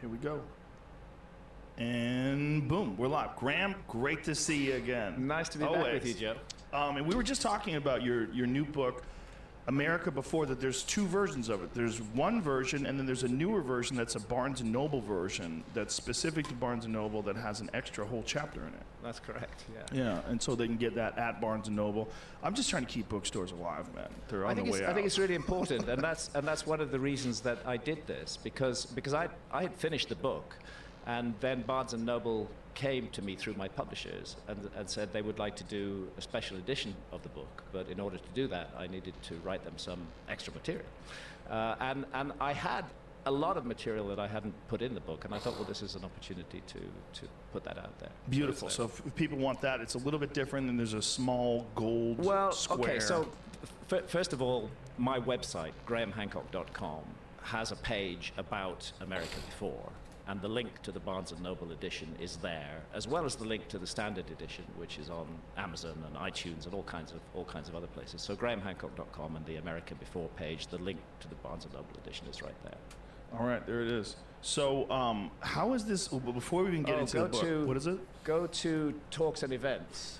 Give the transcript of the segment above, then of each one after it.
Here we go. And boom, we're live. Graham, great to see you again. Nice to be back with you, Joe. And we were just talking about your new book, America Before, that there's two versions of it. There's one version, and then there's a newer version that's a Barnes & Noble version that's specific to Barnes & Noble that has an extra whole chapter in it. That's correct, yeah. Yeah, and so they can get that at Barnes & Noble. I'm just trying to keep bookstores alive, man. They're on the way out. I think it's really important, and that's one of the reasons that I did this, because I had finished the book, and then Barnes & Noble came to me through my publishers and said they would like to do a special edition of the book, but in order to do that, I needed to write them some extra material. And I had a lot of material that I hadn't put in the book, and I thought, well, this is an opportunity to put that out there. Beautiful. So if people want that, it's a little bit different, and there's a small gold square. Okay, so first of all, my website, grahamhancock.com, has a page about America Before. And the link to the Barnes & Noble edition is there, as well as the link to the standard edition, which is on Amazon and iTunes and all kinds of other places. So grahamhancock.com and the America Before page, the link to the Barnes & Noble edition is right there. All right, there it is. So how is this, before we even get into the book, what is it? Go to Talks and Events.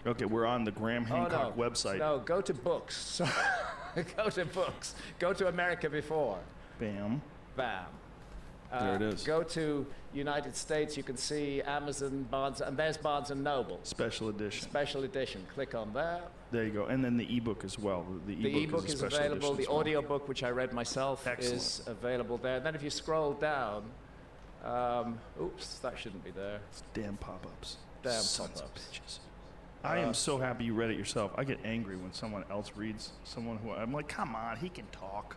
Okay, we're on the Graham Hancock website. No, go to books. Go to books. Go to America Before. Bam. Bam. There it is. Go to United States, you can see Amazon, Barnes, and there's Barnes & Noble. Special edition. Special edition. Click on that. There you go. And then the ebook as well. The ebook is available. The audio book, which I read myself, is available there. And then if you scroll down, oops, that shouldn't be there. It's damn pop-ups. Damn Sons pop-ups. of bitches. I am so happy you read it yourself. I get angry when someone else reads someone who I'm like, come on, he can talk.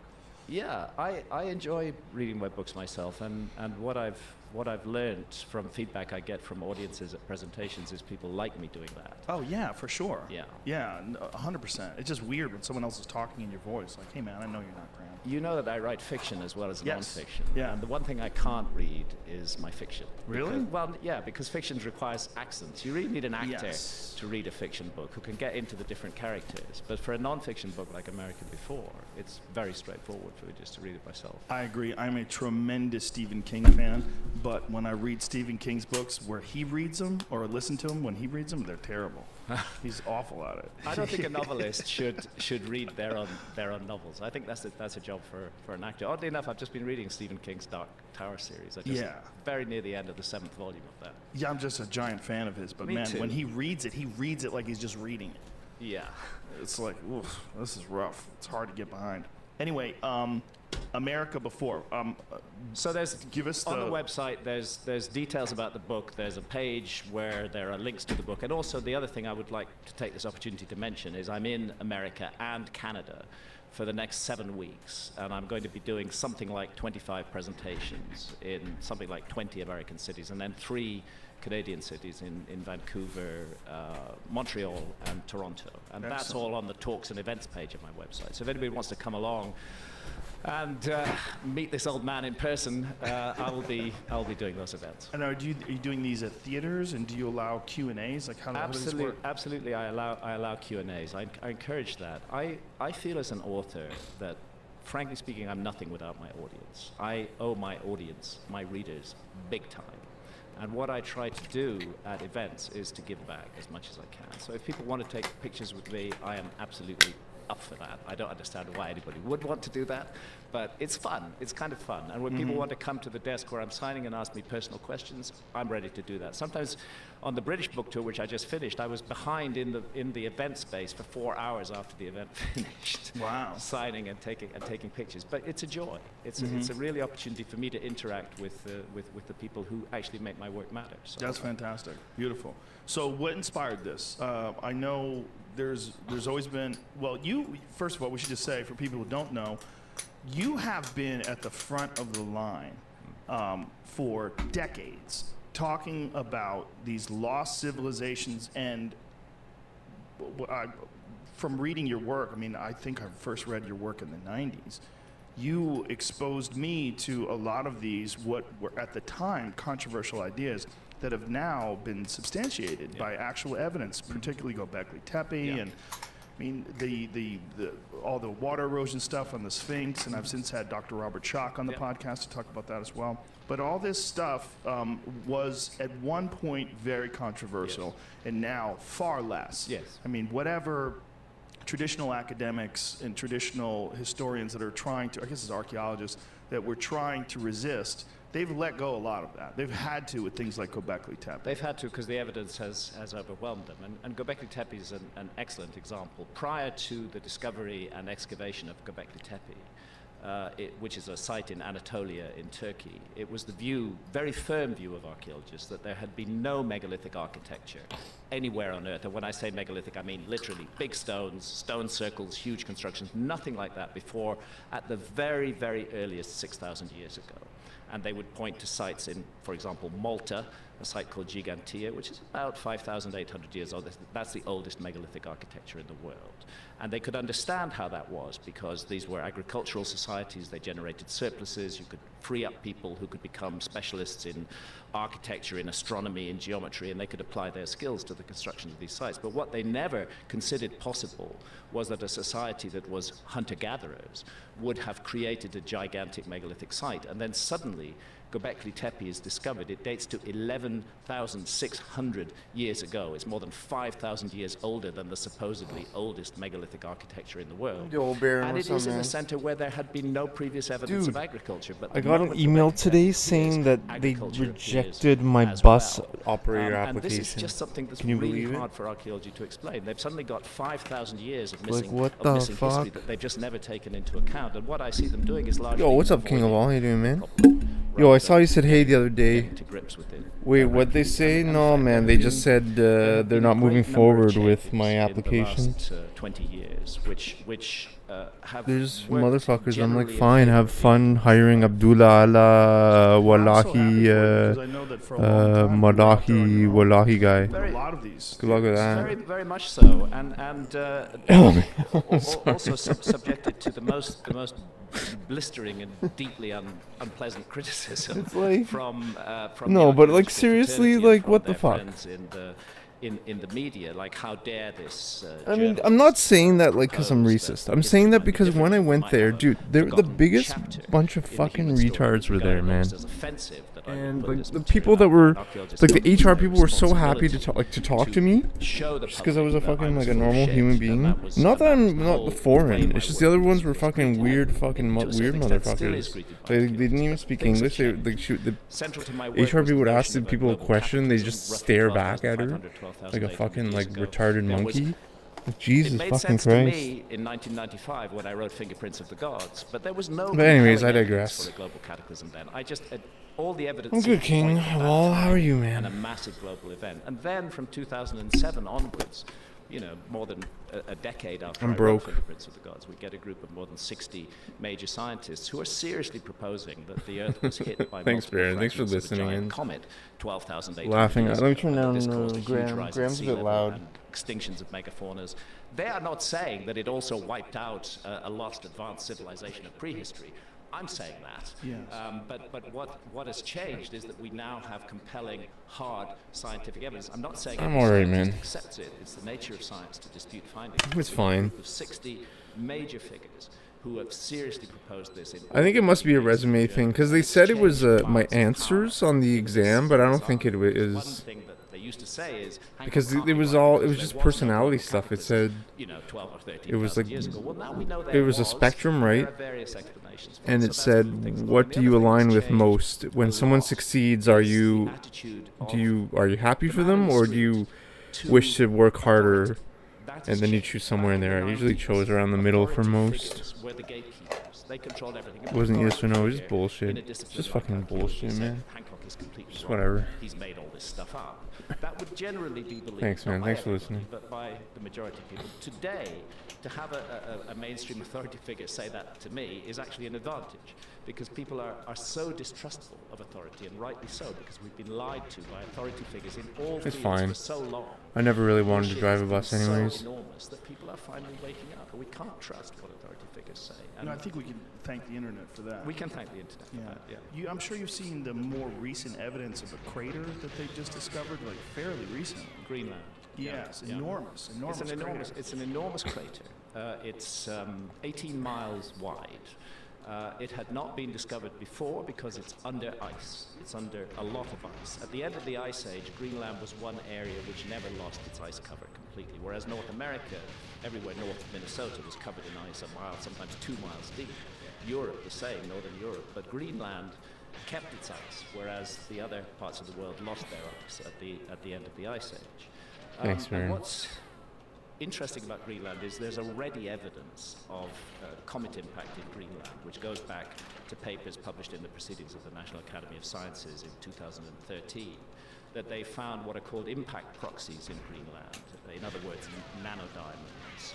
Yeah, I enjoy reading web books myself, and what I've learned from feedback I get from audiences at presentations is people like me doing that. Oh yeah, for sure. Yeah. Yeah, 100%. It's just weird when someone else is talking in your voice. Like, hey man, I know you're not Graham. You know that I write fiction as well as nonfiction. Yeah. And the one thing I can't read is my fiction. Really? Because fiction requires accents. You really need an actor Yes. to read a fiction book who can get into the different characters. But for a nonfiction book like America Before, it's very straightforward for me just to read it myself. I agree. I'm a tremendous Stephen King fan, but when I read Stephen King's books where he reads them or listen to them when he reads them, they're terrible. He's awful at it. I don't think a novelist should read their own novels. I think that's a job for an actor. Oddly enough, I've just been reading Stephen King's Dark Tower series. Very near the end of the 7th volume of that. Yeah, I'm just a giant fan of his, but Me man, too. when he reads it like he's just reading it. Yeah. It's like, oof, this is rough. It's hard to get behind. Anyway, America Before. So give us on the website, there's details about the book. There's a page where there are links to the book. And also the other thing I would like to take this opportunity to mention is I'm in America and Canada for the next 7 weeks. And I'm going to be doing something like 25 presentations in something like 20 American cities, and then 3 Canadian cities in Vancouver, Montreal, and Toronto. And that's all on the Talks and Events page of my website. So if anybody wants to come along and meet this old man in person, I'll be doing those events. And are you doing these at theaters, and do you allow Q&As? Like how does this work? Absolutely, I allow Q&As. I encourage that. I feel as an author that, frankly speaking, I'm nothing without my audience. I owe my audience, my readers, big time. And what I try to do at events is to give back as much as I can. So if people want to take pictures with me, I am absolutely up for that. I don't understand why anybody would want to do that, but it's fun. It's kind of fun. And when people want to come to the desk where I'm signing and ask me personal questions, I'm ready to do that. Sometimes on the British book tour, which I just finished, I was behind in the event space for 4 hours after the event finished. Wow. Signing and taking pictures. But it's a joy. It's a really opportunity for me to interact with the people who actually make my work matter. So That's fantastic. Beautiful. So what inspired this? I know there's always been, well, first of all, we should just say, for people who don't know, you have been at the front of the line for decades, talking about these lost civilizations. And from reading your work, I mean, I think I first read your work in the 90s. You exposed me to a lot of these, what were at the time controversial ideas that have now been substantiated by actual evidence, particularly Göbekli Tepe I mean, the all the water erosion stuff on the Sphinx, and I've since had Dr. Robert Schock on the podcast to talk about that as well. But all this stuff was at one point very controversial, and now far less. Yes. I mean, whatever traditional academics and traditional historians that are trying to, I guess it's archaeologists, that were trying to resist, they've let go a lot of that. They've had to with things like Göbekli Tepe. They've had to because the evidence has overwhelmed them. And Göbekli Tepe is an excellent example. Prior to the discovery and excavation of Göbekli Tepe, which is a site in Anatolia in Turkey, it was the view, very firm view of archaeologists, that there had been no megalithic architecture anywhere on Earth. And when I say megalithic, I mean literally big stones, stone circles, huge constructions, nothing like that before at the very, very earliest 6,000 years ago. And they would point to sites in, for example, Malta, a site called Gigantia, which is about 5,800 years old. That's the oldest megalithic architecture in the world. And they could understand how that was because these were agricultural societies. They generated surpluses. You could free up people who could become specialists in architecture, in astronomy, in geometry, and they could apply their skills to the construction of these sites. But what they never considered possible was that a society that was hunter-gatherers would have created a gigantic megalithic site. And then suddenly, Göbekli Tepe is discovered. It dates to 11,600 years ago. It's more than 5,000 years older than the supposedly oldest megalithic architecture in the world. Yo, Baron, and what's it is up, in man? a center where there had been no previous evidence Dude, of agriculture. But I the got an moment email Göbekli today Tepe saying appears, that they agriculture rejected appears my as bus well. operator And application. this is just something that's Can you really believe it? hard for archaeology to explain. They've suddenly got 5,000 years of Like, missing, what of the missing history fuck? that they've just never taken into account. And what I see them doing is largely Yo, what's up, King of avoiding All? How you doing, man? problem Yo, I rather saw you than said hey the other day. getting to grips with it. Wait, what'd they say? No, man, they just said they're not moving forward with my application. In the last 20 years, which have There's worked motherfuckers. I'm like, generally in fine, have favor fun hiring Abdullah ala I'm so happy Wallahi, for you, 'cause I know that for a long time, you were out there on Malahi, your own. Wallahi guy. And a lot of these. Good luck with Very, that. very much so, and Oh, man. also subjected to the most blistering and deeply unpleasant criticism It's like- from No, the but, like, archaeological seriously, fraternity and like, from what the their fuck? friends in the media, like, how dare this? I mean, I'm not saying that like because I'm propose racist. that I'm saying that different because when I different went might there, have a dude, they were the forgotten biggest chapter bunch of in the fucking human story retards were regarded there, man. almost as offensive that I would And put like this the material people that out. were, Archaeologists like the felt HR their people were so happy to responsibility talk to me. show the Just because I was a public that fucking was like a full of normal shit, human and being. that was- Not and that was I'm the not whole foreign. way my It's just work the other was ones were greeted. fucking weird fucking To a certain weird extent, still is motherfuckers. greeted by They didn't even archaeologists. speak Things have English. They changed. like shoot the Central to my work HR was people would the ask notion the of people a global question. They capitalism just roughly stare back at her 12,500, like a 12,800 fucking years like ago. retarded There was- monkey. It Jesus made fucking sense to Christ. me in 1995 when I wrote Fingerprints of the Gods, but there was no. But anyways, I compelling evidence digress. For a global cataclysm then, all the evidence. I'm seemed good, to King. point at that Well, how time are you, And a man? massive global event, and then from 2007 onwards, more than a decade after I'm I broke. wrote Fingerprints of the Gods, we get a group of more than 60 major scientists who are seriously proposing that the Earth was hit by Thanks, multiple Baron. Thanks for fragments of a listening giant in. comet 12,800 Laughing. years Let me ago, turn and that down, this caused a huge Graham. rise in Graham's a sea bit level loud. and extinctions of megafaunas. They are not saying that it also wiped out a lost advanced civilization of prehistory. I'm saying that. Yes. But what has changed is that we now have compelling, hard scientific evidence. I'm not saying I'm every alright, scientist man. accepts it. It's the nature of science to dispute findings. It's fine. Of 60 major figures who have seriously proposed this. I think it must be a resume thing because they said it was my answers on the exam, but I don't think it One is thing that they used to say is because Hancock it was can't be all right it was because just there was no personality global stuff. It cataclysm, said 12 or 13 it was like- years ago. Well, now we know it was a spectrum, There right? are various explanations for and So it that's said, one of the things. "What And do the you other thing align that's with changed most? When a someone lot succeeds, is are the you attitude are you happy the for man them, in the or do you street wish to work authority. harder?" That has And then you changed. choose somewhere in Back there. I the usually 90s, chose around the middle for authority most. figures were the gatekeepers. They controlled everything. It wasn't yes or no, it was just In bullshit. a It's discipline just like fucking archaeology bullshit, said, man. Hancock is completely Just wrong. whatever. He's made all this stuff up. That would generally be believed. Thanks, not man. by Thanks for everybody, listening. But by the majority of people. Today, to have a mainstream authority figure say that to me is actually an advantage because people are so distrustful of authority, and rightly so, because we've been lied to by authority figures in all It's fields fine. for so long. I never really wanted to Bullshit drive a has bus been anyways. so enormous that people are finally waking up, and we can't trust what authority figures say. And I think we can thank the internet for that. we can thank the internet for Yeah. that. Yeah. I'm sure you've seen the more recent evidence of a crater that they just discovered, like fairly recently. Greenland. Yes, Yeah. enormous. It's an enormous crater. It's 18 miles wide. It had not been discovered before because it's under ice. It's under a lot of ice. At the end of the Ice Age, Greenland was one area which never lost its ice cover completely, whereas North America, everywhere north of Minnesota, was covered in ice a mile, sometimes 2 miles deep. Europe, the same, Northern Europe. But Greenland kept its ice, whereas the other parts of the world lost their ice at the end of the Ice Age. Thanks, man. And what's interesting about Greenland is there's already evidence of comet impact in Greenland, which goes back to papers published in the Proceedings of the National Academy of Sciences in 2013, that they found what are called impact proxies in Greenland. In other words, nanodiamonds,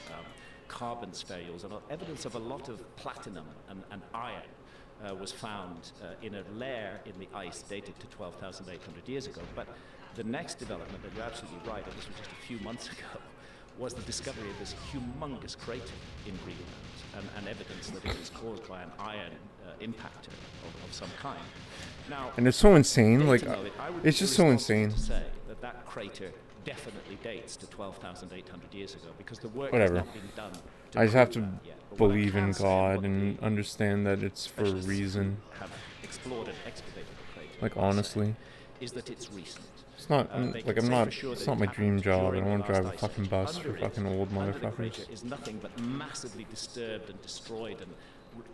carbon spherules, and evidence of a lot of platinum and iron was found in a layer in the ice dated to 12,800 years ago. But the next development, and you're absolutely right, and this was just a few months ago, was the discovery of this humongous crater in Greenland, and evidence that it was caused by an iron impactor of some kind. Now, And it's so insane. Like, it's just so insane. To say that crater definitely dates to 12,800 years ago because the work Whatever. has not been done. I just have to yet. But what I believe in can say, God what and the understand that it's for a specialists reason. who have explored and excavated the crater, Like, will say, honestly. is that it's recent. It's not, They like, can say for it's sure that not it my dream happened job. I during don't want the to drive a last fucking ice bus age. for fucking old Under the motherfuckers. crater is nothing but massively disturbed and destroyed and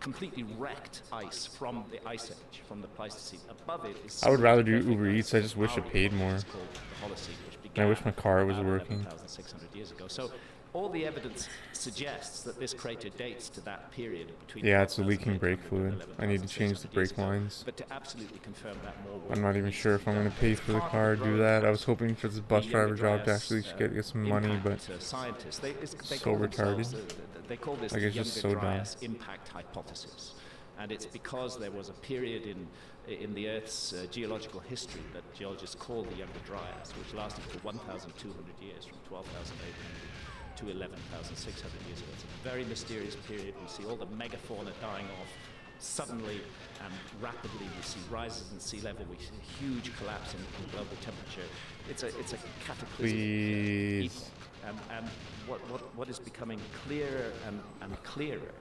completely wrecked ice from the Ice Age, from the Pleistocene. Above it is I would rather do perfect Uber ice. Eats. I just wish I Maori paid ice, more. it's called the Holocene, which And I wish began my car was about working. 11,600 years ago. So all the evidence suggests that this crater dates to that period between Yeah, it's a 12,800 leaking brake and fluid. I need to change the 11,600 years brake ago. lines. But to absolutely confirm that more I'm not even sure if I'm going to pay for the car to do that. I was hoping for this bus driver job to actually get some money, but scientists, they so call themselves, retarded. they call this Like, the it's just Younger so dumb. Dryas impact hypothesis, and it's because there was a period in the Earth's geological history that geologists call the Younger Dryas, which lasted for 1,200 years, from 12,800 to 11,600 years ago. It's a very mysterious period. We see all the megafauna dying off suddenly and rapidly. We see rises in sea level. We see a huge collapse in global temperature. It's a cataclysmic Please. epoch. And what is becoming clearer and clearer.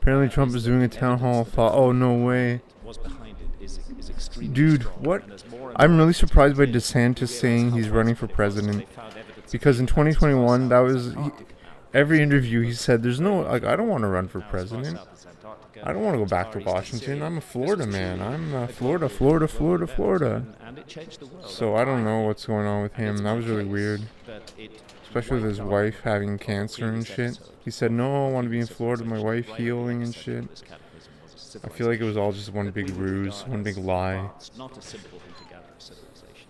Apparently Trump is doing a town hall. Oh, no way. What's behind it is extremely Dude, strong. what? And as more and I'm more really surprised by evidence DeSantis saying he's running for widespread it was, president. they found evidence Because in of impacts as far 2021, that south as was Antarctica now. every interview he said, "There's no, like, I don't want to run for Now as far president. south as Antarctica, I don't want to go as back far to east as Washington. Syria. I'm a This Florida was man. truly I'm a Florida, global Florida, event, Florida, Florida." and it changed the world. So And I don't know think what's going on with and it's him. That my was really case weird. that it Especially with his wiped wife out having of cancer and previous shit. episode. He said, "No, I want to be in Previous Florida, my wife civilization, healing right and there, shit." this cataclysm was a I feel like it was all just one that big we would ruse, regard one as big lie. advanced, not a simple hunter-gatherer civilization,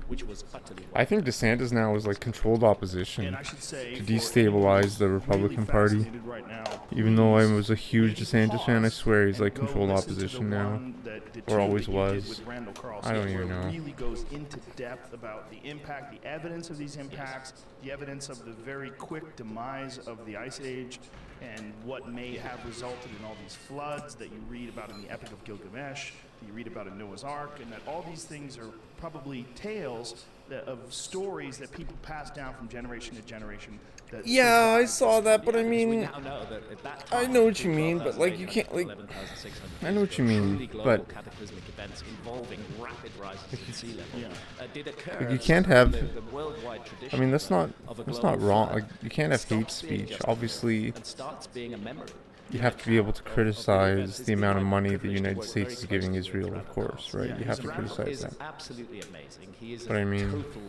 which was utterly I think wiped out. DeSantis now is like controlled opposition And I should say, to for destabilize the anyone Republican really Party. fascinated right now, Even though I please was a huge maybe DeSantis fan, I pause swear he's and like go controlled listen to the opposition now. one that- the Or two always that you did was. with Randall Carlson, I don't even where know. it really goes into depth about the impact, the evidence of these impacts, the evidence of the very quick demise of the Ice Age, and what may have resulted in all these floods that you read about in the Epic of Gilgamesh, that you read about in Noah's Ark, and that all these things are probably tales of stories that people pass down from generation to generation. That Yeah, I survive. saw that, but I Because we mean, now know that at that I time, know what you between mean, but like you can't 12,800 like. and 11,600 I know what you years ago, mean, truly global but cataclysmic events involving rapid rises in sea level did occur. Like, you can't have- the worldwide I tradition mean, that's not of a that's global not wrong. flood Like you can't have hate stops being speech. just a Obviously, myth and starts being a memory. you have to be able to criticize It's the been amount of my money the privilege to United work States very is giving closely with Israel, of Randall course, Carlson. right? Yeah, You have to Randall criticize is that. absolutely amazing. He is But a I mean- total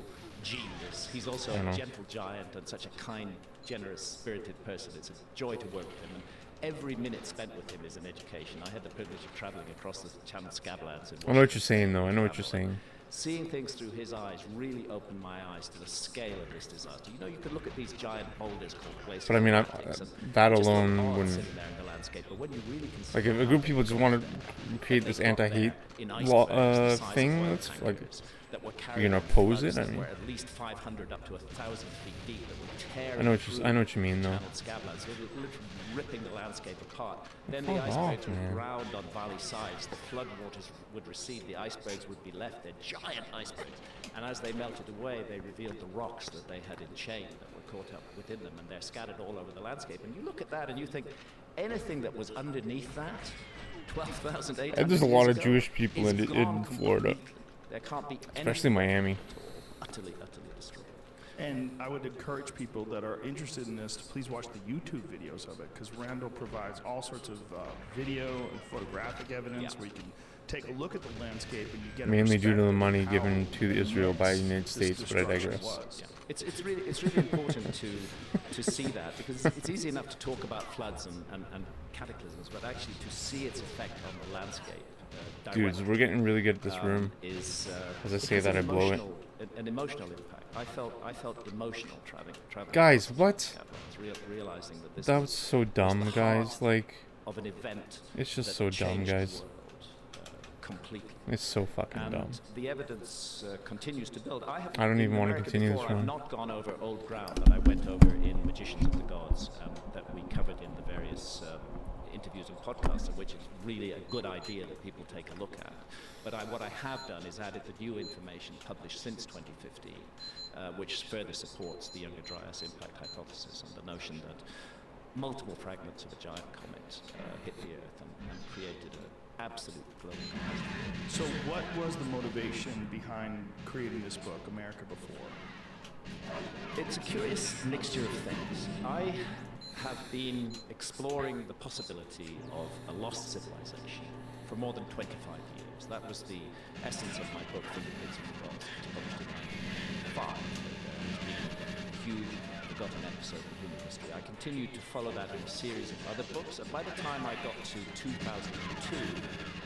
genius. He's also I a know. gentle giant and such a kind, generous, spirited person. It's a joy to work with him. And every minute spent with him is an education. I had the privilege of traveling across the Channel Scablands in I know what you're Washington saying, though. I know what Travel. you're saying. Seeing things through his eyes really opened my eyes to the scale of this disaster. You know, you could look at these giant boulders called glacial But I mean, cappings and that just look alone odd wouldn't. sitting there in the landscape. But when you really consider Like, if a group of people just want to create this anti-hate thing, that's like that were You're carried gonna on pose floods it? I that mean, were at least 500 up to 1,000 feet deep that would tear I know what you mean, though. channeled scablands, so literally ripping the landscape apart. Then Fuck the off, icebergs would man. ground on valley sides. The floodwaters would recede. The icebergs would be left. They're giant icebergs. And as they melted away, they revealed the rocks that they had enchained that were caught up within them, and they're scattered all over the landscape. And you look at that and you think anything that was underneath that, 12,800 And there's a lot years of ago, Jewish people is in gone Florida, completely. There can't be especially anything Miami. utterly destroyed. And I would encourage people that are interested in this to please watch the YouTube videos of it, because Randall provides all sorts of video and photographic evidence where you can take a look at the landscape and you get Mainly due to the money how given to Israel by the immense United this States, but I destruction digress. was. Yeah. It's really important to see that, because it's easy enough to talk about floods and cataclysms, but actually to see its effect on the landscape. Dudes, we're getting really good at this room. Is As I it say has that, I blow it. an emotional impact. I felt emotional traveling. Guys, across what? the Catalans, realizing that this That was was so the dumb, heart guys. Like, of an event. it's just that so dumb, changed the guys. world, completely. It's so fucking And dumb. the evidence continues to build. I don't in even wanna America continue this before, I've run. not gone over old ground that I went over in Magicians of the Gods that we covered in the various interviews and podcasts, of which it's really a good idea that people take a look at. But what I have done is added the new information published since 2015, which further supports the Younger Dryas impact hypothesis and the notion that multiple fragments of a giant comet hit the Earth and created an absolute global catastrophe. So what was the motivation behind creating this book, America Before? It's a curious mixture of things. I have been exploring the possibility of a lost civilization for more than 25 years. That was the essence of my book, Fingerprints of the Gods, which was published in 1995. It's been a huge forgotten episode of human history. I continued to follow that in a series of other books, and by the time I got to 2002,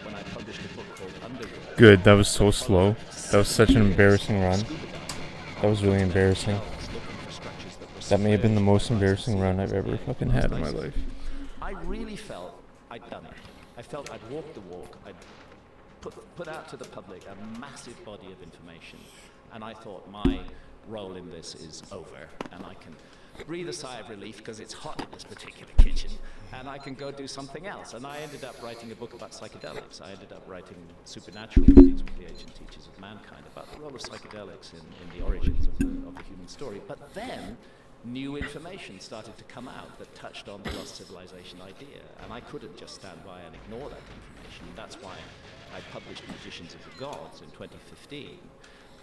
when I published a book called Underworld... Good, that was so slow. That was such an embarrassing run. That was really embarrassing. That may have been the most embarrassing run I've ever fucking had in my life. I really felt I'd done it. I felt I'd walked the walk. I'd put out to the public a massive body of information, and I thought my role in this is over, and I can breathe a sigh of relief because it's hot in this particular kitchen, and I can go do something else. And I ended up writing a book about psychedelics. I ended up writing Supernatural Readings with the Ancient Teachers of Mankind, about the role of psychedelics in the origins of the human story. But then new information started to come out that touched on the lost civilization idea, and I couldn't just stand by and ignore that information. That's why I published Magicians of the Gods in 2015.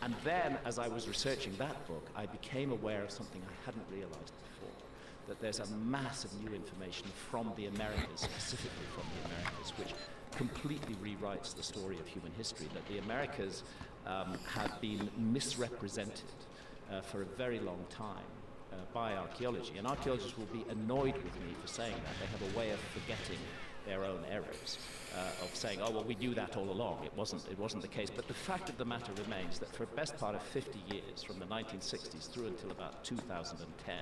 And then, as I was researching that book, I became aware of something I hadn't realized before, that there's a mass of new information from the Americas, specifically from the Americas, which completely rewrites the story of human history, that the Americas have been misrepresented for a very long time by archaeology. And archaeologists will be annoyed with me for saying that. They have a way of forgetting their own errors, of saying, oh, well, we knew that all along. It wasn't the case. But the fact of the matter remains that for the best part of 50 years, from the 1960s through until about 2010,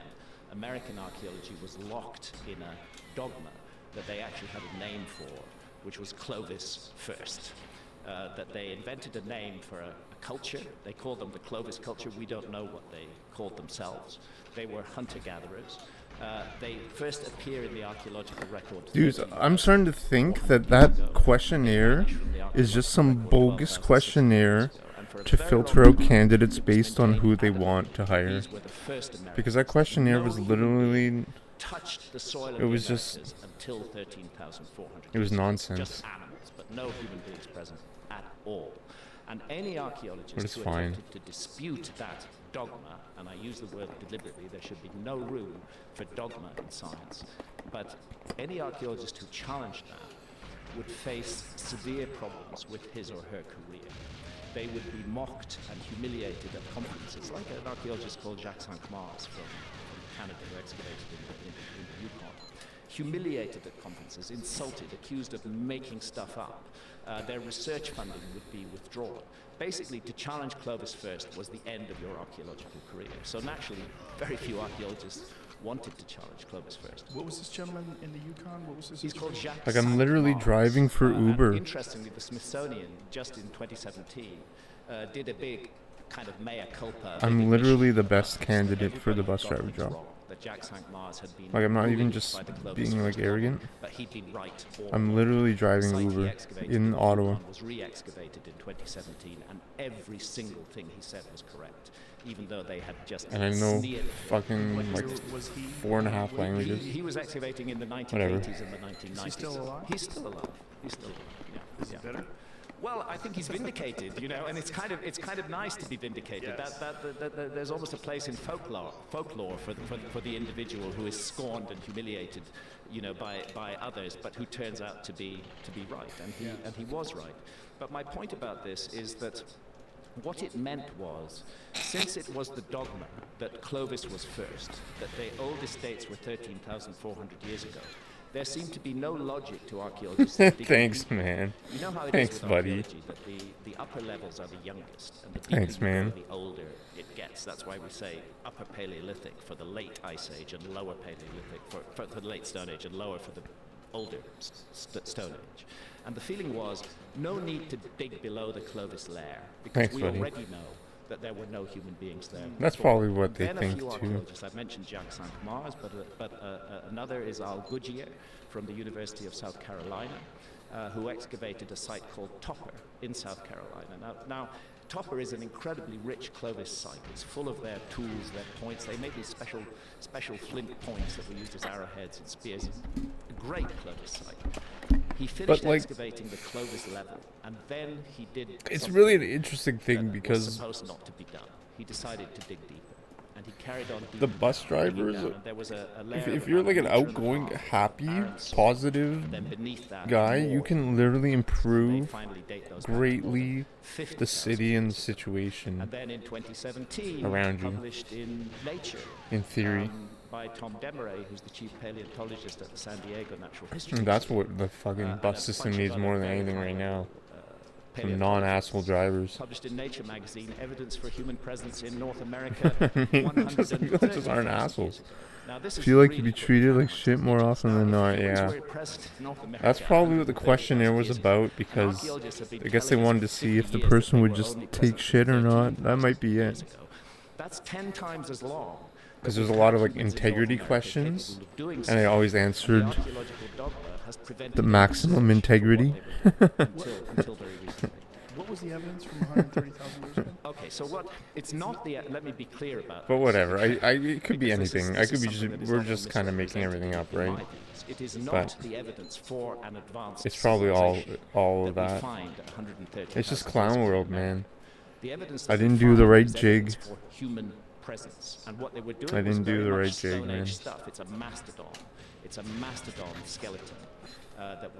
American archaeology was locked in a dogma that they actually had a name for, which was Clovis first. That they invented a name for a culture. They called them the Clovis culture. We don't know what they called themselves. They were hunter-gatherers. They first appear in the archaeological record. Dudes, I'm starting to think that questionnaire is just some bogus questionnaire to filter out candidates based on who they want to hire. Because that questionnaire was literally... It was just... It was nonsense. Just animals, but no human beings present at all. And any archaeologist who fine. attempted to dispute that dogma, and I use the word deliberately, there should be no room for dogma in science, but any archaeologist who challenged that would face severe problems with his or her career. They would be mocked and humiliated at conferences, like an archaeologist called Jacques Cinq-Mars from Canada who excavated in the Yukon. Humiliated at conferences, insulted, accused of making stuff up. Their research funding would be withdrawn. Basically, to challenge Clovis first was the end of your archaeological career. So naturally, very few archaeologists wanted to challenge Clovis first. What was this gentleman in the Yukon? What was his He's name? called Jacques Like, I'm literally Cinq-Mars. driving for Uber. And interestingly, the Smithsonian, just in 2017, did a big kind of mea culpa. I'm literally the best candidate for the bus driver job. That Jacques Mars had been Like, I'm not even bullied just by the Clovis being, like, First arrogant. Order, but he'd been right all I'm along. literally The driving site he Uber excavated in Ottawa. Yukon was re-excavated in 2017, and every single thing he said was correct, even though they had just And I know sneered at him. fucking, like, Was he? 4.5 languages. He was excavating in the 1980s Whatever. and the 1990s. Is he still alive? He's still alive. He's still alive. Yeah. Is he better? Well, I think he's vindicated, you know, and it's kind of nice to be vindicated. Yes. That there's almost a place in folklore for the individual who is scorned and humiliated, you know, by others, but who turns out to be right, and he was right. But my point about this is that what it meant was, since it was the dogma that Clovis was first, that the oldest dates were 13,400 years ago, there seemed to be no logic to archaeologists. Thanks, man. You know how it Thanks, is with buddy. archaeology, that the upper levels are the youngest, and the Thanks, deeper you man. go, the older it gets. That's why we say upper Paleolithic for the late Ice Age and lower Paleolithic for the late Stone Age and lower for the older Stone Age. And the feeling was no need to dig below the Clovis layer because Thanks, we buddy. already know that there were no human beings there. That's before. probably what they Then think, a few too. archaeologists, I've mentioned Jacques Mars, but another is Al Goodyear from the University of South Carolina, who excavated a site called Topper in South Carolina. Now, Topper is an incredibly rich Clovis site. It's full of their tools, their points. They made these special flint points that were used as arrowheads and spears. A great Clovis site. He finished like, excavating the Clovis level, and then he did. It's something really an interesting thing that was because supposed not to be done. He decided to dig deeper, and he carried on. the digging bus down, digging drivers, down, and there was a layer if of you're about like an a meter and a outgoing, half happy, barren soil. positive And then beneath that, guy, you more. can literally They improve finally date those back to more greatly than 50,000 the city and years. situation And then in 2017, around you. published in Nature, in theory. by Tom Demeray, who's the chief paleontologist at the San Diego Natural History. And that's Institute, what the fucking and bus a system bunch of needs other more than very anything right high now. level, Some non-asshole paleontologists. drivers. Published in Nature magazine, evidence for human presence in North America. Just 130,000 aren't years assholes. ago. Now, this is Feel like really to be what treated like counts. shit more often than Now, not, if humans yeah. were present in North America That's probably what the 130,000 questionnaire was years ago, about and because archaeologists have been I guess they telling us wanted for to see if 50 the years person that would they were just only take present shit or not. 13,000 That might be years it. ago. That's 10 times as long. Because there's a lot of like integrity questions, and I always answered the maximum integrity. until very recently. What was the evidence from 130,000 years ago? Okay, so what? It's not the. Let me be clear about. But this. whatever. It could be Because this is- anything. I this could is be just. something that is We're often just kind of making everything up, right? misrepresented in my views. It is not But the evidence for an advanced. It's probably all civilization of that we that. find 130,000 It's just years clown ago. world, man. The evidence I that we didn't do the find right is jig. evidence for human presence, and what they were doing I was didn't do very the much right jig, Stone Age man. stuff. It's a mastodon. It's a mastodon skeleton that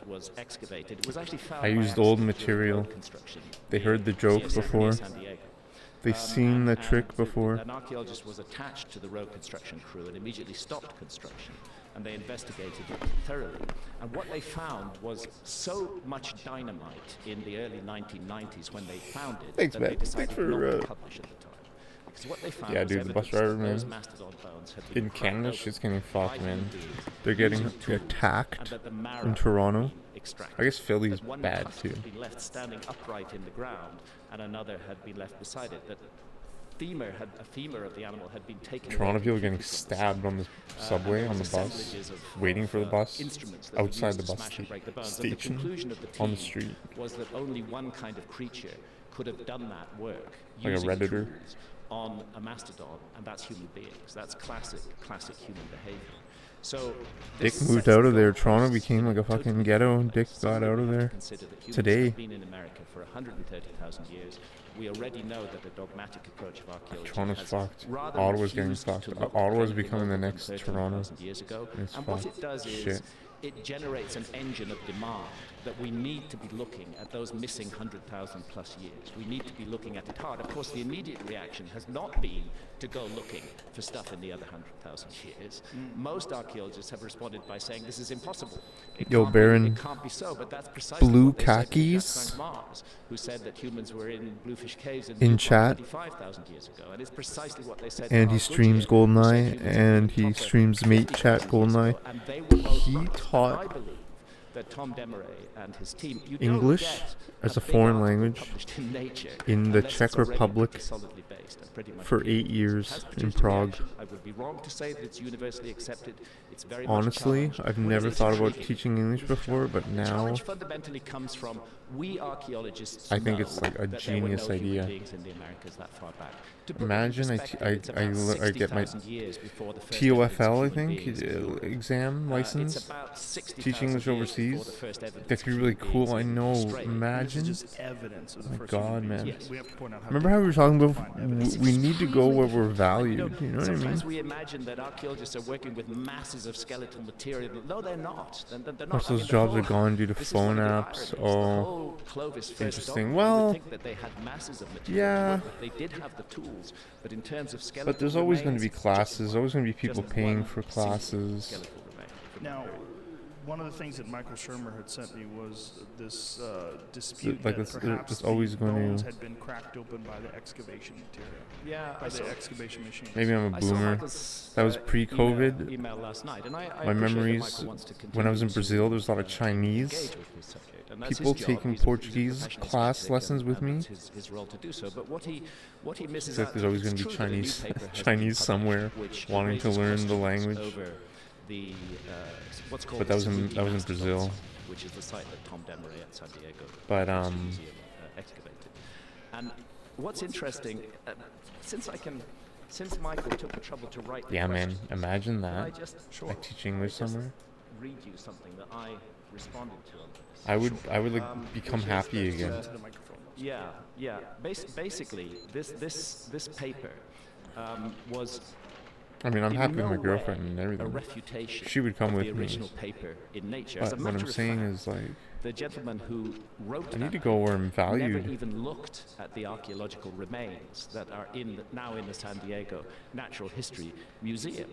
was excavated. It was actually found. I by used old accident during material. road construction They near heard the joke near before. San Diego. They've seen the trick And before. An archaeologist was attached to the road construction crew and immediately stopped construction. And they investigated it thoroughly. And what they found was so much dynamite in the early 1990s when they found it Thanks, that man. they Thanks decided for, not to publish at the time. Because what they found Yeah, was dude, the bus evidence driver, that those man. mastodon bones had been In cracked Canada, open shit's getting by fucked, man. human beings They're getting using tools, and attacked that the marrow in had Toronto. been extracted. I guess Philly's That one bad tusk too. had been left standing upright in the ground, and another had been left beside it. That a femur of the animal had been taken. Toronto away people getting completely from the stabbed on the and subway, there on the was bus, assemblages of, waiting for the bus, instruments that were outside used the to bus smash and break the bones. And station, the conclusion of the on the team street. was that only one kind of creature could have done that work Like a using Redditor? tools on a mastodon, and that's human beings. That's classic human behavior. So Dick this moved sets out of the there. goalposts Toronto became like a totally fucking ghetto. different. Dick So got we out of have to there. consider that humans Today. have been in America for 130,000 years. We already know that the dogmatic approach of archaeology Toronto's has fucked. rather Ottawa's getting refused fucked. to look at Ottawa's anything becoming the older than next Toronto. 13,000 years ago. It's And what fucked. it does is Shit. it generates an engine of demand that we need to be looking at those missing 100,000 plus years. We need to be looking at it hard. Of course, the immediate reaction has not been to go looking for stuff in the other 100,000 years. Most archaeologists have responded by saying this is impossible. Yo, Baron, It can't be so, but that's precisely blue what they said to khakis Jacques Mars, who said that humans were in Bluefish Caves in in Yukon chat. 25,000 years ago, and it's precisely what they said. And to he Al streams Goodyear, who said GoldenEye, humans were and in he Topper streams Mate 50,000 Chat years GoldenEye. ago, and they were both He right. taught I believe that Tom Demeray and his team, you English don't get as a big foreign article language published in Nature in the unless Czech it's already Republic pretty solidly based and pretty much for proven. 8 years Has in produced a Prague. reaction. I would be wrong to say that it's universally accepted. It's very Honestly, much I've challenged. never It's thought about intriguing. teaching English before, but The now challenge fundamentally comes from we archaeologists I think know it's like a that there were genius no human idea. beings in the Americas that far back. To put it in Imagine perspective, it's about I get my 60,000 years before the first TOEFL, evidence of I human think, beings in Europe. exam It's license. about 60,000 Teach English years overseas. before the first evidence That could be of really human cool. beings I in know. Australia. This is Imagine. just evidence of the My first God, human beings. man. Yes. We have to point out how Remember how we were talking about evidence. we need to go where we're You valued. know, You know what I sometimes mean? we imagine that archaeologists are working with masses of skeletal material. No, they're not. They're not. Most I of mean, those the jobs are whole- gone due to this is one phone of the apps. ironies. The Oh, whole Clovis first interesting. dog, Well, you would think that they had masses of material. yeah. to work with. They did have the tools, but in terms of skeletal but there's always going to be remains, classes. Always going to be people just paying one for single classes. skeletal remain from Now, that period. one of the things that Michael Shermer had sent me was this dispute like that it's perhaps always the going to- bones had been cracked open by the excavation material, Yeah, by I the saw, excavation machine. Maybe I'm a I saw boomer. Michael's, That was pre-COVID pre-COVID. email last night, and I My appreciate that memories Michael wants to when I was in continue Brazil, to, there was a lot of Chinese engage with this subject, and that's people his job. taking He's a Portuguese professional class skeptic, lessons with and me. that's his role to do so. But what he misses It's like out, there's always it's going to be true that a new Chinese paper has been Chinese published somewhere which wanting to raises learn the questions language. over the what's called But that was the in Sarugi Mastodons, Brazil. which is the site that Tom Demeray at San Diego But, University Museum, excavated. And what's interesting, since Michael took the trouble to write the Yeah, man. questions, Imagine can I that. just I teach English just somewhere. read you something that I responded to on this. I would like become happy again. To the microphone. Yeah. Basically, this paper was I mean, I'm in happy with no my girlfriend way and a everything. refutation She would come of with the me. original paper in Nature. As But a what matter I'm of saying fact, is like the gentleman who wrote I that need to go where I'm never valued. even looked at the archaeological remains that are now in the San Diego Natural History Museum.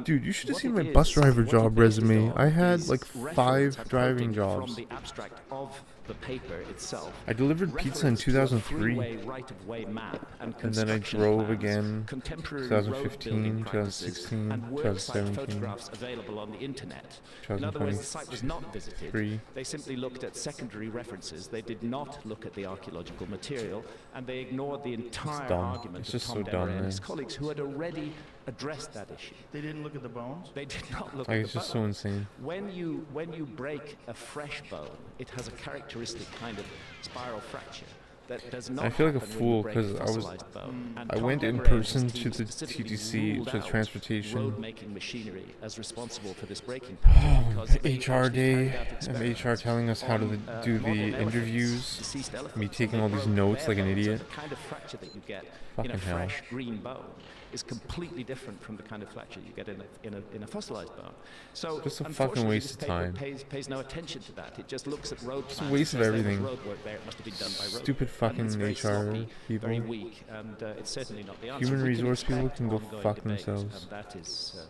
Dude, you should have What seen it my bus is, driver what job he based it resume. on I had is like reference 5 and driving quoting jobs. from the abstract of the paper itself. I delivered pizza in Reference to a 2003, freeway right-of-way map and and then I construction drove plans, again contemporary 2015, road building practices, 2016, and work site 2017, photographs available on the internet. In other words, the site was not visited. 2023. They simply looked at secondary references. They did not look at the archaeological material, and they ignored the entire dumb. argument It's of just Tom so dumb, Demeray and his man. colleagues who had already addressed that issue. They didn't look at the bones. They did not look Like, at it's the just so bones. insane. When you break a fresh bone, it has a characteristic kind of spiral fracture that does not I feel like a happen when fool you break 'cause a I was- fossilized bone. And I Tom went in Demeray and his person team to the specifically TTC, ruled to out transportation. road-making machinery as responsible for this breaking pattern because they HR actually day, carried out and experiments HR telling us how to on, do modern the elephants, interviews. deceased elephants, Me and taking they all these broke notes their like an bones, and idiot. the kind of fracture that you get in Fucking a hell. fresh green bone is completely different from the kind of fracture you get in a fossilized bone. So Just a fucking unfortunately, waste this of paper time. Pays no attention to that. It just looks at road Just a plans waste and of says there was everything. road work there. It must have been done by road. Stupid And fucking it's very HR sloppy, people. very weak, and it's certainly not the answer. Human We can resource people expect can go ongoing fuck debate, themselves. and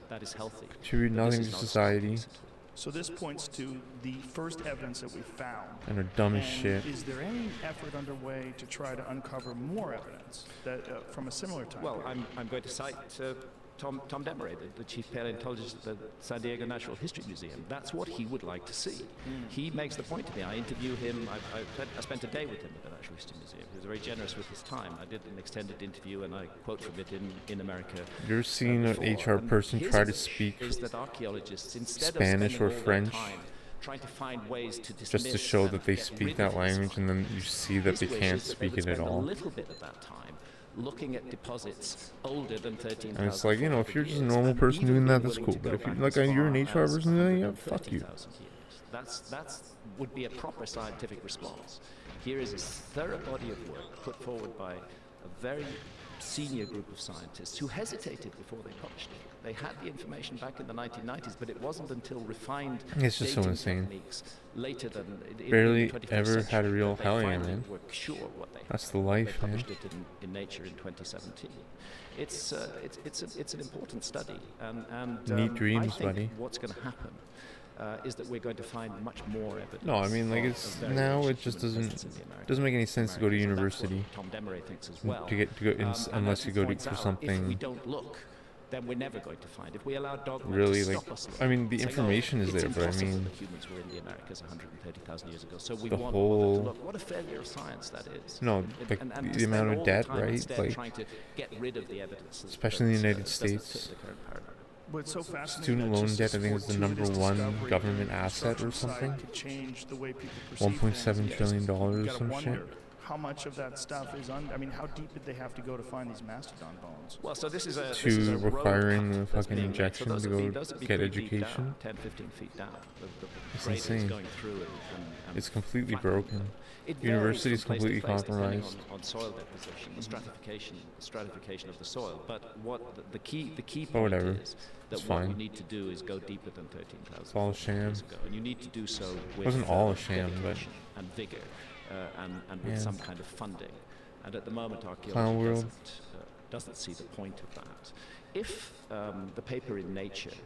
that is healthy. Contribute But this nothing is to not society stopping us at all. So this points to the first evidence that we found. and are dumb as And shit. is there any effort underway to try to uncover more evidence that from a similar time Well, period? I'm going to cite Tom Demeray, the chief paleontologist at the San Diego Natural History Museum. That's what he would like to see. He makes the point to me. I interview him. I spent a day with him at the Natural History Museum. He was very generous with his time. I did an extended interview, and I quote from it in America. You're seeing an before. HR And person his try to wish speak is that archaeologists, instead Spanish of or spending all their French time trying to find ways to just to dismiss show and that they get speak rid that of this language, and then you see that his they wish can't is that they speak would it at spend all. a little bit of that time looking at deposits older than 13,000. And it's like, you know, if you're just a years, normal and person even doing that, being that's willing cool. to But go if you back like as you're an far HR as person, then yeah, fuck you. 130,000 years. That's would be a proper scientific response. Here is a thorough body of work put forward by a very senior group of scientists who hesitated before they published it. They had the information back in the 1990s, but it wasn't until refined It's just so dating insane. techniques later than in Barely the 21st ever century had a real that they hell yeah, finally man. were sure what they had. That's the They life, man. published it in Nature in 2017. It's an important study, and Neat I dreams, think buddy. what's going to happen is that we're going to find much more evidence. No, I mean, like, of it's a very now ancient it just human presence doesn't in the Americas. doesn't make any sense to go to Americas, and that's what university Tom Demeray thinks as well. to get and unless as you he go to points for out, if we something don't look then we're never going to find. If we allow dogma Really, to like, stop us, I mean, the saying, information is it's there, but I impossible mean, that humans were in the Americas 130,000 years ago. So we the want whole- to look. What a failure of science that is. No, like, and the to spend amount of all debt, the time right? instead Like, trying to get rid of the evidence, especially in the United doesn't fit States. the current paradigm. What's so fascinating Student that loan just debt, this I think, is the number fortuitous one discovery government in the asset or construction something. side could change the way people perceive $1.7 things. trillion You dollars, gotta some wonder shit. how much of that stuff is I mean, how deep did they have to go to find these mastodon bones? Well, so this is a To this is a road requiring cut the that's fucking being made. injection those to would go be- those would be get pretty deep education. down, 10, 15 feet down. The It's grader is insane. going through and It's completely flattening broken. them. It University varies is from place to completely place depending compromised. on soil deposition, the stratification of the soil. But what the key But point whatever. is that It's what we fine. need to do is go deeper than 13,000 It's all a sham. years ago, and you need to do so with Wasn't all a sham, but- dedication and vigor and with Yeah. some kind of funding. And at the moment, Clown archaeology world. doesn't see the point of that. If the paper in Nature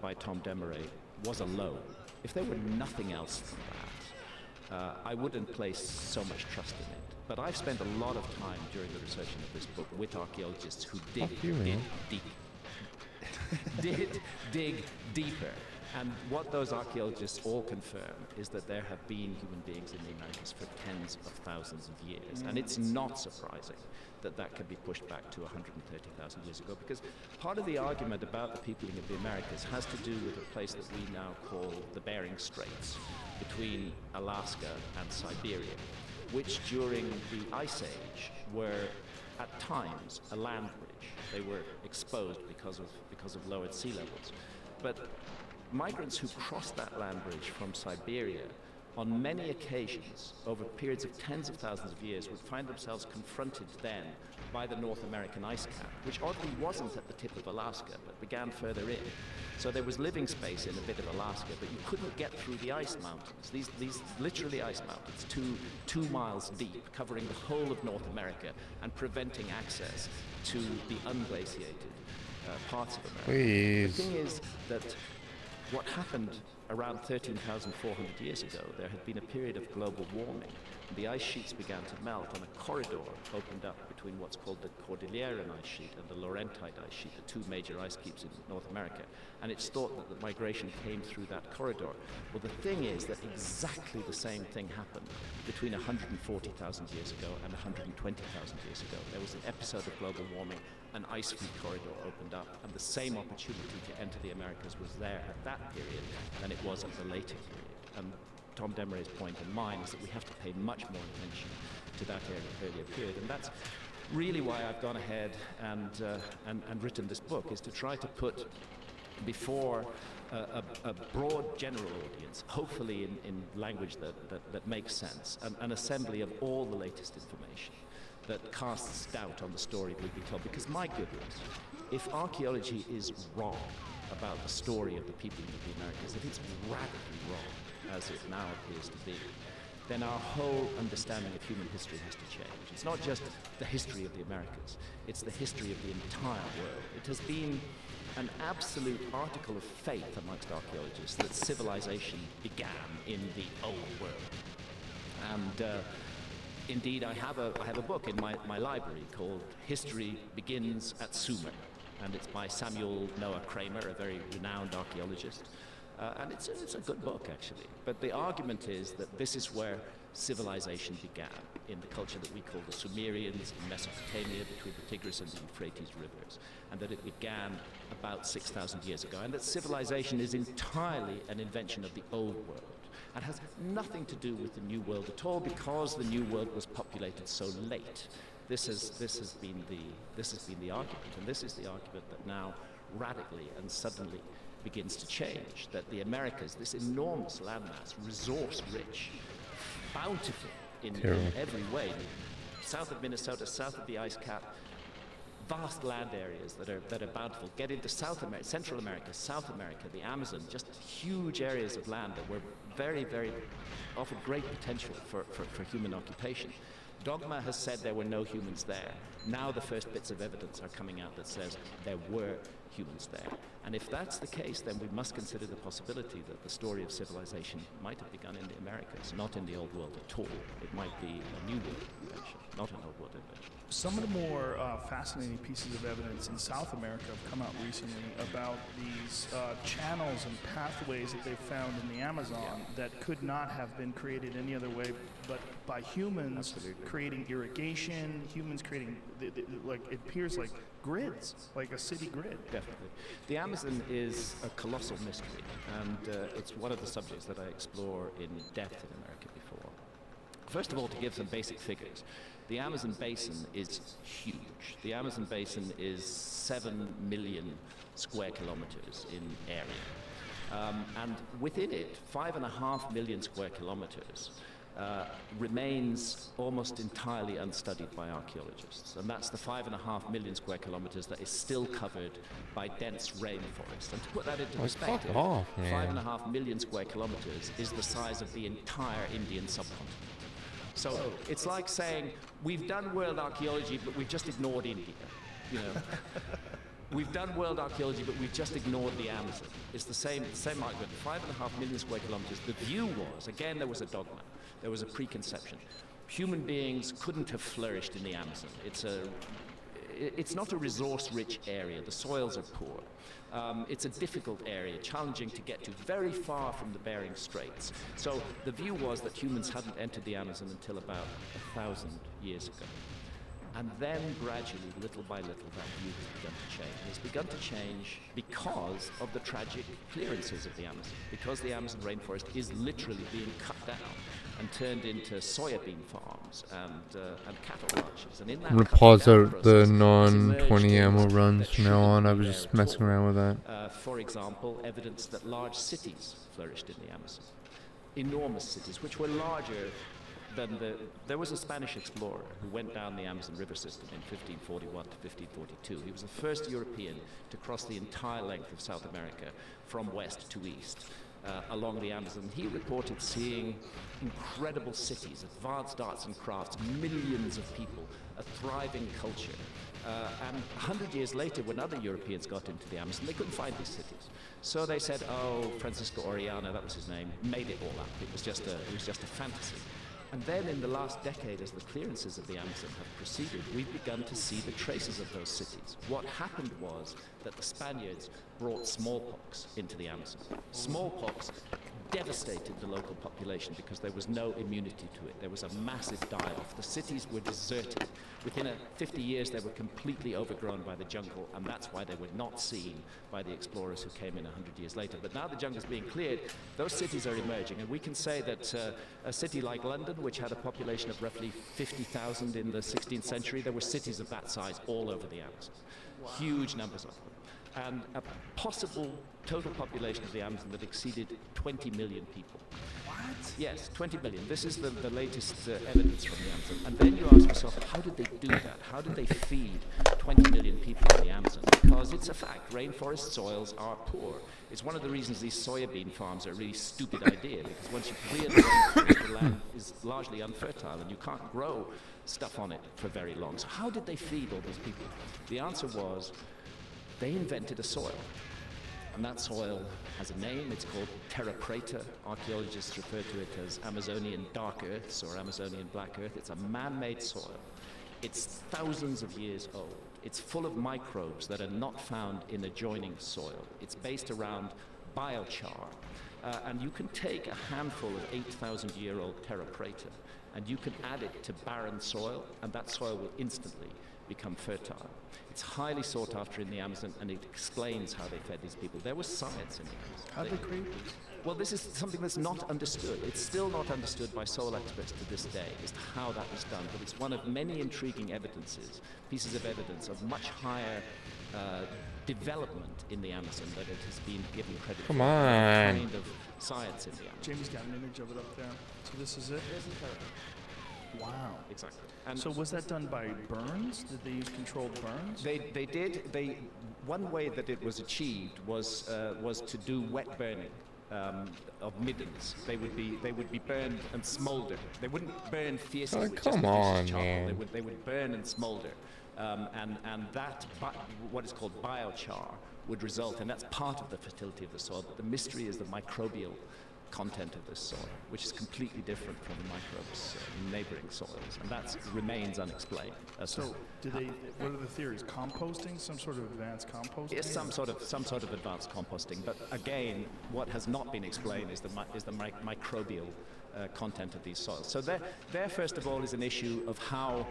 by Tom Demeray was alone, if there were nothing else than that, I wouldn't place so much trust in it. But I've spent a lot of time during the researching of this book with archaeologists who dig Fuck you, man. deep. dig deeper. And what those archaeologists all confirm is that there have been human beings in the Americas for tens of thousands of years. And it's not surprising that that can be pushed back to 130,000 years ago, because part of the argument about the peopling of the Americas has to do with a place that we now call the Bering Straits, between Alaska and Siberia, which during the Ice Age were at times a land bridge. They were exposed because of lowered sea levels. But migrants who crossed that land bridge from Siberia on many occasions over periods of tens of thousands of years would find themselves confronted then by the North American ice cap, which oddly wasn't at the tip of Alaska but began further in. So there was living space in a bit of Alaska, but you couldn't get through the ice mountains. These literally ice mountains, two miles deep, covering the whole of North America and preventing access to the unglaciated parts of America. Please. The thing is that what happened around 13,400 years ago, there had been a period of global warming. The ice sheets began to melt, and a corridor opened up between what's called the Cordilleran ice sheet and the Laurentide ice sheet, the two major ice caps in North America. And it's thought that the migration came through that corridor. Well, the thing is that exactly the same thing happened between 140,000 years ago and 120,000 years ago. There was an episode of global warming, an ice-free corridor opened up, and the same opportunity to enter the Americas was there at that period than it was at the later period. And Tom Demeray's point and mine is that we have to pay much more attention to that earlier period. And that's really why I've gone ahead and written this book, is to try to put before a broad general audience, hopefully in language that makes sense, an assembly of all the latest information that casts doubt on the story we've been told. Because my goodness, if archaeology is wrong about the story of the people of the Americas, if it's radically wrong, as it now appears to be, then our whole understanding of human history has to change. It's not just the history of the Americas, it's the history of the entire world. It has been an absolute article of faith amongst archaeologists that civilization began in the old world. And indeed, I have a book in my library called History Begins at Sumer, and it's by Samuel Noah Kramer, a very renowned archaeologist. And it's a good book, actually. But the argument is that this is where civilization began, in the culture that we call the Sumerians in Mesopotamia, between the Tigris and the Euphrates rivers, and that it began about 6,000 years ago, and that civilization is entirely an invention of the old world, and has nothing to do with the new world at all, because the new world was populated so late. This has been the argument, and this is the argument that now radically and suddenly begins to change, that the Americas, this enormous landmass, resource-rich, bountiful in every way, south of Minnesota, south of the ice cap, vast land areas that are bountiful. Get into South America, Central America, South America, the Amazon, just huge areas of land that were very, very offered great potential for human occupation. Dogma has said there were no humans there. Now the first bits of evidence are coming out that says there were humans there. And if that's the case, then we must consider the possibility that the story of civilization might have begun in the Americas, not in the Old World at all. It might be a New World invention, not an Old World invention. Some of the more fascinating pieces of evidence in South America have come out recently about these channels and pathways that they found in the Amazon that could not have been created any other way but by humans. Absolutely. Creating irrigation, humans creating, like, it appears like grids, like a city grid. Definitely. The Amazon is a colossal mystery, and it's one of the subjects that I explore in depth in America before. First of all, to give some basic figures, the Amazon basin is huge. The Amazon basin is 7 million square kilometers in area. And within it, 5.5 million square kilometers remains almost entirely unstudied by archaeologists. And that's the 5.5 million square kilometers that is still covered by dense rainforest. And to put that into perspective, 5.5 million square kilometers is the size of the entire Indian subcontinent. So it's like saying, we've done world archaeology, but we've just ignored India, you know. We've done world archaeology, but we've just ignored the Amazon. It's the same argument. 5.5 million square kilometers. The view was, again, there was a dogma. There was a preconception. Human beings couldn't have flourished in the Amazon. It's not a resource-rich area. The soils are poor. It's a difficult area, challenging to get to, very far from the Bering Straits. So the view was that humans hadn't entered the Amazon until about 1,000 years ago. And then gradually, little by little, that view has begun to change. It's begun to change because of the tragic clearances of the Amazon, because the Amazon rainforest is literally being cut down and turned into soybean farms and cattle ranches. And in that I'm gonna pause out the process, non-20 ammo emerged runs that from now on. I shouldn't was be just there at messing all. around with that. For example, evidence that large cities flourished in the Amazon. Enormous cities, which were larger than there was a Spanish explorer who went down the Amazon River system in 1541 to 1542. He was the first European to cross the entire length of South America from west to east along the Amazon. He reported seeing incredible cities, advanced arts and crafts, millions of people, a thriving culture. And 100 years later, when other Europeans got into the Amazon, they couldn't find these cities. So they said, oh, Francisco Orellana, that was his name, made it all up. It was just a fantasy. And then in the last decade, as the clearances of the Amazon have proceeded, we've begun to see the traces of those cities. What happened was that the Spaniards brought smallpox into the Amazon. Smallpox devastated the local population because there was no immunity to it. There was a massive die-off. The cities were deserted. Within 50 years, they were completely overgrown by the jungle, and that's why they were not seen by the explorers who came in 100 years later. But now the jungle's being cleared, those cities are emerging, and we can say that a city like London, which had a population of roughly 50,000 in the 16th century, there were cities of that size all over the Amazon. Wow. Huge numbers of them. And a possible total population of the Amazon that exceeded 20 million people. What? Yes, 20 million. This is the latest evidence from the Amazon. And then you ask yourself, how did they do that? How did they feed 20 million people in the Amazon? Because it's a fact, rainforest soils are poor. It's one of the reasons these soybean farms are a really stupid idea, because once you clear the rainforest, the land is largely unfertile and you can't grow stuff on it for very long. So how did they feed all these people? The answer was, they invented a soil. And that soil has a name. It's called terra preta. Archaeologists refer to it as Amazonian dark earths or Amazonian black earth. It's a man-made soil. It's thousands of years old. It's full of microbes that are not found in adjoining soil. It's based around biochar. And you can take a handful of 8,000-year-old terra preta and you can add it to barren soil, and that soil will instantly become fertile. It's highly sought after in the Amazon, and it explains how they fed these people. There was science in the Amazon. How did they create this? Well, this is something that's not understood. It's still not understood by soil experts to this day as to how that was done, but it's one of many intriguing pieces of evidence of much higher development in the Amazon that it has been given credit for. Come on. Kind of science in the Amazon. Jamie's got an image of it up there. So this is it? Wow. Exactly. And so was that done by burns? Did they use controlled burns? They did. One way that it was achieved was to do wet burning. of middens. They would be burned and smolder. They wouldn't burn fiercely Oh, with come just the on, fiercest charcoal. man. They would burn and smolder, and that what is called biochar would result, and that's part of the fertility of the soil. But the mystery is the microbial content of this soil, which is completely different from the microbes in neighboring soils, and that remains unexplained. So, what are the theories? Composting, some sort of advanced composting? Yes, some sort of advanced composting. But again, what has not been explained is the microbial content of these soils. So there first of all is an issue of how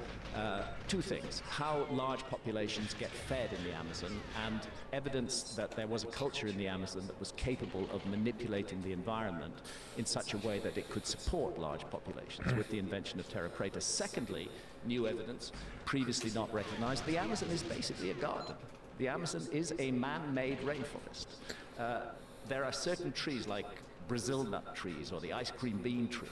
two things: how large populations get fed in the Amazon, and evidence that there was a culture in the Amazon that was capable of manipulating the environment in such a way that it could support large populations with the invention of terra preta. Secondly, new evidence previously not recognized: the Amazon is basically a garden. The Amazon is a man-made rainforest. There are certain trees like Brazil nut trees or the ice cream bean tree,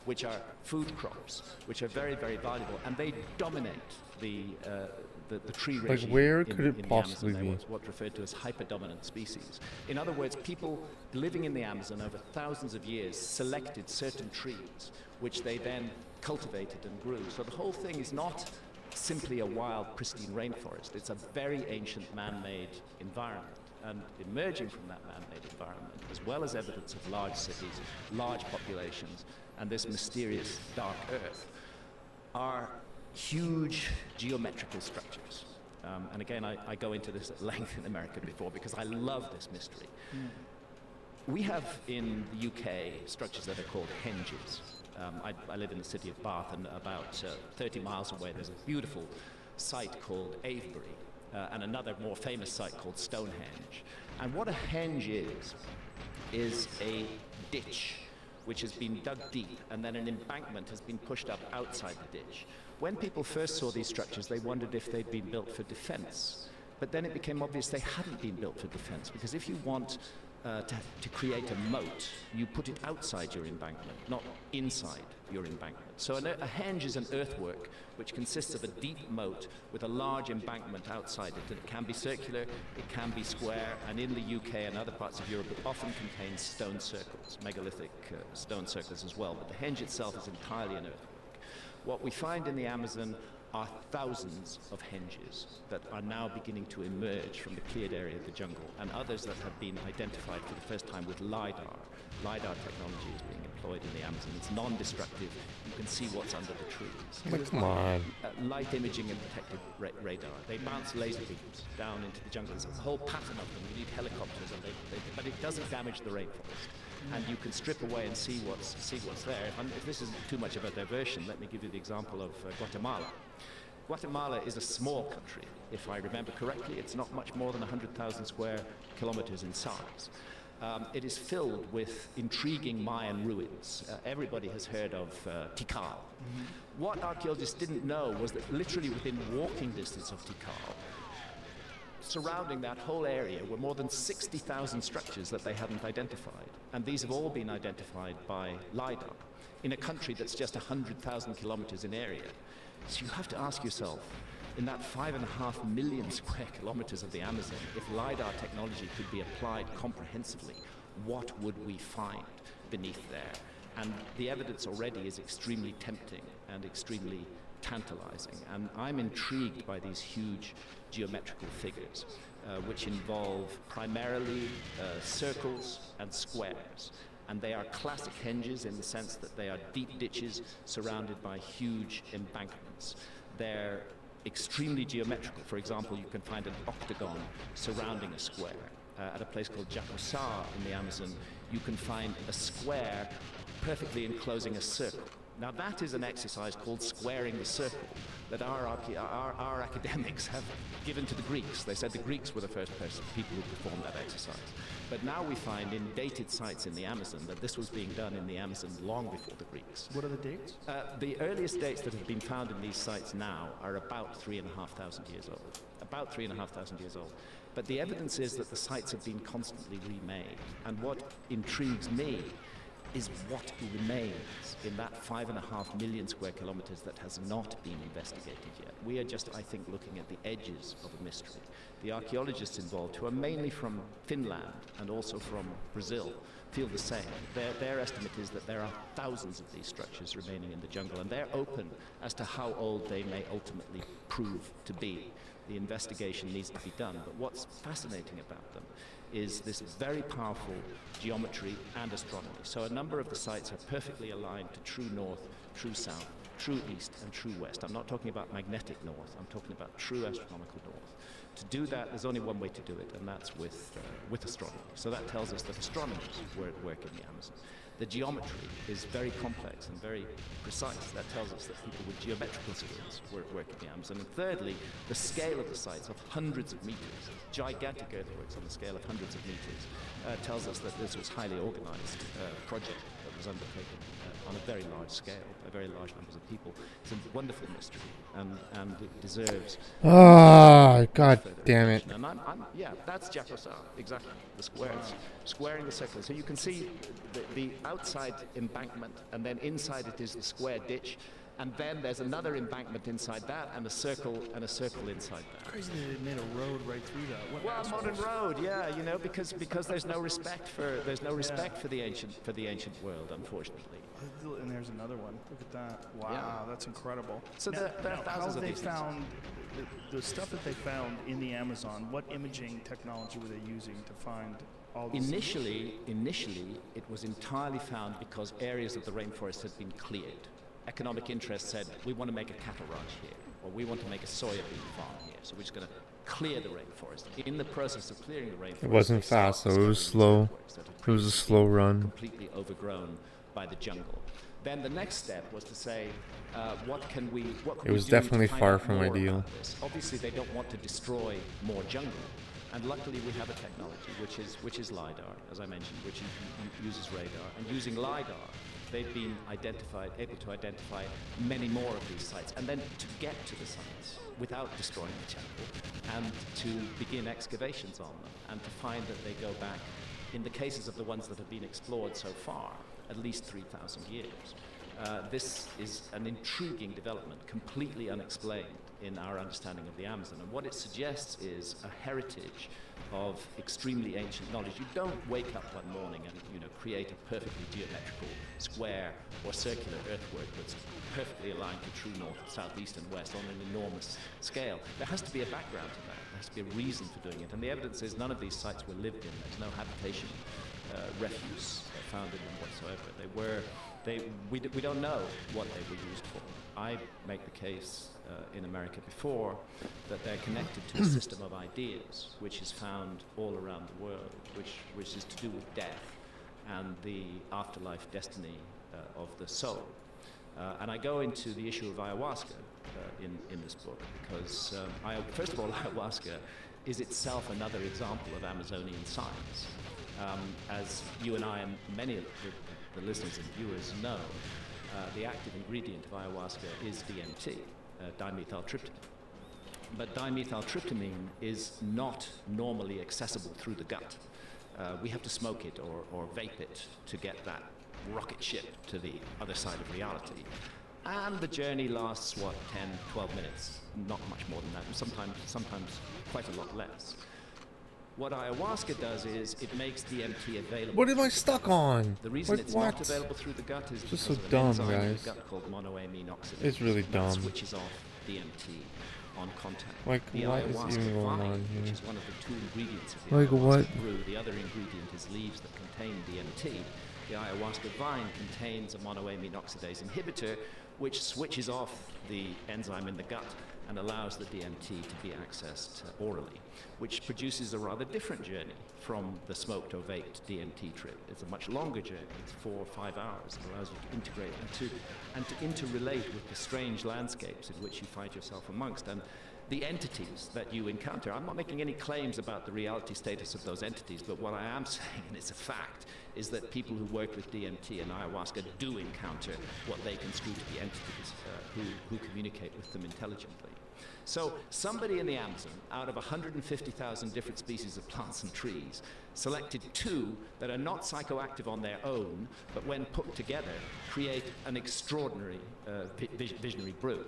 which are food crops, which are very, very valuable, and they dominate the tree regime. Like, where could in it the possibly Amazon. be? They're what's referred to as hyperdominant species. In other words, people living in the Amazon over thousands of years selected certain trees, which they then cultivated and grew. So the whole thing is not simply a wild, pristine rainforest. It's a very ancient man-made environment. And emerging from that man-made environment, as well as evidence of large cities, large populations, and this mysterious dark earth, are huge geometrical structures. And again, I go into this at length in America before because I love this mystery. We have in the UK structures that are called henges. I live in the city of Bath, and about 30 miles away there's a beautiful site called Avebury, and another more famous site called Stonehenge. And what a henge is a ditch which has been dug deep, and then an embankment has been pushed up outside the ditch. When people first saw these structures, they wondered if they'd been built for defense. But then it became obvious they hadn't been built for defense, because if you want to create a moat, you put it outside your embankment, not inside your embankment. So a henge is an earthwork which consists of a deep moat with a large embankment outside it. And it can be circular, it can be square, and in the UK and other parts of Europe it often contains stone circles, megalithic stone circles as well. But the henge itself is entirely an earthwork. What we find in the Amazon are thousands of henges that are now beginning to emerge from the cleared area of the jungle, and others that have been identified for the first time with LiDAR. LiDAR technology is being employed in the Amazon. It's non-destructive. You can see what's under the trees. Like, come on. Light imaging and detected radar. They bounce laser beams down into the jungle. There's a whole pattern of them. You need helicopters, and but it doesn't damage the rainforest. And you can strip away and see what's there. If this isn't too much of a diversion, let me give you the example of Guatemala. Guatemala is a small country. If I remember correctly, it's not much more than 100,000 square kilometers in size. It is filled with intriguing Mayan ruins. Everybody has heard of Tikal. Mm-hmm. What archaeologists didn't know was that literally within walking distance of Tikal, surrounding that whole area were more than 60,000 structures that they hadn't identified. And these have all been identified by LiDAR in a country that's just 100,000 kilometers in area. So you have to ask yourself, in that 5.5 million square kilometers of the Amazon, if LiDAR technology could be applied comprehensively, what would we find beneath there? And the evidence already is extremely tempting and extremely tantalizing. And I'm intrigued by these huge geometrical figures, which involve primarily circles and squares. And they are classic henges in the sense that they are deep ditches surrounded by huge embankments. They're extremely geometrical. For example, you can find an octagon surrounding a square. At a place called Gyges in the Amazon, you can find a square perfectly enclosing a circle. Now that is an exercise called squaring the circle that our academics have given to the Greeks. They said the Greeks were the first people who performed that exercise. But now we find in dated sites in the Amazon that this was being done in the Amazon long before the Greeks. What are the dates? The earliest dates that have been found in these sites now are about 3,500 years old. About 3,500 years old. But the evidence is that the sites have been constantly remade. And what intrigues me is what remains in that 5.5 million square kilometers that has not been investigated yet. We are just, I think, looking at the edges of a mystery. The archaeologists involved, who are mainly from Finland and also from Brazil, feel the same. Their estimate is that there are thousands of these structures remaining in the jungle, and they're open as to how old they may ultimately prove to be. The investigation needs to be done, but what's fascinating about them is this very powerful geometry and astronomy. So a number of the sites are perfectly aligned to true north, true south, true east, and true west. I'm not talking about magnetic north, I'm talking about true astronomical north. To do that, there's only one way to do it, and that's with astronomy. So that tells us that astronomers were at work in the Amazon. The geometry is very complex and very precise. That tells us that people with geometrical skills were at work in the Amazon. And thirdly, the scale of the sites of hundreds of meters, gigantic earthworks on the scale of hundreds of meters, tells us that this was highly organized project that was undertaken on a very large scale by very large numbers of people. It's a wonderful mystery, and it deserves. God damn it! And yeah, that's Gyges, exactly. The squares, squaring the circle. So you can see the outside embankment, and then inside it is the square ditch, and then there's another embankment inside that, and a circle inside that. Crazy they made a road right through that. What Well, assholes. modern road, yeah, you know, because there's no respect for the ancient world, unfortunately. And there's another one. Look at that. Wow, Yeah. that's incredible. So there are how thousands of they these things. found the stuff that they found in the Amazon. What imaging technology were they using to find all this? Initially, it was entirely found because areas of the rainforest had been cleared. Economic interests said, we want to make a cattle ranch here, or we want to make a soybean farm here, so we're just going to clear the rainforest. In the process of clearing the rainforest, It wasn't they started fast, though. It was discovering slow. these networks that had It was a previously slow been run. completely overgrown by the jungle. Then the next step was to say, what can we It was do definitely to find far out from more ideal. about this? Obviously, they don't want to destroy more jungle, and luckily we have a technology which is lidar, as I mentioned, which uses radar. And using lidar, they've been able to identify many more of these sites, and then to get to the sites without destroying the jungle, and to begin excavations on them, and to find that they go back, in the cases of the ones that have been explored so far, at least 3,000 years. This is an intriguing development, completely unexplained in our understanding of the Amazon. And what it suggests is a heritage of extremely ancient knowledge. You don't wake up one morning and create a perfectly geometrical square or circular earthwork that's perfectly aligned to true north, south, east, and west on an enormous scale. There has to be a background to that. There has to be a reason for doing it. And the evidence is none of these sites were lived in. There's no habitation refuse found in them whatsoever. We don't know what they were used for. I make the case in America before that they're connected to a system of ideas which is found all around the world, which is to do with death and the afterlife destiny of the soul. And I go into the issue of ayahuasca in this book because, first of all, ayahuasca is itself another example of Amazonian science. As you and I and many of the listeners and viewers know, the active ingredient of ayahuasca is DMT, dimethyltryptamine. But dimethyltryptamine is not normally accessible through the gut. We have to smoke it or vape it to get that rocket ship to the other side of reality. And the journey lasts, 10, 12 minutes, not much more than that, and sometimes quite a lot less. What ayahuasca does is it makes DMT available. What am I stuck on? The reason it's what? not available through the gut is Just because so of an dumb, enzyme in guys. the gut called monoamine oxidase. It's really that dumb. switches off DMT on contact. Like, the what is ayahuasca even going vine, on here? which is one of the two ingredients of the Like, ayahuasca what? brew, the other ingredient is leaves that contain DMT. The ayahuasca vine contains a monoamine oxidase inhibitor, which switches off the enzyme in the gut and allows the DMT to be accessed orally, which produces a rather different journey from the smoked or vaped DMT trip. It's a much longer journey. It's 4 or 5 hours. It allows you to integrate and to interrelate with the strange landscapes in which you find yourself amongst and the entities that you encounter. I'm not making any claims about the reality status of those entities, but what I am saying, and it's a fact, is that people who work with DMT and ayahuasca do encounter what they construe to be entities who communicate with them intelligently. So somebody in the Amazon, out of 150,000 different species of plants and trees, selected 2 that are not psychoactive on their own, but when put together, create an extraordinary visionary brew.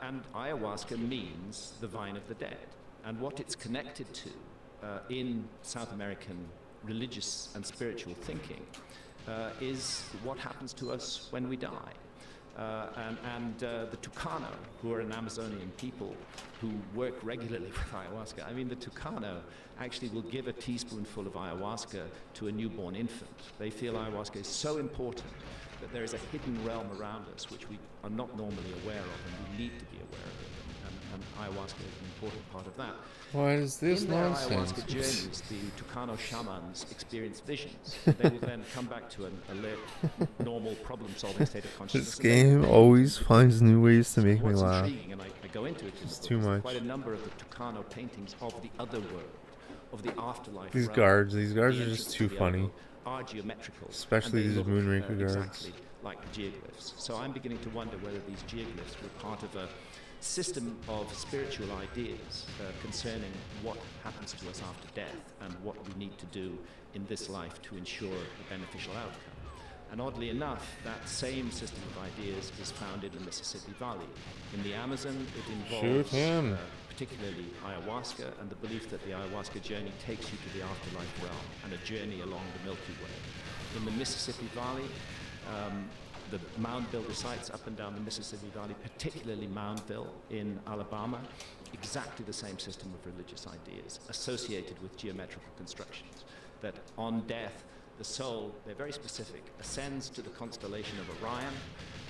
And ayahuasca means the vine of the dead. And what it's connected to in South American religious and spiritual thinking is what happens to us when we die. The Tucano, who are an Amazonian people who work regularly with ayahuasca, I mean, the Tucano actually will give a teaspoonful of ayahuasca to a newborn infant. They feel ayahuasca is so important that there is a hidden realm around us which we are not normally aware of, and we need to be aware of it. And ayahuasca is an important part of that. What is this in their nonsense? ayahuasca journeys, the Tucano shamans experience visions. They will then come back to an alert, normal, problem-solving state of consciousness. This game always finds new ways to make me What's laugh. intriguing, and I go into it, It's too much. quite a number of the Tucano paintings of the other world, of the afterlife. These realm, guards the are just entrance too to the funny. other, are geometrical. Especially and they these look, Moonraker guards. Exactly like the geoglyphs. So I'm beginning to wonder whether these geoglyphs were part of a system of spiritual ideas concerning what happens to us after death and what we need to do in this life to ensure a beneficial outcome. And oddly enough, that same system of ideas is found in the Mississippi Valley. In the Amazon, it involves particularly ayahuasca and the belief that the ayahuasca journey takes you to the afterlife realm and a journey along the Milky Way. In the Mississippi Valley, the mound builder sites up and down the Mississippi Valley, particularly Moundville in Alabama, exactly the same system of religious ideas associated with geometrical constructions. That on death, the soul, they're very specific, ascends to the constellation of Orion,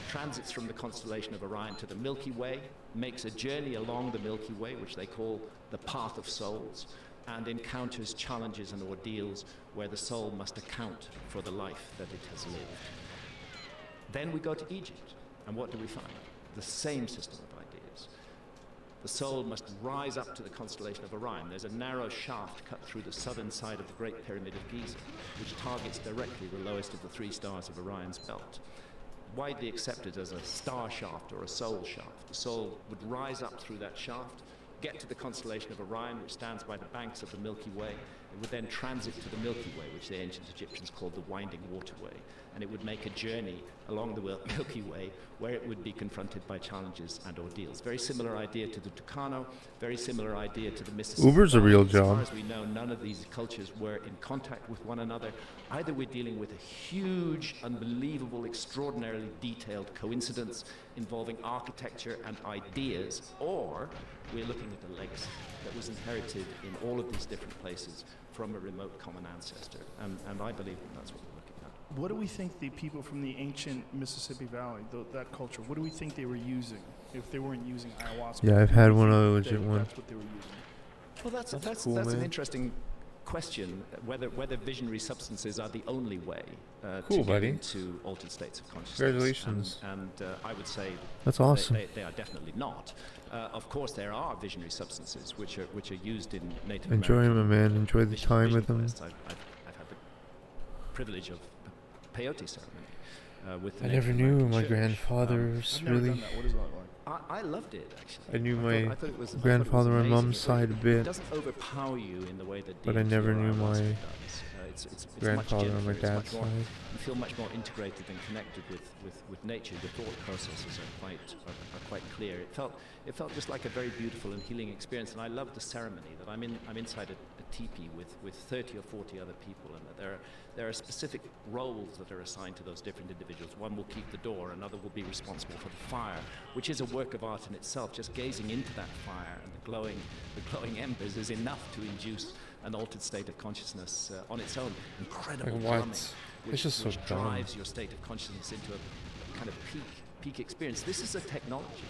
transits from the constellation of Orion to the Milky Way, makes a journey along the Milky Way, which they call the Path of Souls, and encounters challenges and ordeals where the soul must account for the life that it has lived. Then we go to Egypt, and what do we find? The same system of ideas. The soul must rise up to the constellation of Orion. There's a narrow shaft cut through the southern side of the Great Pyramid of Giza, which targets directly the lowest of the 3 stars of Orion's belt. Widely accepted as a star shaft or a soul shaft. The soul would rise up through that shaft, get to the constellation of Orion, which stands by the banks of the Milky Way. It would then transit to the Milky Way, which the ancient Egyptians called the Winding Waterway, and it would make a journey along the Milky Way where it would be confronted by challenges and ordeals. Very similar idea to the Tucano, very similar idea to the Mississippi. Uber's a real As far job. as we know, none of these cultures were in contact with one another. Either we're dealing with a huge, unbelievable, extraordinarily detailed coincidence involving architecture and ideas, or we're looking at a legacy that was inherited in all of these different places from a remote common ancestor. And I believe that's what we're looking at. What do we think the people from the ancient Mississippi Valley, that culture, what do we think they were using if they weren't using ayahuasca? Yeah, I've had one other legit one. That's what they were using. Well, that's cool, an man. interesting question, whether visionary substances are the only way Cool, to get buddy. into altered states of consciousness. Congratulations. And I would say That's awesome. they are definitely not. Of course, there are visionary substances which are used in Native Enjoy him, American man. Enjoy the vision time with him. quests. I've had the privilege of the peyote ceremony with the I Native never knew American my church. grandfather's I've never really. done that. What is that like? I loved it, actually. I knew thought- my I thought it was- I thought it was grandfather on amazing. mom's It- side a It bit. doesn't overpower you in the way that But I DMT never or knew ayahuasca my does. It's grandfather much on my gentler, dad's it's much more, side. you feel much more integrated and connected with nature. The thought processes are quite clear. It felt just like a very beautiful and healing experience, and I love the ceremony that I'm inside a teepee with 30 or 40 other people, and that there are specific roles that are assigned to those different individuals. One will keep the door, another will be responsible for the fire, which is a work of art in itself. Just gazing into that fire and the glowing embers is enough to induce an altered state of consciousness on its own. Incredible Like drumming, what? which, It's just so which dumb. drives your state of consciousness into a kind of peak experience. This is a technology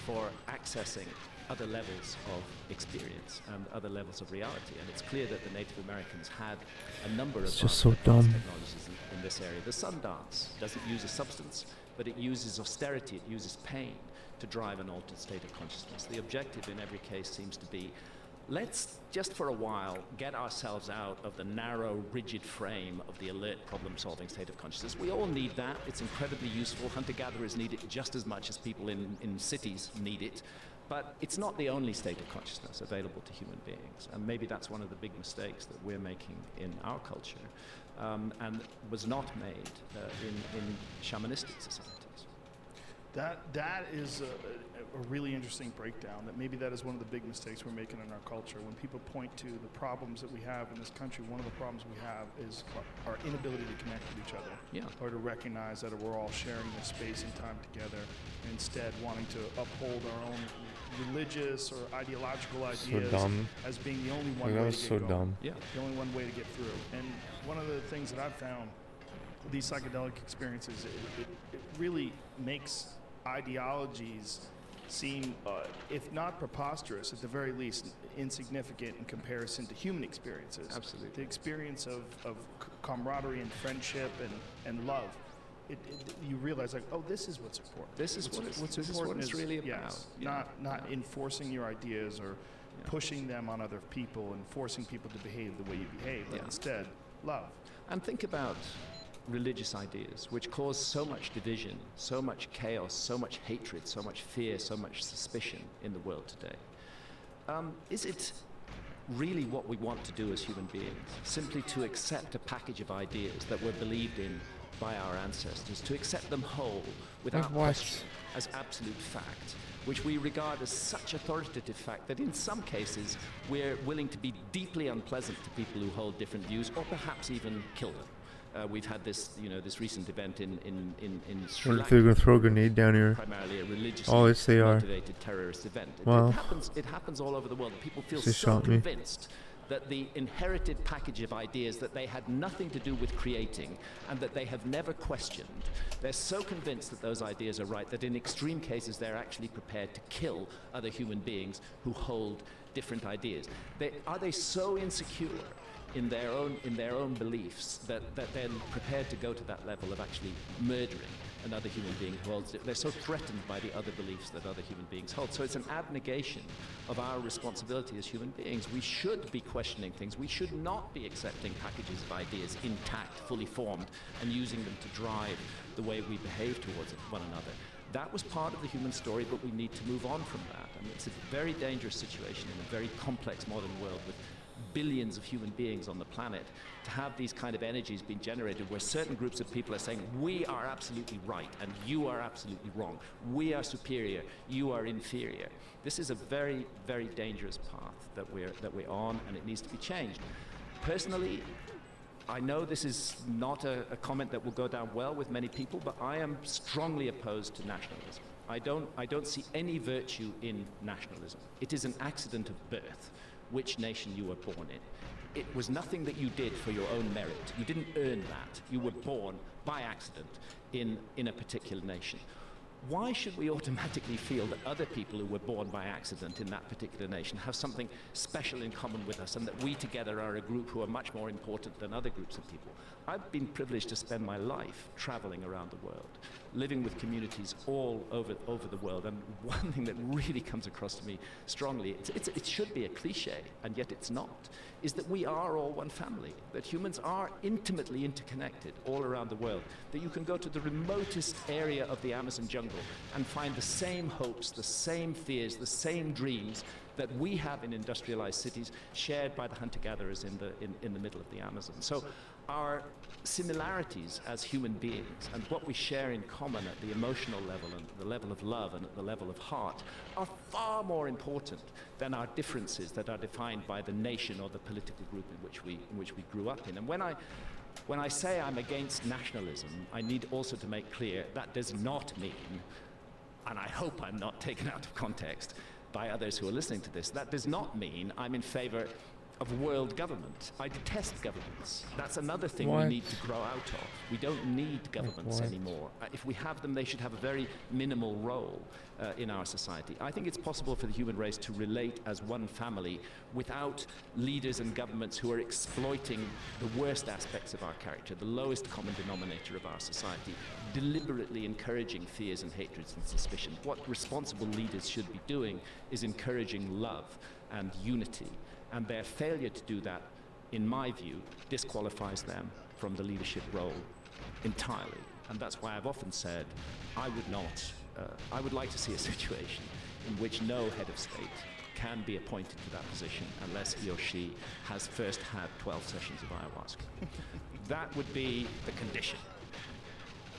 for accessing other levels of experience and other levels of reality, and it's clear that the Native Americans had a number of It's just so advanced dumb. technologies in this area. The sun dance doesn't use a substance, but it uses austerity, it uses pain to drive an altered state of consciousness. The objective in every case seems to be, let's just for a while get ourselves out of the narrow, rigid frame of the alert, problem-solving state of consciousness. We all need that. It's incredibly useful. Hunter-gatherers need it just as much as people in cities need it. But it's not the only state of consciousness available to human beings, and maybe that's one of the big mistakes that we're making in our culture, and was not made in shamanistic societies. That is a really interesting breakdown. That maybe that is one of the big mistakes we're making in our culture. When people point to the problems that we have in this country, one of the problems we have is our inability to connect with each other, or to recognize that we're all sharing this space and time together, and instead wanting to uphold our own religious or ideological ideas as being the only one way to get going. The only one way to get through. And one of the things that I've found, these psychedelic experiences, it really makes ideologies seem, if not preposterous, at the very least insignificant in comparison to human experiences. Absolutely. The experience of camaraderie and friendship and love. You realize, like, oh, this is what's important. This is what it's really about. Yes, not enforcing your ideas or pushing them on other people and forcing people to behave the way you behave, but instead, love. And think about religious ideas, which cause so much division, so much chaos, so much hatred, so much fear, so much suspicion in the world today. Is it really what we want to do as human beings? Simply to accept a package of ideas that were believed in by our ancestors, to accept them whole, without question, as absolute fact, which we regard as such authoritative fact that in some cases we're willing to be deeply unpleasant to people who hold different views, or perhaps even kill them. We've had this, this recent event in Sri Lanka. They're going to throw a grenade down here. Primarily a religiously motivated terrorist event. Wow. It happens all over the world. People feel so convinced that the inherited package of ideas that they had nothing to do with creating and that they have never questioned, they're so convinced that those ideas are right that in extreme cases they're actually prepared to kill other human beings who hold different ideas. Are they so insecure in their own beliefs that they're prepared to go to that level of actually murdering another human being who holds it? They're so threatened by the other beliefs that other human beings hold. So it's an abnegation of our responsibility as human beings. We should be questioning things. We should not be accepting packages of ideas intact, fully formed, and using them to drive the way we behave towards one another. That was part of the human story, but we need to move on from that. I mean, it's a very dangerous situation in a very complex modern world with billions of human beings on the planet, to have these kind of energies being generated where certain groups of people are saying, we are absolutely right and you are absolutely wrong. We are superior, you are inferior. This is a very, very dangerous path that we're on, and it needs to be changed. Personally, I know this is not a comment that will go down well with many people, but I am strongly opposed to nationalism. I don't see any virtue in nationalism. It is an accident of birth which nation you were born in. It was nothing that you did for your own merit. You didn't earn that. You were born by accident in a particular nation. Why should we automatically feel that other people who were born by accident in that particular nation have something special in common with us, and that we together are a group who are much more important than other groups of people? I've been privileged to spend my life traveling around the world, living with communities all over the world, and one thing that really comes across to me strongly, it should be a cliche, and yet it's not, is that we are all one family, that humans are intimately interconnected all around the world, that you can go to the remotest area of the Amazon jungle and find the same hopes, the same fears, the same dreams that we have in industrialized cities, shared by the hunter-gatherers in the middle of the Amazon. So our similarities as human beings and what we share in common at the emotional level and the level of love and at the level of heart are far more important than our differences that are defined by the nation or the political group in which we grew up in. And when I say I'm against nationalism, I need also to make clear that does not mean, and I hope I'm not taken out of context by others who are listening to this, that does not mean I'm in favor of world government. I detest governments. That's another thing we need to grow out of. We don't need governments anymore. If we have them, they should have a very minimal role in our society. I think it's possible for the human race to relate as one family without leaders and governments who are exploiting the worst aspects of our character, the lowest common denominator of our society, deliberately encouraging fears and hatreds and suspicion. What responsible leaders should be doing is encouraging love and unity. And their failure to do that, in my view, disqualifies them from the leadership role entirely. And that's why I've often said I would not I would like to see a situation in which no head of state can be appointed to that position unless he or she has first had 12 sessions of ayahuasca. That would be the condition.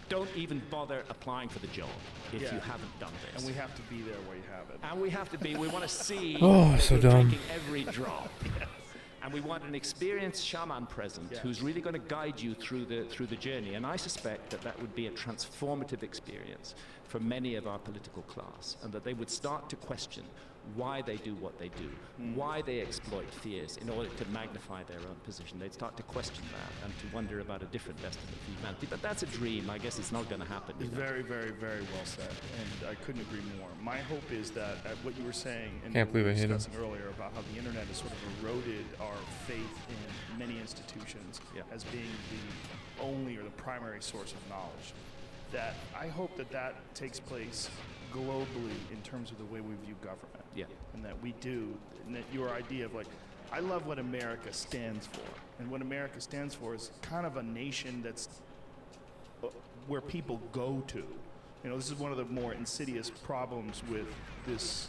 Don't even bother applying for the job if you haven't done this. And we have to be there where you have it. And we want to see so you're dumb. taking every drop. And we want an experienced shaman present who's really going to guide you through the journey. And I suspect that would be a transformative experience for many of our political class, and that they would start to question why they do what they do, why they exploit fears in order to magnify their own position. They'd start to question that and to wonder about a different destiny for humanity. But that's a dream. I guess it's not going to happen. Very, very, very well said, and I couldn't agree more. My hope is that what you were saying and Can't what we were believe I hit him. discussing earlier about how the internet has sort of eroded our faith in many institutions as being the only or the primary source of knowledge, that I hope that takes place globally in terms of the way we view government. Yeah. And that we do, and that your idea of I love what America stands for. And what America stands for is kind of a nation that's where people go to. This is one of the more insidious problems with this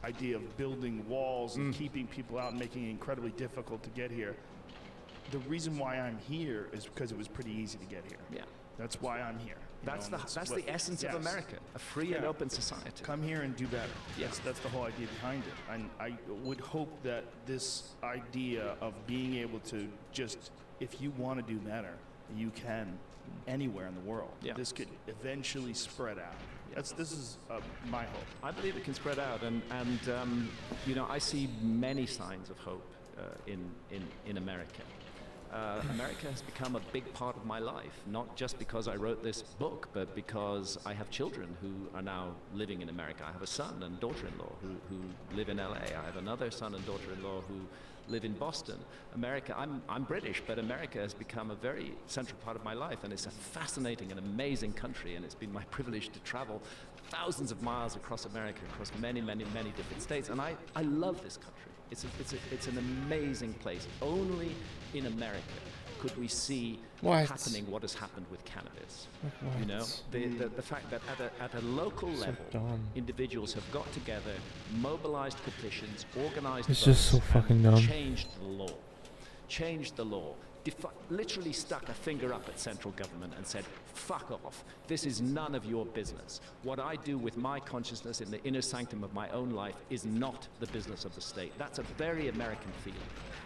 idea of building walls and keeping people out and making it incredibly difficult to get here. The reason why I'm here is because it was pretty easy to get here. Yeah. That's why I'm here. That's the essence of America, a free and open society. Come here and do better. Yes. That's the whole idea behind it. And I would hope that this idea of being able to just, if you want to do better, you can anywhere in the world. Yeah. This could eventually spread out. This is my hope. I believe it can spread out, and I see many signs of hope in America. America has become a big part of my life, not just because I wrote this book, but because I have children who are now living in America. I have a son and daughter-in-law who live in LA. I have another son and daughter-in-law who live in Boston. America, I'm British, but America has become a very central part of my life, and it's a fascinating and amazing country, and it's been my privilege to travel thousands of miles across America, across many, many, many different states, and I love this country. It's an amazing place. Only in America could we see happening what has happened with cannabis. The fact that at a local level, individuals have got together, mobilized petitions, organized It's just so fucking dumb. changed the law, literally stuck a finger up at central government and said, fuck off, this is none of your business. What I do with my consciousness in the inner sanctum of my own life is not the business of the state. That's a very American feeling.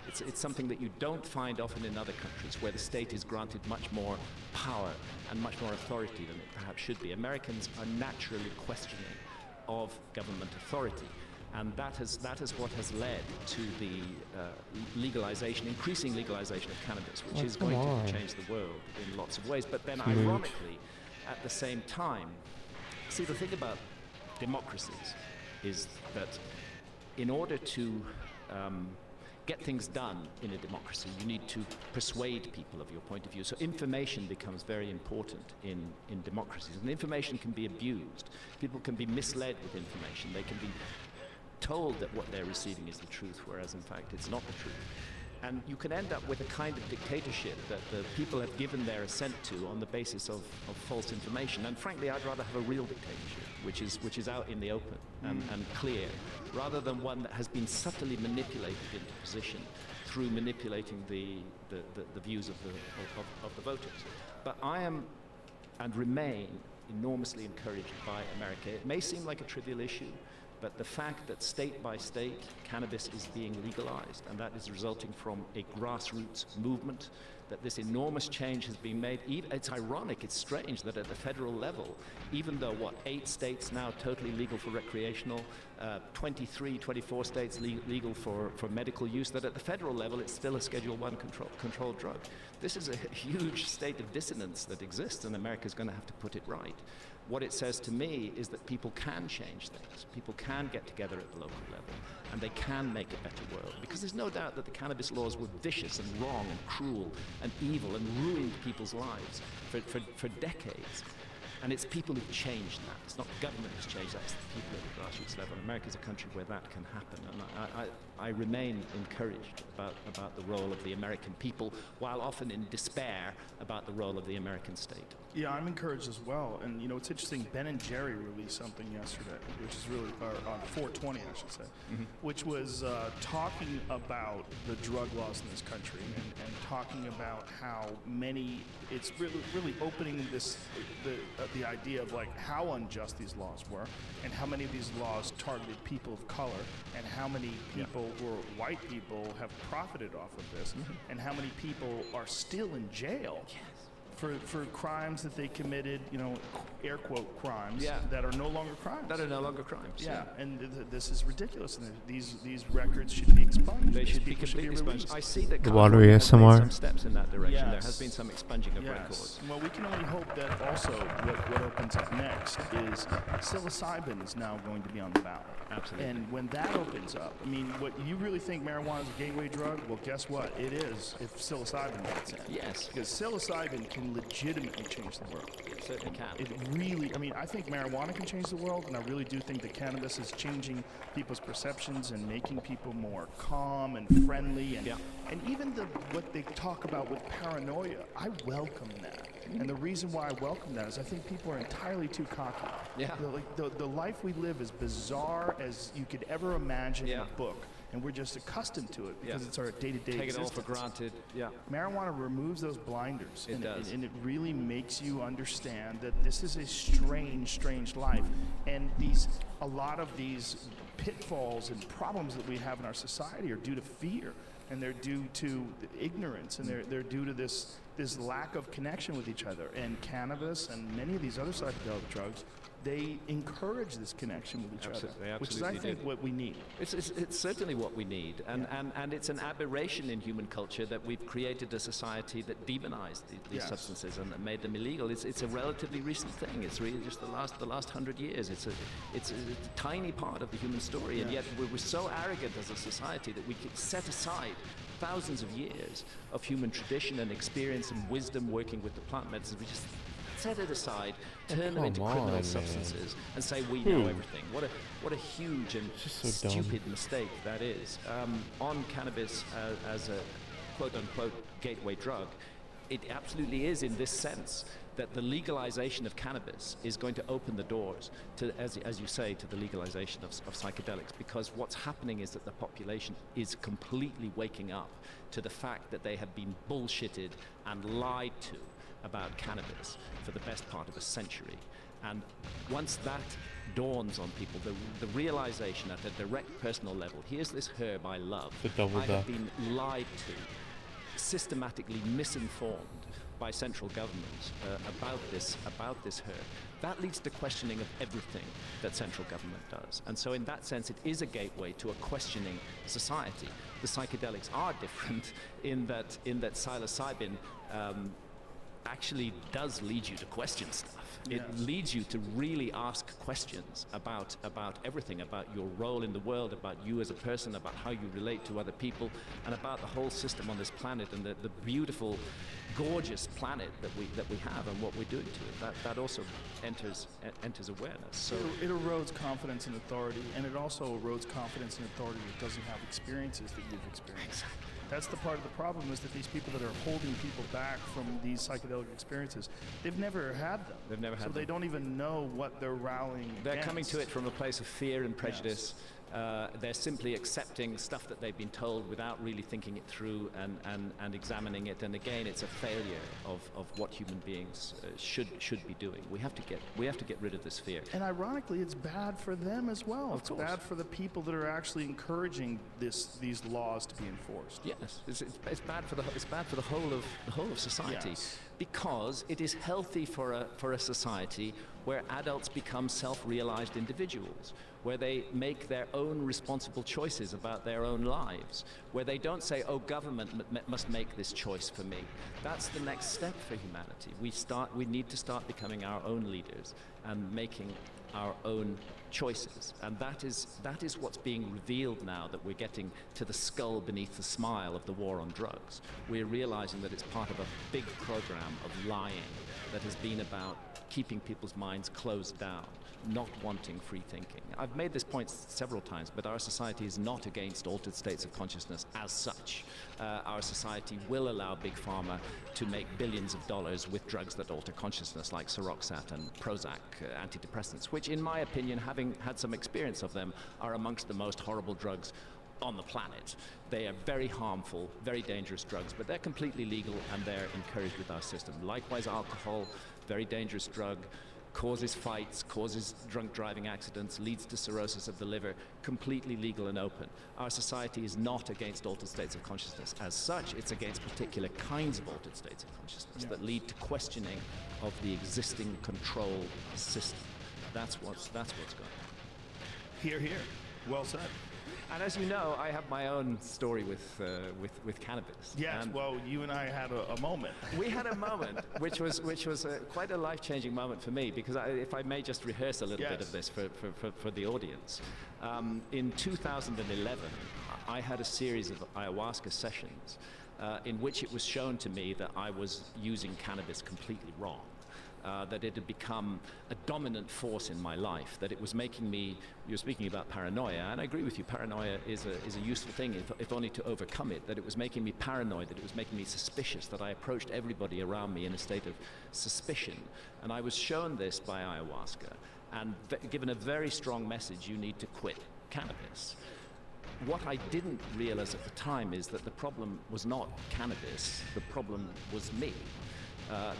It's something that you don't find often in other countries, where the state is granted much more power and much more authority than it perhaps should be. Americans are naturally questioning of government authority. And that is what has led to the increasing legalization of cannabis, which is going to change the world in lots of ways. But then, ironically, at the same time, see, the thing about democracies is that in order to get things done in a democracy, you need to persuade people of your point of view. So information becomes very important in democracies. And information can be abused. People can be misled with information. They can be told that what they're receiving is the truth, whereas in fact it's not the truth. And you can end up with a kind of dictatorship that the people have given their assent to on the basis of false information. And frankly, I'd rather have a real dictatorship, which is out in the open and clear, rather than one that has been subtly manipulated into position through manipulating the views of the voters. But I am and remain enormously encouraged by America. It may seem like a trivial issue, but the fact that state by state cannabis is being legalized, and that is resulting from a grassroots movement, that this enormous change has been made. It's ironic, it's strange that at the federal level, even though 8 states now totally legal for recreational, 24 states legal for medical use, that at the federal level it's still a Schedule I controlled drug. This is a huge state of dissonance that exists, and America's going to have to put it right. What it says to me is that people can change things. People can get together at the local level, and they can make a better world. Because there's no doubt that the cannabis laws were vicious and wrong and cruel and evil and ruined people's lives for decades. And it's people who've changed that. It's not the government who's changed that, it's the people at the grassroots level. America's a country where that can happen. And I remain encouraged about the role of the American people, while often in despair about the role of the American state. Yeah, I'm encouraged as well. And you know, it's interesting. Ben and Jerry released something yesterday, which is really on 420, I should say, which was talking about the drug laws in this country and talking about how many. It's really opening the idea of like how unjust these laws were, and how many of these laws targeted people of color, and how many people who are white people have profited off of this, and how many people are still in jail. For crimes that they committed, you know, air quote crimes that are no longer crimes. That are no longer crimes. Yeah, and this is ridiculous. And these records should be expunged. They should be completely expunged. I see that The water ASMR. some steps in that direction. Yes. There has been some expunging of records. Well, we can only hope that also what opens up next is psilocybin is now going to be on the ballot. Absolutely. And when that opens up, I mean, what you really think marijuana is a gateway drug? Well, guess what? It is if psilocybin gets in. Yes. Because psilocybin can legitimately change the world. It certainly can. It really, I mean, I think marijuana can change the world, and I really do think that cannabis is changing people's perceptions and making people more calm and friendly, and even what they talk about with paranoia. I welcome that. And the reason why I welcome that is I think people are entirely too cocky. Yeah. The life we live is bizarre as you could ever imagine in a book. And we're just accustomed to it because it's our day-to-day Take existence. it all for granted. Yeah. Marijuana removes those blinders. It does. And it really makes you understand that this is a strange life. And a lot of these pitfalls and problems that we have in our society are due to fear. And they're due to ignorance. And they're due to this lack of connection with each other. And cannabis and many of these other psychedelic drugs, they encourage this connection with each other, which is, I think, what we need. It's certainly what we need, and it's an aberration in human culture that we've created a society that demonized these substances and that made them illegal. It's a relatively recent thing. It's really just the last 100 years. It's a tiny part of the human story, and yet we're so arrogant as a society that we can set aside thousands of years of human tradition and experience and wisdom working with the plant medicines. We just set it aside, turn them into criminal substances, and say we know everything. What a huge and stupid mistake that is. On cannabis as a quote-unquote gateway drug, it absolutely is in this sense that the legalization of cannabis is going to open the doors to, as you say, to the legalization of psychedelics, because what's happening is that the population is completely waking up to the fact that they have been bullshitted and lied to about cannabis for the best part of a century. And once that dawns on people, the realization at a direct personal level, here's this herb I love. I have been lied to, systematically misinformed by central governments about this herb. That leads to questioning of everything that central government does. And so in that sense, it is a gateway to a questioning society. The psychedelics are different in that psilocybin actually does lead you to question stuff. It leads you to really ask questions about everything, about your role in the world, about you as a person, about how you relate to other people, and about the whole system on this planet and the beautiful, gorgeous planet that we have and what we're doing to it. That also enters awareness. So it erodes confidence in authority, and it also erodes confidence in authority that doesn't have experiences that you've experienced. Exactly. That's the part of the problem, is that these people that are holding people back from these psychedelic experiences, they've never had them. They've never had them. So they don't even know what they're rallying They're against. coming to it from a place of fear and prejudice. They're simply accepting stuff that they've been told without really thinking it through and examining it. And again, it's a failure of what human beings should be doing. We have to get rid of this fear. And ironically, it's bad for them as well. Of course. It's bad for the people that are actually encouraging these laws to be enforced. Yes, it's bad for the whole of society. Yes. Because it is healthy for a society where adults become self-realized individuals, where they make their own responsible choices about their own lives, where they don't say, oh, government must make this choice for me. That's the next step for humanity. We need to start becoming our own leaders and making our own choices, and that is what's being revealed now that we're getting to the skull beneath the smile of the war on drugs. We're realizing that it's part of a big program of lying that has been about keeping people's minds closed down, not wanting free thinking. I've made this point several times, but our society is not against altered states of consciousness as such. Our society will allow Big Pharma to make billions of dollars with drugs that alter consciousness, like Seroxat and Prozac, antidepressants, which in my opinion, having had some experience of them, are amongst the most horrible drugs on the planet. They are very harmful, very dangerous drugs, but they're completely legal and they're encouraged with our system. Likewise, alcohol, very dangerous drug, causes fights, causes drunk driving accidents, leads to cirrhosis of the liver, completely legal and open. Our society is not against altered states of consciousness. As such, it's against particular kinds of altered states of consciousness that lead to questioning of the existing control system. That's what's going on. Here, here. Well said. And as you know, I have my own story with cannabis. Yes, and well, you and I had a moment. we had a moment which was quite a life-changing moment for me, because if I may just rehearse a little bit of this for the audience. In 2011, I had a series of ayahuasca sessions in which it was shown to me that I was using cannabis completely wrong. That it had become a dominant force in my life, that it was making me, you're speaking about paranoia, and I agree with you, paranoia is a useful thing, if only to overcome it, that it was making me paranoid, that it was making me suspicious, that I approached everybody around me in a state of suspicion. And I was shown this by ayahuasca, and given a very strong message: you need to quit cannabis. What I didn't realize at the time is that the problem was not cannabis, the problem was me.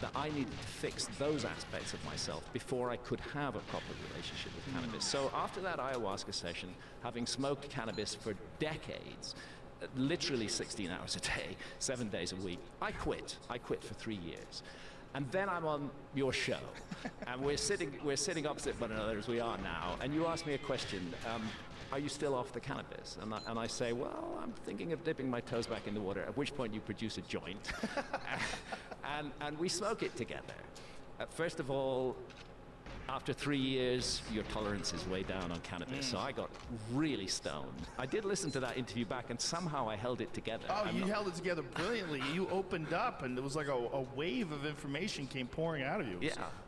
That I needed to fix those aspects of myself before I could have a proper relationship with cannabis. So after that ayahuasca session, having smoked cannabis for decades, literally 16 hours a day, 7 days a week, I quit. I quit for 3 years. And then I'm on your show, and we're sitting opposite one another as we are now, and you ask me a question, are you still off the cannabis? And I say, well, I'm thinking of dipping my toes back in the water, at which point you produce a joint. And we smoke it together. First of all, after 3 years, your tolerance is way down on cannabis. So I got really stoned. I did listen to that interview back, and somehow I held it together. Oh, you held it together brilliantly. You opened up, and it was like a wave of information came pouring out of you.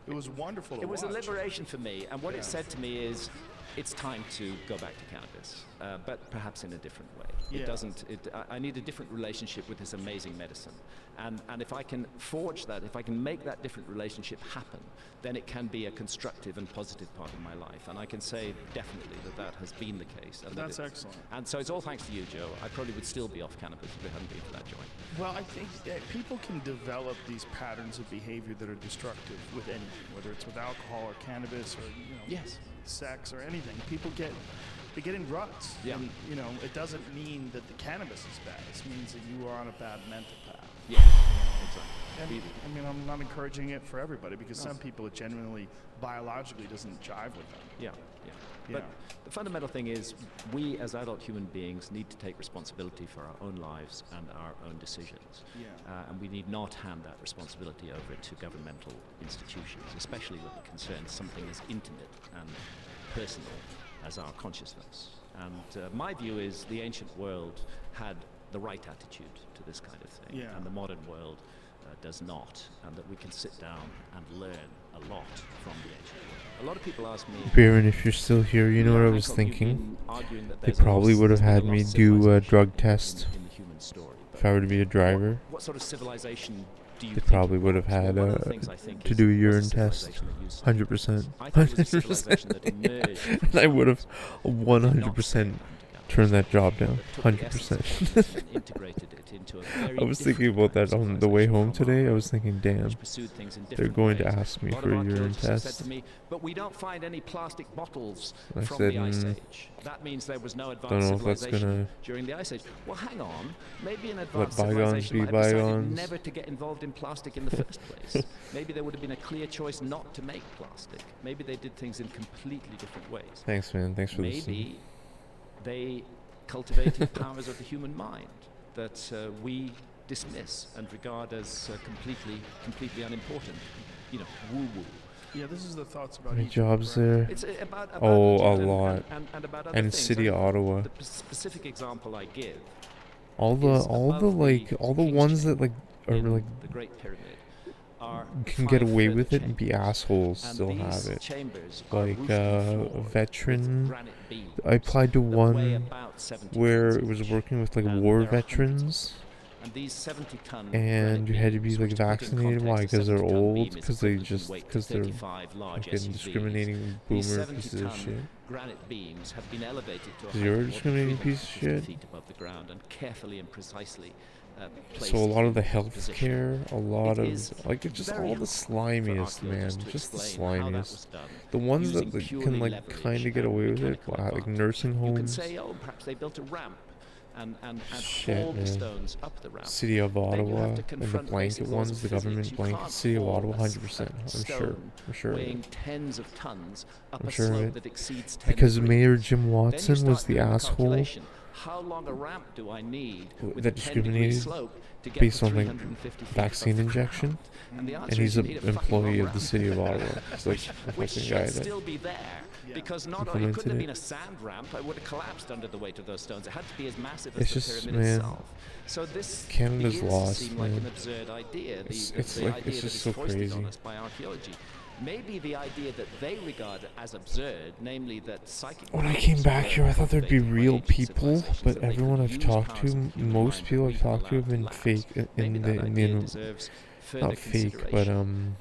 It was wonderful to watch. It was a liberation for me, and what it said to me is, it's time to go back to cannabis, but perhaps in a different way. I need a different relationship with this amazing medicine. And if I can forge that, if I can make that different relationship happen, then it can be a constructive and positive part of my life. And I can say definitely that has been the case. And that's excellent. And so it's all thanks to you, Joe. I probably would still be off cannabis if it hadn't been for that joint. Well, I think that people can develop these patterns of behavior that are destructive with anything, whether it's with alcohol or cannabis or, sex or anything. People get in ruts. And, it doesn't mean that the cannabis is bad. It means that you are on a bad mental path. Yeah, exactly. And, I'm not encouraging it for everybody, because some people it genuinely, biologically doesn't jive with them. Yeah. But the fundamental thing is, we as adult human beings need to take responsibility for our own lives and our own decisions. And we need not hand that responsibility over to governmental institutions, especially when it concerns something as intimate and personal as our consciousness. And my view is the ancient world had the right attitude to this kind of thing, and the modern world does not, and that we can sit down and learn a lot from the ancient world. A lot of people ask me, Baron, if you're still here, you know what I was thinking? They probably would have had me do a drug test if I were to be a driver. What sort of civilization do you They think probably would have had to do a urine test. 100%. 100%. And I would have 100% turned that job down. 100%. I was thinking about that on the way home today. I was thinking, damn, they're going to ask me for a urine test. But we don't find any plastic bottles from the Ice Age. That means there was no advanced civilization during the Ice Age. Well, hang on. Maybe an advanced civilization might have decided never to get involved in plastic in the first place. Maybe there would have been a clear choice not to make plastic. Maybe they did things in completely different ways. Thanks, man. Thanks for listening. Maybe they cultivated powers of the human mind that we dismiss and regard as completely unimportant. Woo-woo. Yeah, this is the thoughts about How many Egypt, jobs right? there? It's about Oh, Egypt a and, lot. and about other And things. city of Ottawa. The specific example I give All the is all the King's ones that Chamber like are in like the Great Pyramid are can get 5 away further with it and be chambers. assholes And still these have it. chambers are Like roofed and floored a with veteran. granite beams I applied to that weigh one about 70 where tons it was each. working with like And war there are hundreds of veterans, them. And these 70-ton and you had to be like vaccinated. Why? Because they're old? Because they're 35 large fucking SUVs. discriminating These boomer pieces of 70-ton shit. granite beams have been elevated to a 'Cause height you're a of more than discriminating piece of 350 shit. feet above the ground and carefully and precisely placed So a lot of the in health position. care, a lot It is of like it's just very all the hard for slimiest, man. archaeologists to Just the explain how that was slimiest. done The ones using that like, purely can like leverage kind of get and away with it, mechanical like advantage. nursing You can homes. say, oh, perhaps they built a ramp and Shit, hauled the man. stones up the ramp. City of Then you Ottawa have to and the confront blanket basic laws ones, of the physics. government You blanket. can't City of haul Ottawa, a 100%. I'm sure. stone I'm sure of weighing it. tens of tons up I'm a sure of slope it. that exceeds 10 Because degrees. Mayor Jim Then you Watson start was the doing asshole calculation. How long a ramp do I need with that a 10-degree discriminated slope to get based to on like 350 feet vaccine above the injection. ground? And the answer And he's is you an need a fucking employee long of the ramp. city of Ottawa. He's like the Which fucking should guy that still be there. Yeah. Because not only implemented couldn't have it. been a sand ramp, I would have collapsed under the weight of those stones. It had to be as massive It's as the just, pyramid man, itself. So this Canada's begins lost, to seem like man. an absurd idea. It's The like- idea it's that just is so foisted crazy. on us by archaeology. Maybe the idea that they regard as absurd, namely that psychic. When I came back here, I thought there'd be cultivated by real ancient people, civilizations, but that they everyone could I've use talked powers to, of human most mind people that I've we've talked to have allowed been lapse. fake. Maybe that idea In deserves further not fake, but consideration.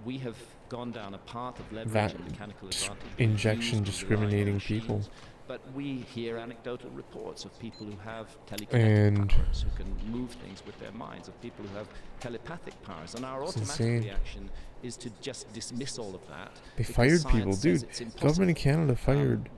We have gone down a path of leverage and mechanical advantage. We've injection used to rely on discriminating machines, people. But we hear anecdotal reports of people who have telekinetic And- powers, who can move things with their minds, of people who have telepathic powers. And our It's automatic insane. reaction is to just dismiss all of that. They because fired science people, says dude. it's impossible. Government of Canada fired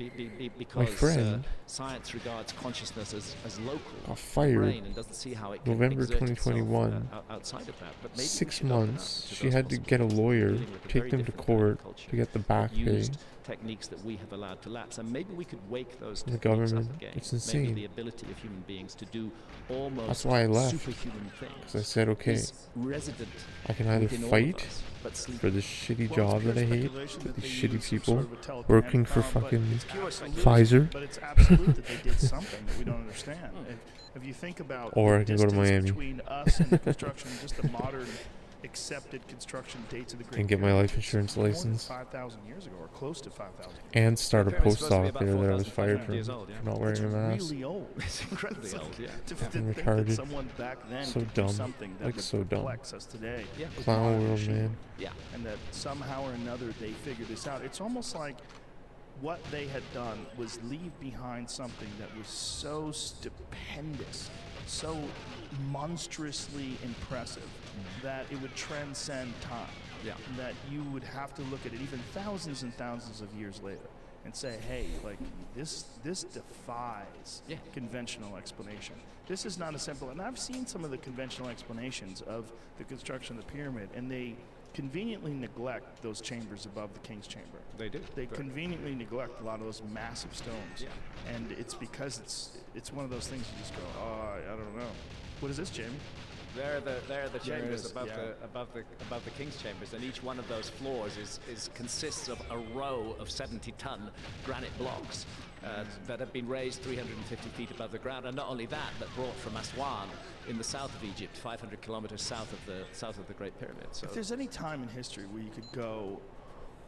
Because friend. science regards consciousness as local, got to the fired brain, and doesn't see how it can November exert itself, 2021. outside of that. But maybe we 6 should open up months. to She those had to get a possibilities. lawyer, Dealing with a take very them to different kind of court culture to get the back that pay. used techniques that we have allowed to lapse, and maybe we could wake those The techniques government. up again. It's Maybe insane. the ability of human beings to do almost That's why I left. superhuman things. Because I said, okay, is resident I can either within all of fight us, but sleep. for this shitty Well, job it's that I pure hate, speculation with that these they shitty use some people sort of a telekinetic working for power, but fucking it's pure speculation, Pfizer. But it's absolute that they did something that we don't understand. If you think about Or the I can go to distance Miami. between us and the construction, just the modern accepted construction dates of the Great And get my Pyramid, life insurance it's more than license. 5,000 years ago, or close to 5,000. And start a Pyramid's post supposed to be op about there that I was 4,500 fired from years old, yeah. for not wearing a mask. Really old. It's incredibly It's like- old, yeah. To Yeah. think that Retarded. someone back then So could dumb. do something that Like, would so dumb. perplex us today. Yeah. with Clown modern world, machine. man. Yeah. And that somehow or another they figured this out. It's almost like what they had done was leave behind something that was so stupendous, so monstrously impressive, that it would transcend time. Yeah. That you would have to look at it even thousands and thousands of years later and say, hey, like this defies Yeah. conventional explanation. This is not a simple, and I've seen some of the conventional explanations of the construction of the pyramid, and they conveniently neglect those chambers above the king's chamber. They do. They conveniently neglect a lot of those massive stones. Yeah. And it's because it's one of those things you just go, oh, I don't know. What is this, Jamie? There are the chambers is, above yeah. the king's chambers, and each one of those floors consists of a row of 70-ton granite blocks that have been raised 350 feet above the ground, and not only that, but brought from Aswan in the south of Egypt, 500 kilometers south of the Great Pyramid. So If there's any time in history where you could go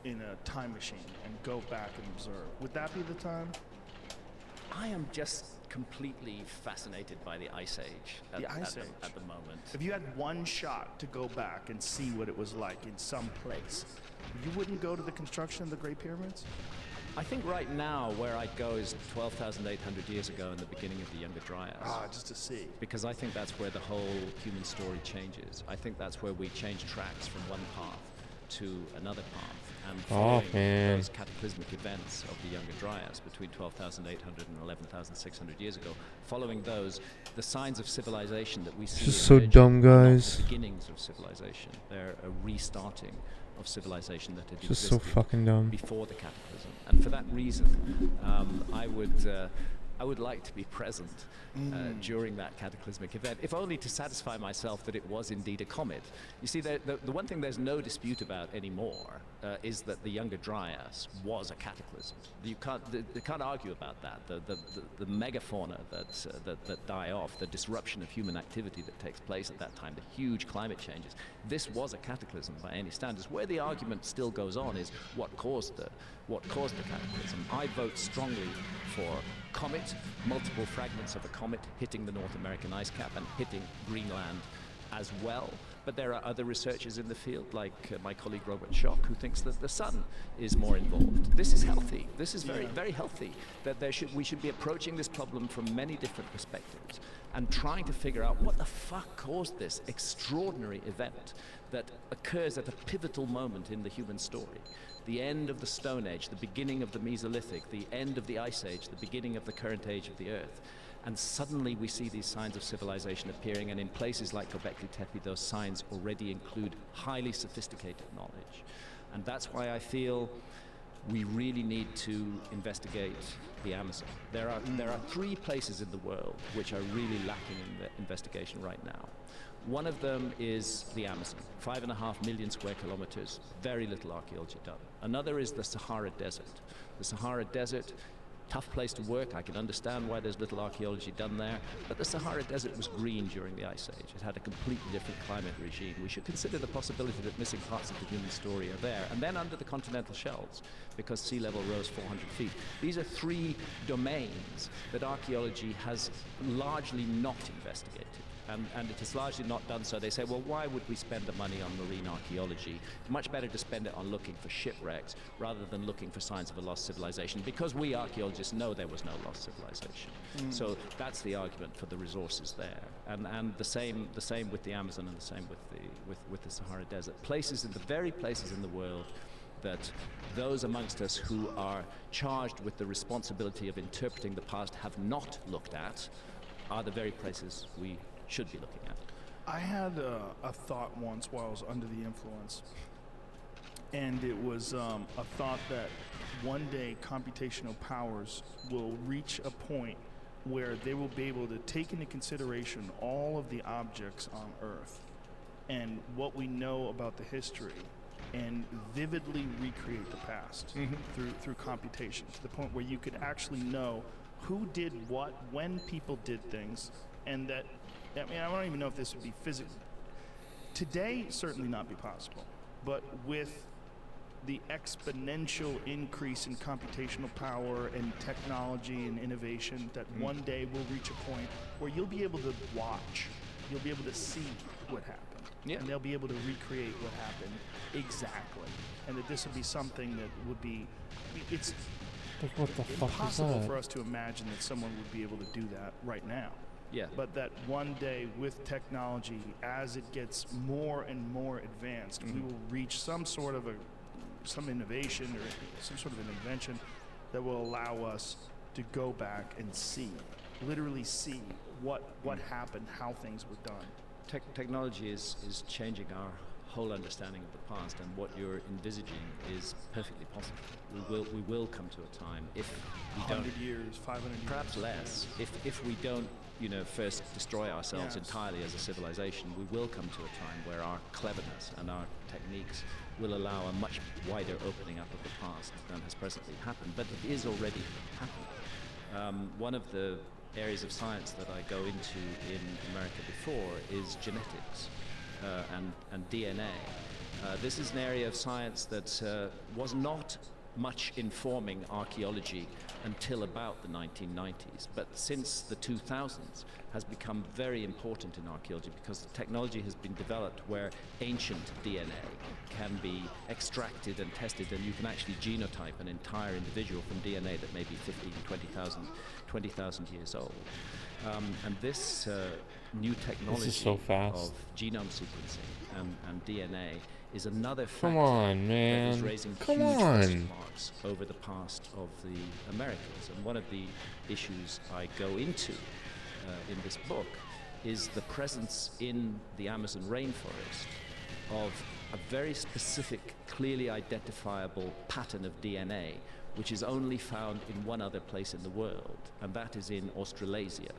in a time machine and go back and observe, would that be the time? I am just completely fascinated by the Ice Age at the moment. If you had one shot to go back and see what it was like in some place, you wouldn't go to the construction of the Great Pyramids? I think right now where I'd go is 12,800 years ago in the beginning of the Younger Dryas. Just to see. Because I think that's where the whole human story changes. I think that's where we change tracks from one path to another path. And following man. those cataclysmic events of the Younger Dryas between 12,800 and 11,600 years ago, following those, the signs of civilization that we see Just so emerging dumb, are not guys. the beginnings of civilization. They're a restarting of civilization that had Just so existed fucking dumb. before the cataclysm. And for that reason, I would I would like to be present during that cataclysmic event, if only to satisfy myself that it was indeed a comet. You see, the one thing there's no dispute about anymore is that the Younger Dryas was a cataclysm. You can't argue about that. The megafauna that die off, the disruption of human activity that takes place at that time, the huge climate changes. This was a cataclysm by any standards. Where the argument still goes on is what caused the cataclysm. I vote strongly for comet, multiple fragments of a comet hitting the North American ice cap and hitting Greenland as well. But there are other researchers in the field, like my colleague Robert Schoch, who thinks that the sun is more involved. This is healthy. This is very, very healthy. That we should be approaching this problem from many different perspectives and trying to figure out what the fuck caused this extraordinary event that occurs at a pivotal moment in the human story. The end of the Stone Age, the beginning of the Mesolithic, the end of the Ice Age, the beginning of the current age of the Earth. And suddenly we see these signs of civilization appearing, and in places like Göbekli Tepe, those signs already include highly sophisticated knowledge. And that's why I feel we really need to investigate the Amazon. There are 3 places in the world which are really lacking in the investigation right now. One of them is the Amazon, 5.5 million square kilometers, very little archaeology done. Another is the Sahara Desert. The Sahara Desert, tough place to work. I can understand why there's little archaeology done there, but the Sahara Desert was green during the Ice Age. It had a completely different climate regime. We should consider the possibility that missing parts of the human story are there. And then under the continental shelves, because sea level rose 400 feet. These are 3 domains that archaeology has largely not investigated. And it is largely not done so. They say, well, why would we spend the money on marine archaeology? Much better to spend it on looking for shipwrecks rather than looking for signs of a lost civilization, because we archaeologists know there was no lost civilization. So that's the argument for the resources there. And the same with the Amazon, and the same with the Sahara Desert. The very places in the world that those amongst us who are charged with the responsibility of interpreting the past have not looked at are the very places we should be looking at. I had a thought once while I was under the influence, and it was a thought that one day computational powers will reach a point where they will be able to take into consideration all of the objects on Earth and what we know about the history and vividly recreate the past through computation, to the point where you could actually know who did what, when people did things, and that, I mean, I don't even know if this would be physical. Today, certainly not be possible, but with the exponential increase in computational power and technology and innovation, that one day we'll reach a point where you'll be able to watch, you'll be able to see what happened, and they'll be able to recreate what happened exactly, and that this would be something that would be, it's what the fuck is impossible that? for us to imagine that someone would be able to do that right now. Yeah. But that one day with technology, as it gets more and more advanced, we will reach some sort of some innovation or some sort of an invention that will allow us to go back and see, literally see what happened, how things were done. Technology is changing our whole understanding of the past, and what you're envisaging is perfectly possible. We will come to a time, if we don't, 100 years, 500 years, perhaps less, if we don't, first destroy ourselves entirely as a civilization, we will come to a time where our cleverness and our techniques will allow a much wider opening up of the past than has presently happened. But it is already happening. One of the areas of science that I go into in America before is genetics and DNA. This is an area of science that was not much informing archaeology until about the 1990s, but since the 2000s has become very important in archaeology, because the technology has been developed where ancient DNA can be extracted and tested, and you can actually genotype an entire individual from DNA that may be 15, 20,000 years old. And this new technology of genome sequencing and DNA is another factor that is raising huge question marks over the past of the Americans. And one of the issues I go into in this book is the presence in the Amazon rainforest of a very specific, clearly identifiable pattern of DNA, which is only found in one other place in the world, and that is in Australasia,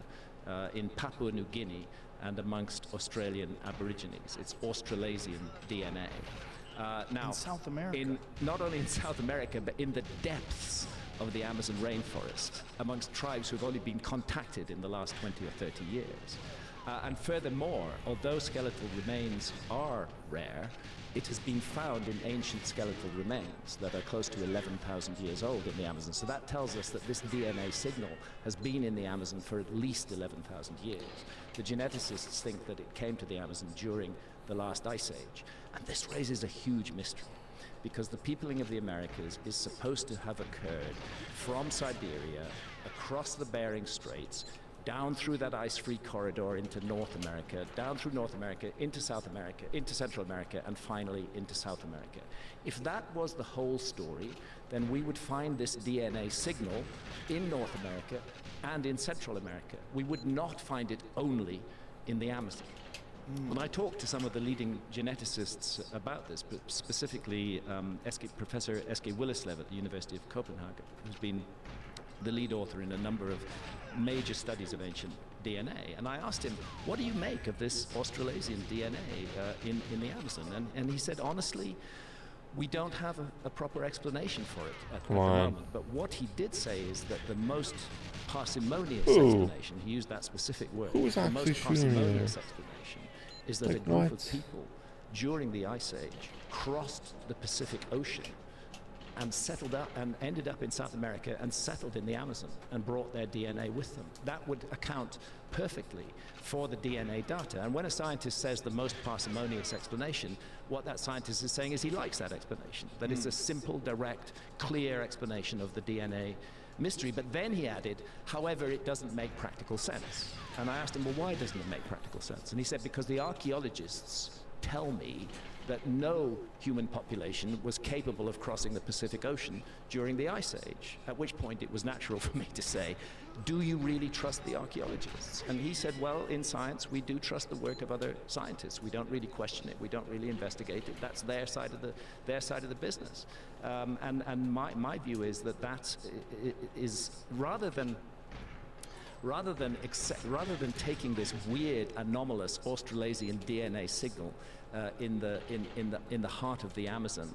in Papua New Guinea, and amongst Australian Aborigines. It's Australasian DNA. Now, in South America. Not only in South America, but in the depths of the Amazon rainforest, amongst tribes who've only been contacted in the last 20 or 30 years. And furthermore, although skeletal remains are rare, it has been found in ancient skeletal remains that are close to 11,000 years old in the Amazon. So that tells us that this DNA signal has been in the Amazon for at least 11,000 years. The geneticists think that it came to the Amazon during the last ice age. And this raises a huge mystery, because the peopling of the Americas is supposed to have occurred from Siberia, across the Bering Straits, down through that ice-free corridor into North America, down through North America, into South America, into Central America, and finally into South America. If that was the whole story, then we would find this DNA signal in North America and in Central America. We would not find it only in the Amazon. When I talked to some of the leading geneticists about this, but specifically Professor S.K. Willislev at the University of Copenhagen, who's been the lead author in a number of major studies of ancient DNA. And I asked him, what do you make of this Australasian DNA in the Amazon? And he said, honestly, we don't have a proper explanation for it at the moment. But what he did say is that the most parsimonious explanation, he used that specific word, the most parsimonious explanation is that a group of people during the Ice Age crossed the Pacific Ocean and settled up and ended up in South America and settled in the Amazon and brought their DNA with them. That would account perfectly for the DNA data. And when a scientist says the most parsimonious explanation, what that scientist is saying is he likes that explanation, that it's a simple, direct, clear explanation of the DNA mystery. But then he added, however, it doesn't make practical sense. And I asked him, well, why doesn't it make practical sense? And he said, because the archaeologists tell me that no human population was capable of crossing the Pacific Ocean during the Ice Age, at which point it was natural for me to say, do you really trust the archaeologists? And he said, well, in science, we do trust the work of other scientists. We don't really question it. We don't really investigate it. That's their side of the business. And my view is that is rather than taking this weird, anomalous Australasian DNA signal in the heart of the Amazon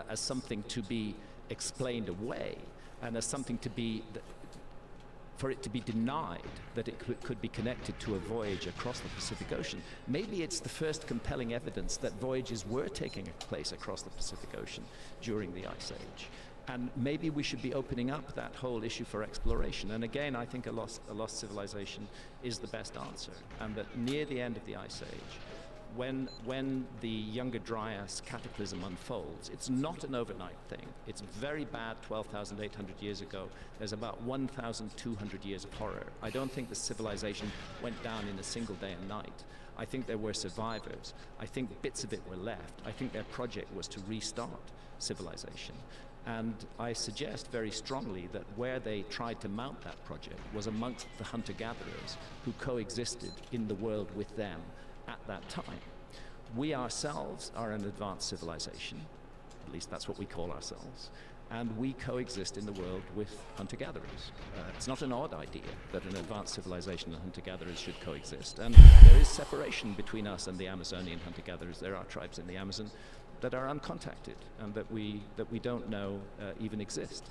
as something to be explained away, and as something to be for it to be denied that it could be connected to a voyage across the Pacific Ocean. Maybe it's the first compelling evidence that voyages were taking place across the Pacific Ocean during the Ice Age. And maybe we should be opening up that whole issue for exploration. And again, I think a lost civilization is the best answer. And that near the end of the Ice Age, when the Younger Dryas cataclysm unfolds, it's not an overnight thing. It's very bad 12,800 years ago. There's about 1,200 years of horror. I don't think the civilization went down in a single day and night. I think there were survivors. I think bits of it were left. I think their project was to restart civilization. And I suggest very strongly that where they tried to mount that project was amongst the hunter-gatherers who coexisted in the world with them at that time. We ourselves are an advanced civilization, at least that's what we call ourselves, and we coexist in the world with hunter-gatherers. It's not an odd idea that an advanced civilization and hunter-gatherers should coexist, and there is separation between us and the Amazonian hunter-gatherers. There are tribes in the Amazon that are uncontacted and that we don't know even exist.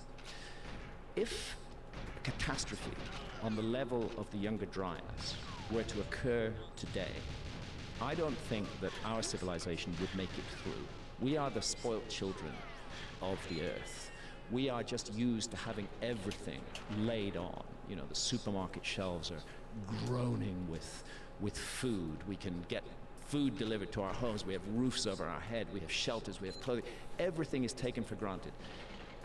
If a catastrophe on the level of the Younger Dryas were to occur today, I don't think that our civilization would make it through. We are the spoilt children of the earth. We are just used to having everything laid on. You know, the supermarket shelves are groaning with food. We can get food delivered to our homes. We have roofs over our head. We have shelters. We have clothing. Everything is taken for granted.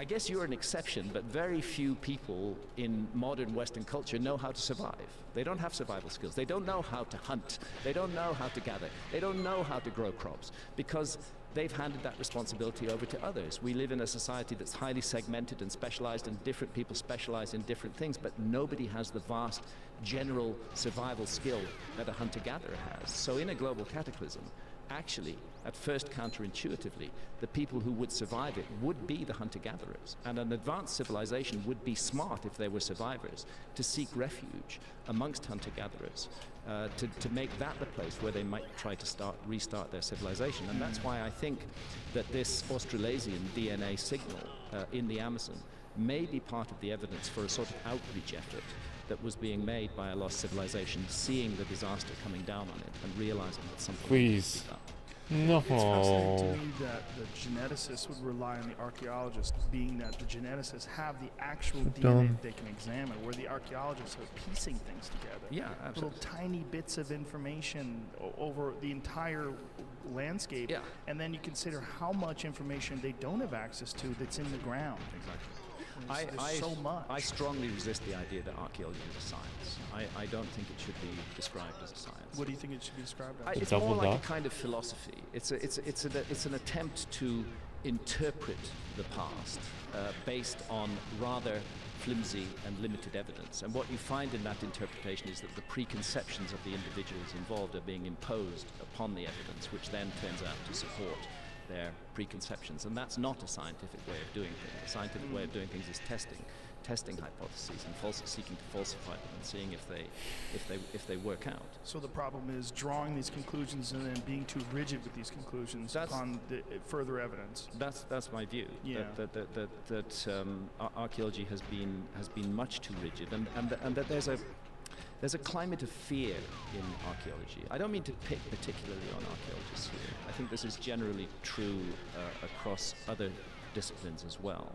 I guess you're an exception, but very few people in modern Western culture know how to survive. They don't have survival skills. They don't know how to hunt. They don't know how to gather. They don't know how to grow crops because they've handed that responsibility over to others. We live in a society that's highly segmented and specialized, and different people specialize in different things, but nobody has the vast general survival skill that a hunter-gatherer has. So in a global cataclysm, actually, at first counterintuitively, the people who would survive it would be the hunter-gatherers. And an advanced civilization would be smart, if they were survivors, to seek refuge amongst hunter-gatherers, to make that the place where they might try to restart their civilization. And that's why I think that this Australasian DNA signal in the Amazon may be part of the evidence for a sort of outreach effort that was being made by a lost civilization, seeing the disaster coming down on it and realizing that something Please. needs to be done. No. It's fascinating to me that the geneticists would rely on the archaeologists, being that the geneticists have the actual DNA that they can examine, where the archaeologists are piecing things together. Yeah, absolutely. Little tiny bits of information over the entire landscape. Yeah. And then you consider how much information they don't have access to that's in the ground. Exactly. There's so much. I strongly resist the idea that archaeology is a science. I don't think it should be described as a science. What do you think it should be described as? It's more like a kind of philosophy. It's an attempt to interpret the past based on rather flimsy and limited evidence. And what you find in that interpretation is that the preconceptions of the individuals involved are being imposed upon the evidence, which then turns out to support their preconceptions. And that's not a scientific way of doing things. A scientific way of doing things is testing hypotheses and seeking to falsify them and seeing if they work out. So the problem is drawing these conclusions and then being too rigid with these conclusions upon the further evidence. That's my view. Yeah. That archaeology has been much too rigid, and that there's a climate of fear in archaeology. I don't mean to pick particularly on archaeologists here. I think this is generally true across other disciplines as well.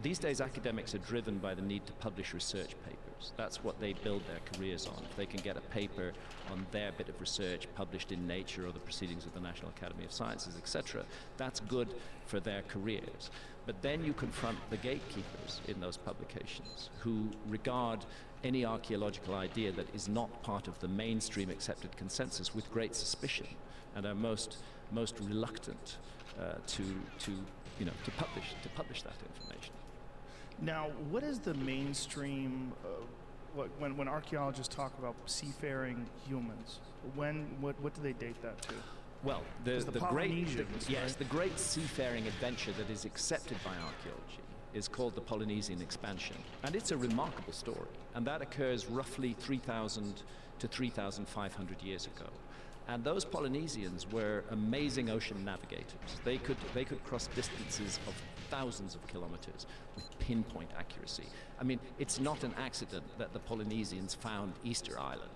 These days, academics are driven by the need to publish research papers. That's what they build their careers on. If they can get a paper on their bit of research published in Nature or the Proceedings of the National Academy of Sciences, etc., that's good for their careers. But then you confront the gatekeepers in those publications who regard any archaeological idea that is not part of the mainstream accepted consensus with great suspicion, and are most reluctant to publish that information. Now, what is the mainstream? When archaeologists talk about seafaring humans, what do they date that to? Well, the Polynesians, the great seafaring adventure that is accepted by archaeology is called the Polynesian expansion, and it's a remarkable story, and that occurs roughly 3,000 to 3,500 years ago. And those Polynesians were amazing ocean navigators. They could cross distances of thousands of kilometers with pinpoint accuracy. I mean, it's not an accident that the Polynesians found Easter Island.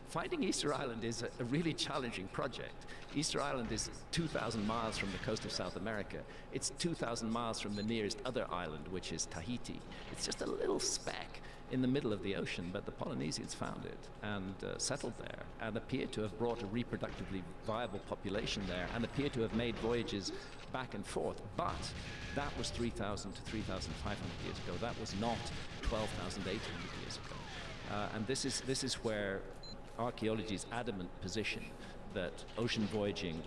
Finding Easter Island is a really challenging project. Easter Island is 2,000 miles from the coast of South America. It's 2,000 miles from the nearest other island, which is Tahiti. It's just a little speck in the middle of the ocean, but the Polynesians found it and settled there and appear to have brought a reproductively viable population there and appear to have made voyages back and forth. But that was 3,000 to 3,500 years ago. That was not 12,800 years ago. And this is where archaeology's adamant position that ocean voyaging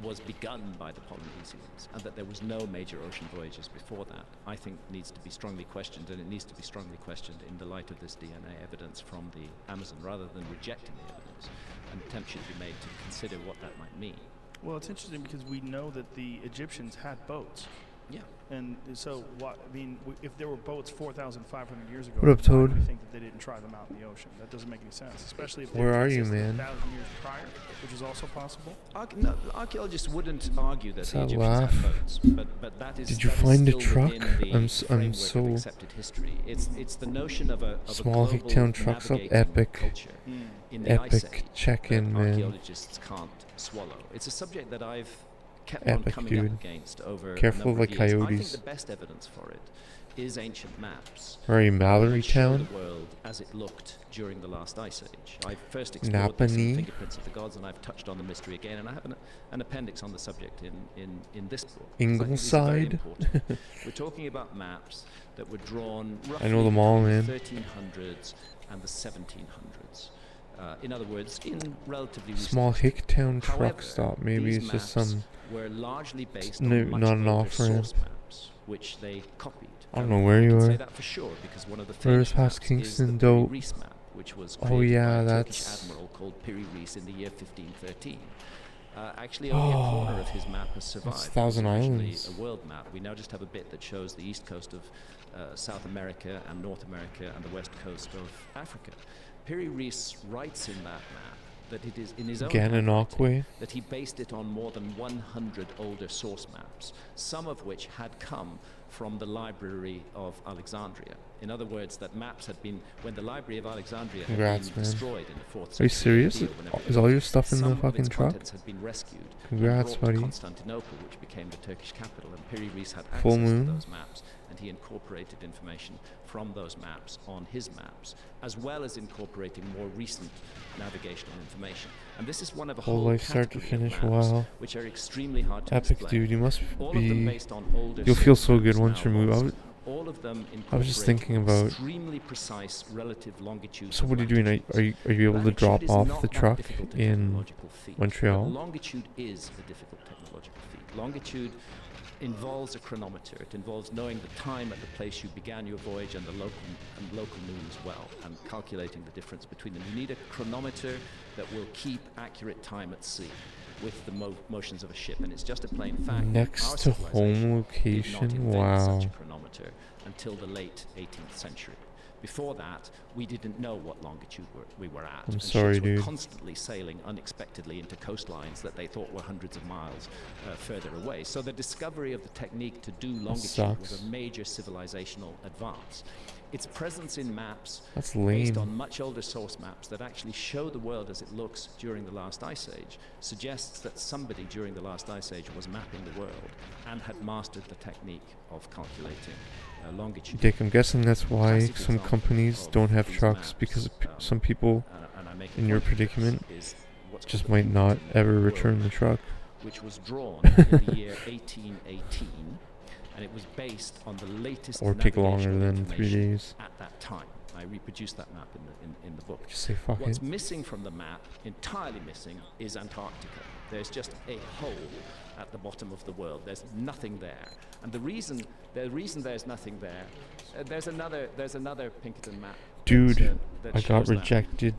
was begun by the Polynesians and that there was no major ocean voyages before that, I think needs to be strongly questioned, and it needs to be strongly questioned in the light of this DNA evidence from the Amazon, rather than rejecting the evidence. An attempt should be made to consider what that might mean. Well, it's interesting because we know that the Egyptians had boats. Yeah. And so, if there were boats 4,500 years ago, What up, Toad? why do you think that they didn't try them out in the ocean? That doesn't make any sense, especially if they Where are you, existed man? 1,000 years prior, which is also possible. No, archaeologists wouldn't argue that the That Egyptians laugh? had boats, but that is. Did you that is find a still truck? within the I'm framework so of accepted history. It's the notion of a Small global Hicktown trucks up, navigating epic. culture in the Ice Epic Age check-in, that man. archaeologists can't swallow. It's a subject that I've kept on Epic, coming dude. up against over Careful a number of of the years. I think coyotes. the best evidence for it is ancient maps. Where are you, Mallory which show Town? the world as it looked during the last ice age. I first explored this in Napani? Fingerprints of the Gods, and I've touched on the mystery again, and I have an appendix on the subject in this book. because I think these are very Ingleside? important. We're talking about maps that were drawn roughly know them all, man. in the 1300s and the 1700s. In other words, in relatively recent Small history. Hicktown However, truck stop. Maybe these it's just maps some. were largely based No, on much not an older off-ramp. source maps, which they copied. I don't know where you can are. say that for sure because one of the Where's famous past maps is Kingston, the Barry dope? Rees map, which was Oh, created yeah, by a Turkish that's- admiral called Piri Reis in the year 1513. Actually, only a corner of his map has survived. That's It was Thousand originally Islands. a world map. We now just have a bit that shows the east coast of South America and North America and the west coast of Africa. Piri Reis writes in that map that it is in his own handwriting Gananoque. that he based it on more than 100 older source maps, some of which had come from the Library of Alexandria. In other words, that maps had been, when the Library of Alexandria had Congrats, been man. destroyed in the 4th Are you century serious? AD, whenever Is all your stuff in some the of fucking its truck? contents had been rescued Congrats, and brought buddy. to Constantinople, which became the Turkish capital, and Piri Reis had Full access moon? to those maps, and he incorporated information from those maps on his maps, as well as incorporating more recent navigational information. And this is one of a Whole whole life start to category of finish, maps wow. which are extremely hard to Epic, explain. dude. You must All of them be. based on older You'll feel source so good maps once now you're moved. lost. All of them I was just thinking about. extremely precise relative longitudes. So and what are you doing? latitudes. Are you able to Latitude drop is off not the that truck difficult a in technological feat, but Montreal? longitude is a difficult technological feat. Longitude involves a chronometer. It involves knowing the time at the place you began your voyage and the local moon as well, and calculating the difference between them. You need a chronometer that will keep accurate time at sea with the motions of a ship, and it's just a plain fact. Next Our to civilization home did not location? invent Wow. such a chronometer until the late 18th century. Before that, we didn't know what longitude we were at. I'm and sorry, ships were dude. constantly sailing unexpectedly into coastlines that they thought were hundreds of miles further away. So the discovery of the technique to do longitude was sucks. a major civilizational advance. Its presence in maps That's based lame. on much older source maps that actually show the world as it looks during the last ice age suggests that somebody during the last ice age was mapping the world and had mastered the technique of calculating longitude. Dick, I'm guessing that's why Classic some example companies of don't have these trucks maps, because some people and I make a in your point of this, predicament is what's just called the might not Princeton ever World return the Map, truck. which was drawn in the year 1818, and it was based on the latest Or take longer navigational than 3 information days. at that time. I reproduced that map in the book. Just say fuck What's it. missing from the map, entirely missing, is Antarctica. There's just a hole at the bottom of the world. There's nothing there, and the reason there's nothing there, there's another Pinkerton map. Dude, that I got shows that. rejected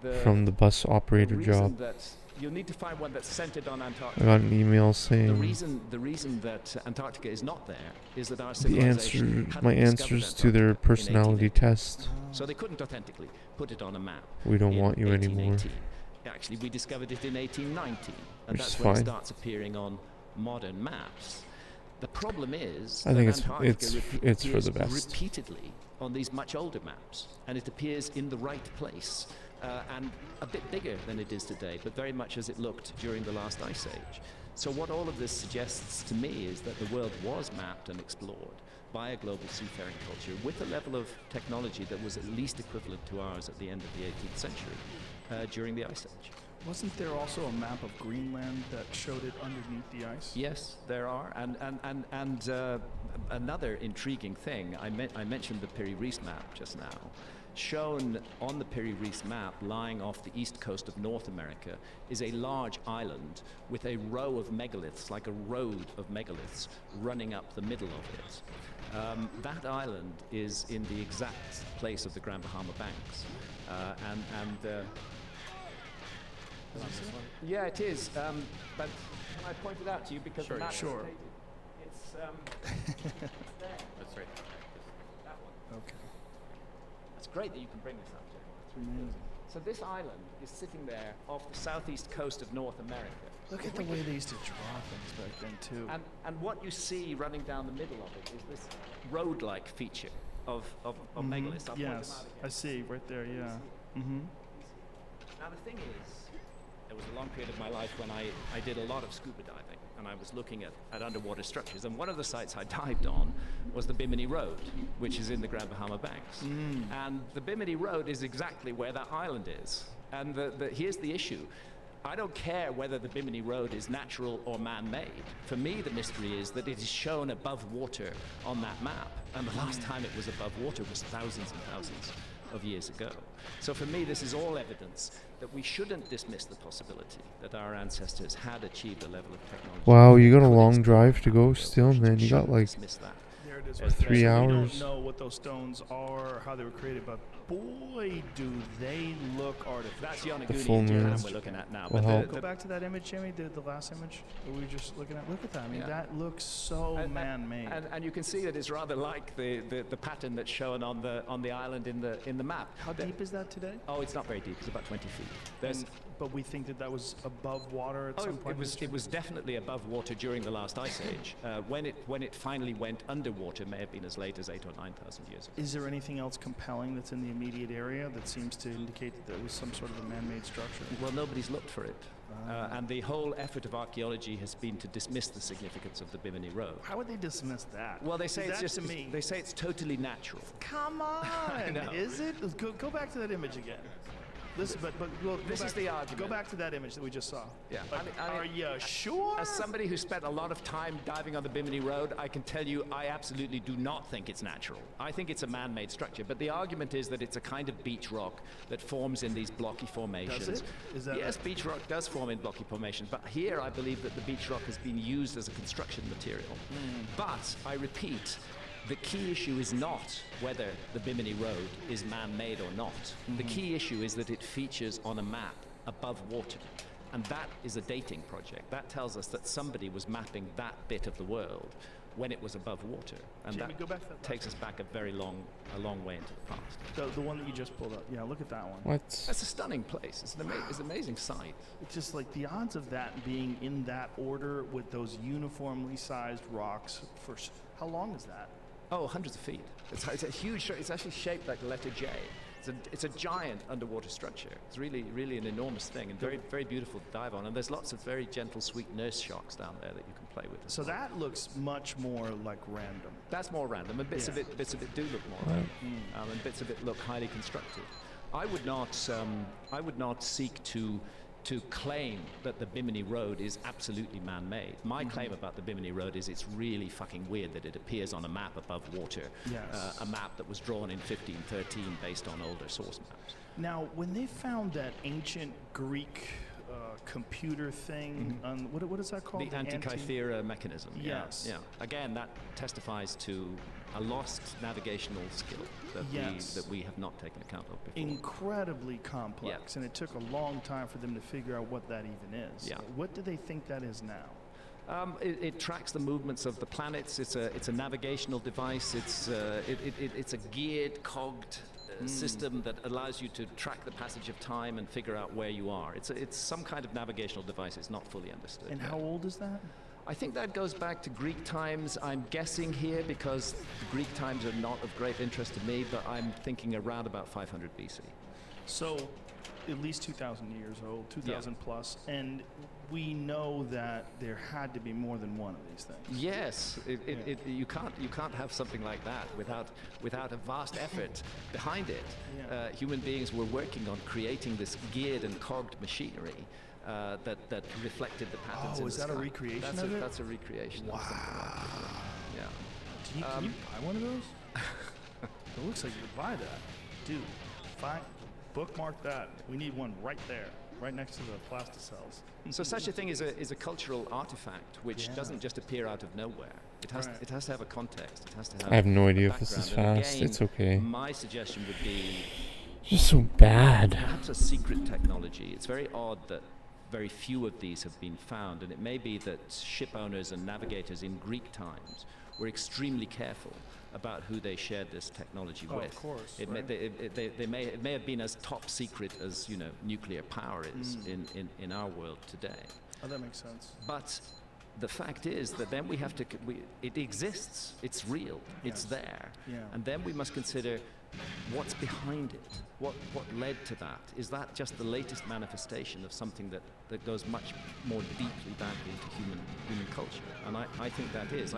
The from the bus operator reason job. that you'll need to find one that's centered on I Antarctica. got an email The saying reason that Antarctica is not there is that our the civilization answer, hadn't my discovered answers to their Antarctica in personality 1818. test. So they couldn't authentically put it on a map. We don't in want you anymore. 1818. Actually, we discovered it in 1819, and Which that's is when fine. it starts appearing on modern maps. The problem is I think that it's Antarctica it's for appears the best. repeatedly on these much older maps, and it appears in the right place and a bit bigger than it is today, but very much as it looked during the last ice age. So what all of this suggests to me is that the world was mapped and explored by a global seafaring culture with a level of technology that was at least equivalent to ours at the end of the 18th century during the ice age. Wasn't there also a map of Greenland that showed it underneath the ice? Yes, there are, and another intriguing thing. I mentioned the Piri Reis map just now. Shown on the Piri Reis map, lying off the east coast of North America, is a large island with a row of megaliths, like a road of megaliths, running up the middle of it. That island is in the exact place of the Grand Bahama Banks, yeah, it is. But can I point it out to you because the map is Sure. dated? It's there. That's right. That one. Okay. It's great that you can bring this up, Jay. It's amazing. So this island is sitting there off the southeast coast of North America. Look at the way they used to draw things back then, too. And what you see running down the middle of it is this road-like feature of megaliths. I'll point them Yes, out again. I see right there. Yeah. Mm-hmm. Now the thing is, there was a long period of my life when I did a lot of scuba diving, and I was looking at underwater structures. And one of the sites I dived on was the Bimini Road, which is in the Grand Bahama Banks. And the Bimini Road is exactly where that island is. And here's the issue. I don't care whether the Bimini Road is natural or man-made. For me, the mystery is that it is shown above water on that map. And the last time it was above water was thousands and thousands of years ago. So for me, this is all evidence that we shouldn't dismiss the possibility that our ancestors had achieved a level of technology. Wow, you got a that could long explore drive to go our still, oceans. man. We You got shouldn't like dismiss that. There it is There's right 3 there. So hours. We don't know what those stones are or how they were created, but boy, do they look artificial. That's The Yonaguni full in Japan moon we're looking at now. will But help. Go back to that image, Jimmy, the last image that we were just looking at. Look at that. I mean, Yeah. that looks so man-made. And you can see that it's rather like the pattern that's shown on the island in the map. How deep is that today? Oh, it's not very deep. It's about 20 feet. There's, But we think that was above water at some point. it was definitely above water during the last ice age. When it finally went underwater, may have been as late as 8,000 or 9,000 years ago. Is there anything else compelling that's in the immediate area that seems to indicate that there was some sort of a man-made structure? Well, nobody's looked for it. And the whole effort of archaeology has been to dismiss the significance of the Bimini Road. How would they dismiss that? Well, they say it's that just to me. they say it's totally natural. Come on, know. is it? Go back to that image again. Listen, but go This back, is the argument. Go back to that image that we just saw. Yeah. Like, I mean, are you sure? As somebody who spent a lot of time diving on the Bimini Road, I can tell you I absolutely do not think it's natural. I think it's a man-made structure, but the argument is that it's a kind of beach rock that forms in these blocky formations. Does it? Is that yes, beach rock does form in blocky formations, but here I believe that the beach rock has been used as a construction material. But, I repeat, the key issue is not whether the Bimini Road is man-made or not. The key issue is that it features on a map above water. And that is a dating project. That tells us that somebody was mapping that bit of the world when it was above water. And Jamie, that go back to that takes us back a long way into the past. The one that you just pulled up. Yeah, look at that one. What? That's a stunning place. It's an amazing sight. It's just like the odds of that being in that order with those uniformly sized rocks for how long is that? Oh, hundreds of feet. It's a huge. It's actually shaped like the letter J. It's a giant underwater structure. It's really an enormous thing and very beautiful to dive on. And there's lots of very gentle, sweet nurse sharks down there that you can play with. So that looks much more like random. That's more random, and bits of it do look more random, and bits of it look highly constructed. I would not seek to claim that the Bimini Road is absolutely man-made. My claim about the Bimini Road is it's really fucking weird that it appears on a map above water, Yes. a map that was drawn in 1513 based on older source maps. Now, when they found that ancient Greek computer thing, on, what is that called? The Antikythera mechanism. Yes. Yeah. Again, that testifies to a lost navigational skill that we have not taken account of before. Incredibly complex, Yeah. and it took a long time for them to figure out what that even is. Yeah. What do they think that is now? It tracks the movements of the planets. It's a navigational device. It's a geared, cogged system that allows you to track the passage of time and figure out where you are. It's some kind of navigational device. It's not fully understood. And yet. how old is that? I think that goes back to Greek times. I'm guessing here because the Greek times are not of great interest to me, but I'm thinking around about 500 BC. So, at least 2,000 years old, 2,000 plus, and we know that there had to be more than one of these things. Yes, you can't have something like that without a vast effort behind it. Yeah. Human beings were working on creating this geared and cogged machinery that reflected the patterns. Oh, in is the that a sky. recreation of it? That's a recreation. Of something like that. Yeah. Can you buy one of those? It looks like you could buy that. Dude, bookmark that. We need one right there, right next to the plasticells. So such a thing is a cultural artifact which doesn't just appear out of nowhere. It has to have a context. It has to have I have no a idea if this is background. And fast. again, It's okay. My suggestion would be Just so bad. perhaps a secret technology. It's very odd that very few of these have been found, and it may be that ship owners and navigators in Greek times were extremely careful about who they shared this technology with. Of course. It may have been as top secret as nuclear power is in our world today. Oh, that makes sense. But the fact is that then we have to. It exists. It's real. It's there. Yeah. And then we must consider what's behind it. What led to that? Is that just the latest manifestation of something that goes much more deeply back into human culture? And I think that is.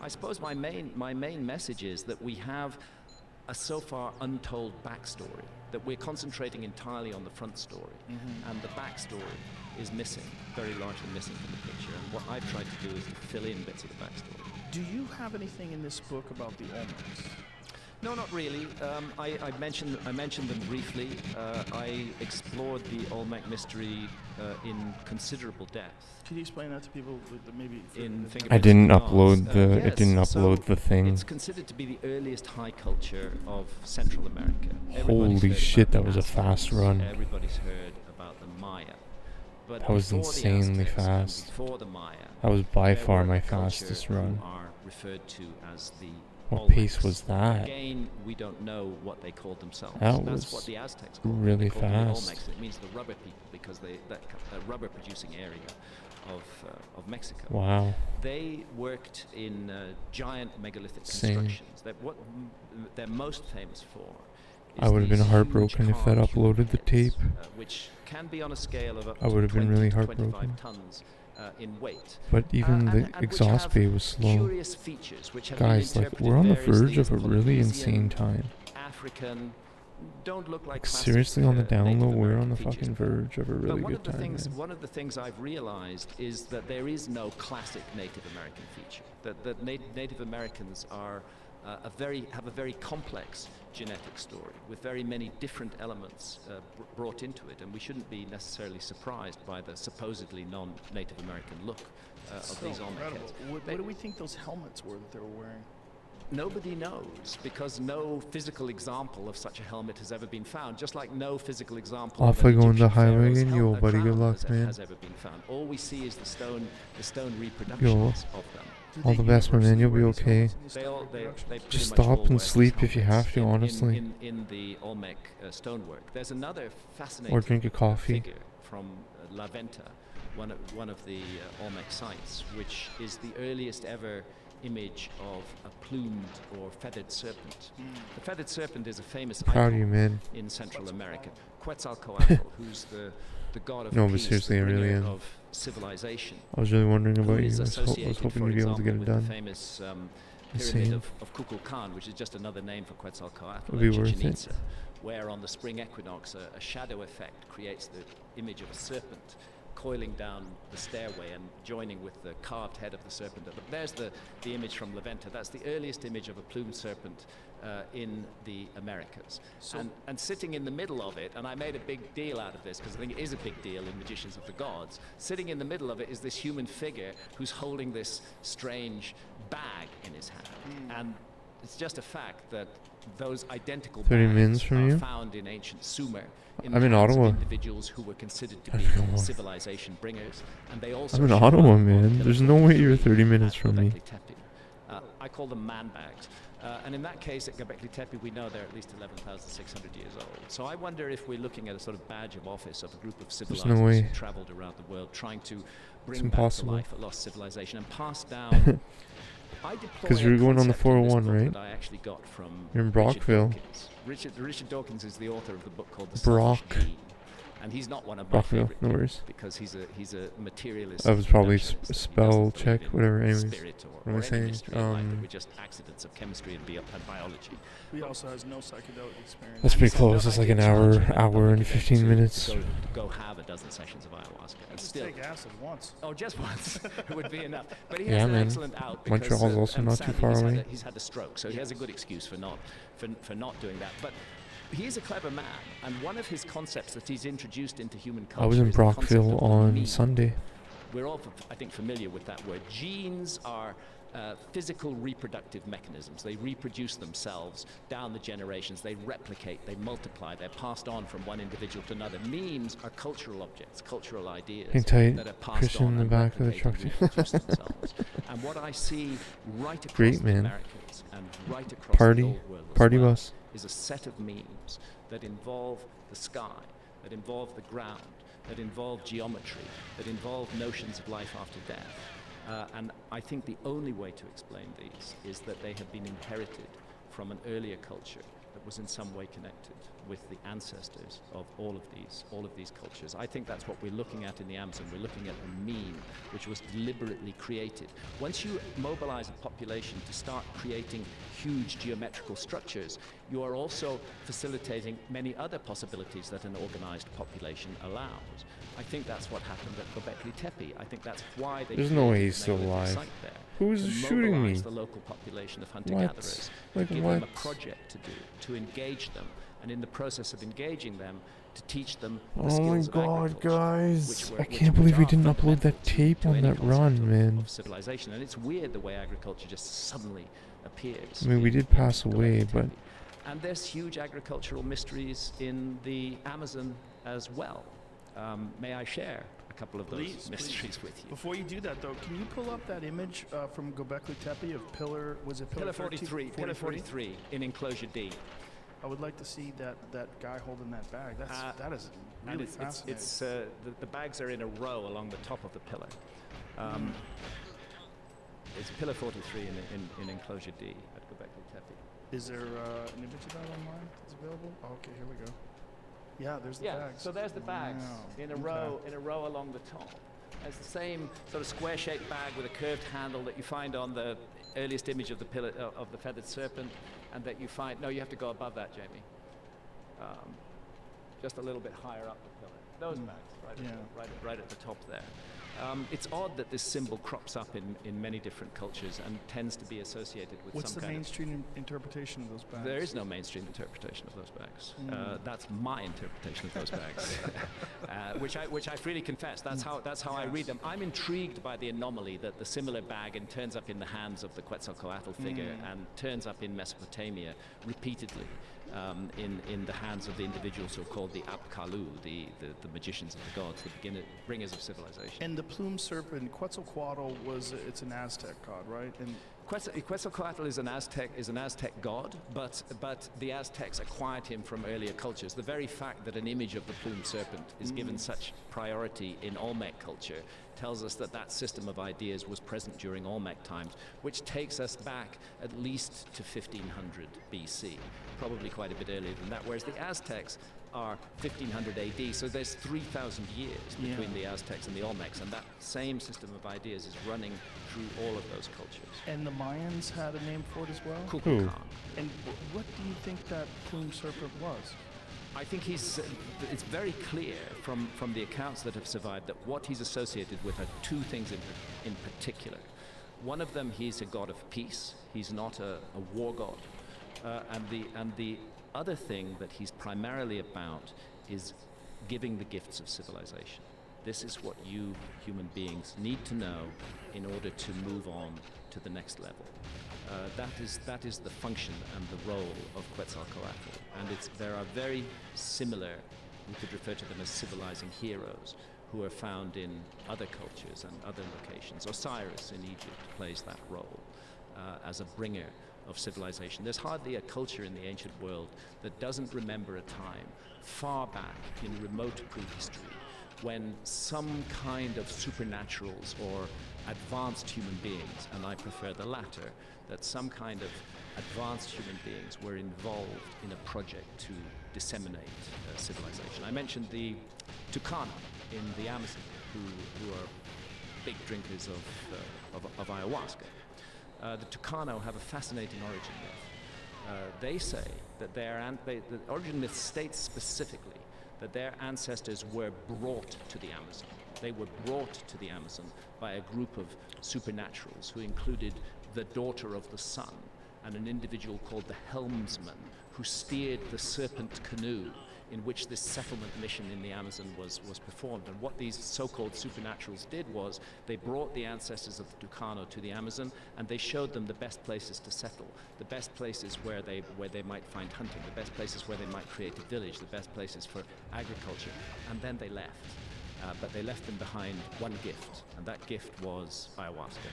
I suppose my main message is that we have a so far untold backstory, that we're concentrating entirely on the front story, and the backstory is missing, very largely missing from the picture. And what I've tried to do is to fill in bits of the backstory. Do you have anything in this book about the Olmecs? No, not really. I mentioned them briefly. I explored the Olmec mystery in considerable depth. Could you explain that to people that maybe? I didn't upload Yes, it didn't upload the thing. It's considered to be the earliest high culture of Central America. Holy shit, that was a fast run. Everybody's heard about the Maya. But That was before the insanely Aztecs and fast. Before the Maya, That was by there far were my a culture fastest who run. are referred to as the What pace Olmecs. was that? Again, we don't know what they called themselves. That That's was what the Aztecs called them. really They called them the fast. Olmecs. It means the rubber people because that rubber producing area of Mexico. Wow. They worked in giant megalithic Same. constructions. What they're most famous for is I would have been these heartbroken huge if that carved human uploaded the heads, tape. which can be on a scale of up I to would have been 20 really to heartbroken. 25 tons in weight. But even the and which exhaust have bay was slow. curious features which have Guys, been like, interpreted we're on the variously verge as of a really Polynesian, insane time. African, don't look like Like, seriously, on the classic, down Native low, we're on American the features. fucking verge of a really But one good of the time, things, man. one of the things I've realized is that there is no classic Native American feature. That Native Americans are have a very complex genetic story with very many different elements brought into it, and we shouldn't be necessarily surprised by the supposedly non-Native American look of these Olmec heads. What do we think those helmets were that they were wearing? Nobody knows, because no physical example of such a helmet has ever been found, just like no physical example Off of I an go on the Egyptian highway pharaoh's again, yo, buddy, good crown luck, man. has ever been found. All we see is the stone reproductions of them. All the best, my man, you'll be okay. They pretty Just much all stop wear and these sleep if you have to, helmets honestly. in the Olmec stonework. There's another fascinating Or drink a coffee. figure from La Venta, one of the Olmec sites, which is the earliest ever image of a plumed or feathered serpent. The feathered serpent is a famous Proud of icon you, man. in Central America. Quetzalcoatl, who's the god of No, but peace, seriously, the I really bringer am. of civilization. I was really wondering about Who you. is I was associated, hoping for you'd be able to get example, it with done. the famous Insane. pyramid of Kukulkan, which is just another name for Quetzalcoatl, It'd be at worth Chichen it. Itza, where on the spring equinox a shadow effect creates the image of a serpent coiling down the stairway and joining with the carved head of the serpent. There's the image from La Venta. That's the earliest image of a plumed serpent in the Americas. And sitting in the middle of it, and I made a big deal out of this because I think it is a big deal in Magicians of the Gods, sitting in the middle of it is this human figure who's holding this strange bag in his hand. And it's just a fact that those identical 30 bags minutes from are you? found in ancient Sumer. I'm the in hands of Ottawa. individuals who were considered to I be don't know. civilization bringers, and they also I'm in show Ottawa, up on man. There's no way you're 30 minutes at from me. Göbekli Tepe. I call them man bags. And in that case, at Göbekli Tepe, we know they're at least 11,600 years old. So I wonder if we're looking at a sort of badge of office of a group of There's civilizers no way. who traveled around the world trying to bring back to impossible. life a lost civilization and pass down. I deploy 'Cause you're a going on the concept in this 401, book right? that I actually got from You're in Richard Brockville. Dawkins. Richard Dawkins is the author of the book called The Brock. Selfish Gene. And he's not one of my Brockville, favorite no people worries. because he's a materialist. That was probably reductionist. He spell doesn't check, believe in whatever, anyways. spirit or What am I any saying? mystery in life, that we're just accidents of chemistry and biology. He also has no psychedelic experience. That's And pretty he said, "No, close. That's I like did an challenge him hour, at hour public and event 15 to minutes. go have a dozen sessions of ayahuasca. And Just still, take acid once. oh, just once would be enough. But he Yeah, has an man. excellent out because Montreal's also and not too sadly far he's away. He's had a stroke, so he has a good excuse for not doing that. But he's a clever man, and one of his concepts that he's introduced into human culture I was in is the concept Brockville of the on me. Sunday. We're all, I think, familiar with that word. Genes are physical reproductive mechanisms. They reproduce themselves down the generations. They replicate, they multiply, they're passed on from one individual to another. Memes are cultural objects, cultural ideas Hang tight, that are passed Christian on in the and back of the replicate truck. and reproduce themselves. And what I see right across Great, the man. Americas and right across Party, the old world as party well, bus. is a set of memes that involve the sky, that involve the ground, that involve geometry, that involve notions of life after death. And I think the only way to explain these is that they have been inherited from an earlier culture that was in some way connected with the ancestors of all of these cultures. I think that's what we're looking at in the Amazon. We're looking at a meme which was deliberately created. Once you mobilize a population to start creating huge geometrical structures, you are also facilitating many other possibilities that an organized population allows. I think that's what happened at Göbekli Tepe. I think that's why they There's no way he's still alive. Who's shooting me? The local population of hunter-gatherers, to give them a project to do, to engage them, and in the process of engaging them, to teach them the skills of Oh my god, guys! I can't which believe we are didn't upload fundamental that tape to on any that concept run, man. of civilization, and it's weird the way agriculture just suddenly appears. I mean, we did pass away, but... And there's huge agricultural mysteries in the Amazon as well. May I share a couple of those mysteries with you? Before you do that, though, can you pull up that image from Göbekli Tepe of pillar, was it Pillar 43? 43, Pillar 43 in enclosure D. I would like to see that guy holding that bag. That is really fascinating. It's the bags are in a row along the top of the pillar. It's Pillar 43 in enclosure D at Göbekli Tepe. Is there an image of that online that's available? Oh, okay, here we go. Yeah, there's the bags. So there's the bags in a row along the top. It's the same sort of square-shaped bag with a curved handle that you find on the earliest image of the pillar of the feathered serpent, and that you find. No, you have to go above that, Jamie. Just a little bit higher up the pillar. Those bags, right at the top there. It's odd that this symbol crops up in many different cultures and tends to be associated with What's some the kind mainstream interpretation of those bags? There is no mainstream interpretation of those bags. That's my interpretation of those bags, which I freely confess. That's how I read them. I'm intrigued by the anomaly that the similar bag turns up in the hands of the Quetzalcoatl figure and turns up in Mesopotamia repeatedly. In the hands of the individuals who are called the Apkallu, the magicians of the gods, the bringers of civilization. And the plumed serpent, Quetzalcoatl it's an Aztec god, right? And Quetzalcoatl is an Aztec god, but the Aztecs acquired him from earlier cultures. The very fact that an image of the plumed serpent is given such priority in Olmec culture tells us that system of ideas was present during Olmec times, which takes us back at least to 1500 BC, probably quite a bit earlier than that, whereas the Aztecs are 1500 AD, so there's 3,000 years between the Aztecs and the Olmecs, and that same system of ideas is running through all of those cultures. And the Mayans had a name for it as well? Kukulkan. And what do you think that plumed serpent was? I think it's very clear from the accounts that have survived that what he's associated with are two things in particular. One of them, he's a god of peace. He's not a war god. And the other thing that he's primarily about is giving the gifts of civilization. This is what you human beings need to know in order to move on to the next level. That is the function and the role of Quetzalcoatl, and there are very similar, we could refer to them as civilizing heroes, who are found in other cultures and other locations. Osiris in Egypt plays that role as a bringer of civilization. There's hardly a culture in the ancient world that doesn't remember a time far back in remote prehistory when some kind of supernaturals or advanced human beings, and I prefer the latter, that some kind of advanced human beings were involved in a project to disseminate civilization. I mentioned the Tucano in the Amazon, who are big drinkers of ayahuasca. The Tucano have a fascinating origin myth. They say that the origin myth states specifically that their ancestors were brought to the Amazon. They were brought to the Amazon by a group of supernaturals who included the daughter of the sun and an individual called the helmsman who steered the serpent canoe in which this settlement mission in the Amazon was performed. And what these so-called supernaturals did was they brought the ancestors of the Tucano to the Amazon and they showed them the best places to settle, the best places where they might find hunting, the best places where they might create a village, the best places for agriculture, and then they left. But they left them behind one gift, and that gift was ayahuasca.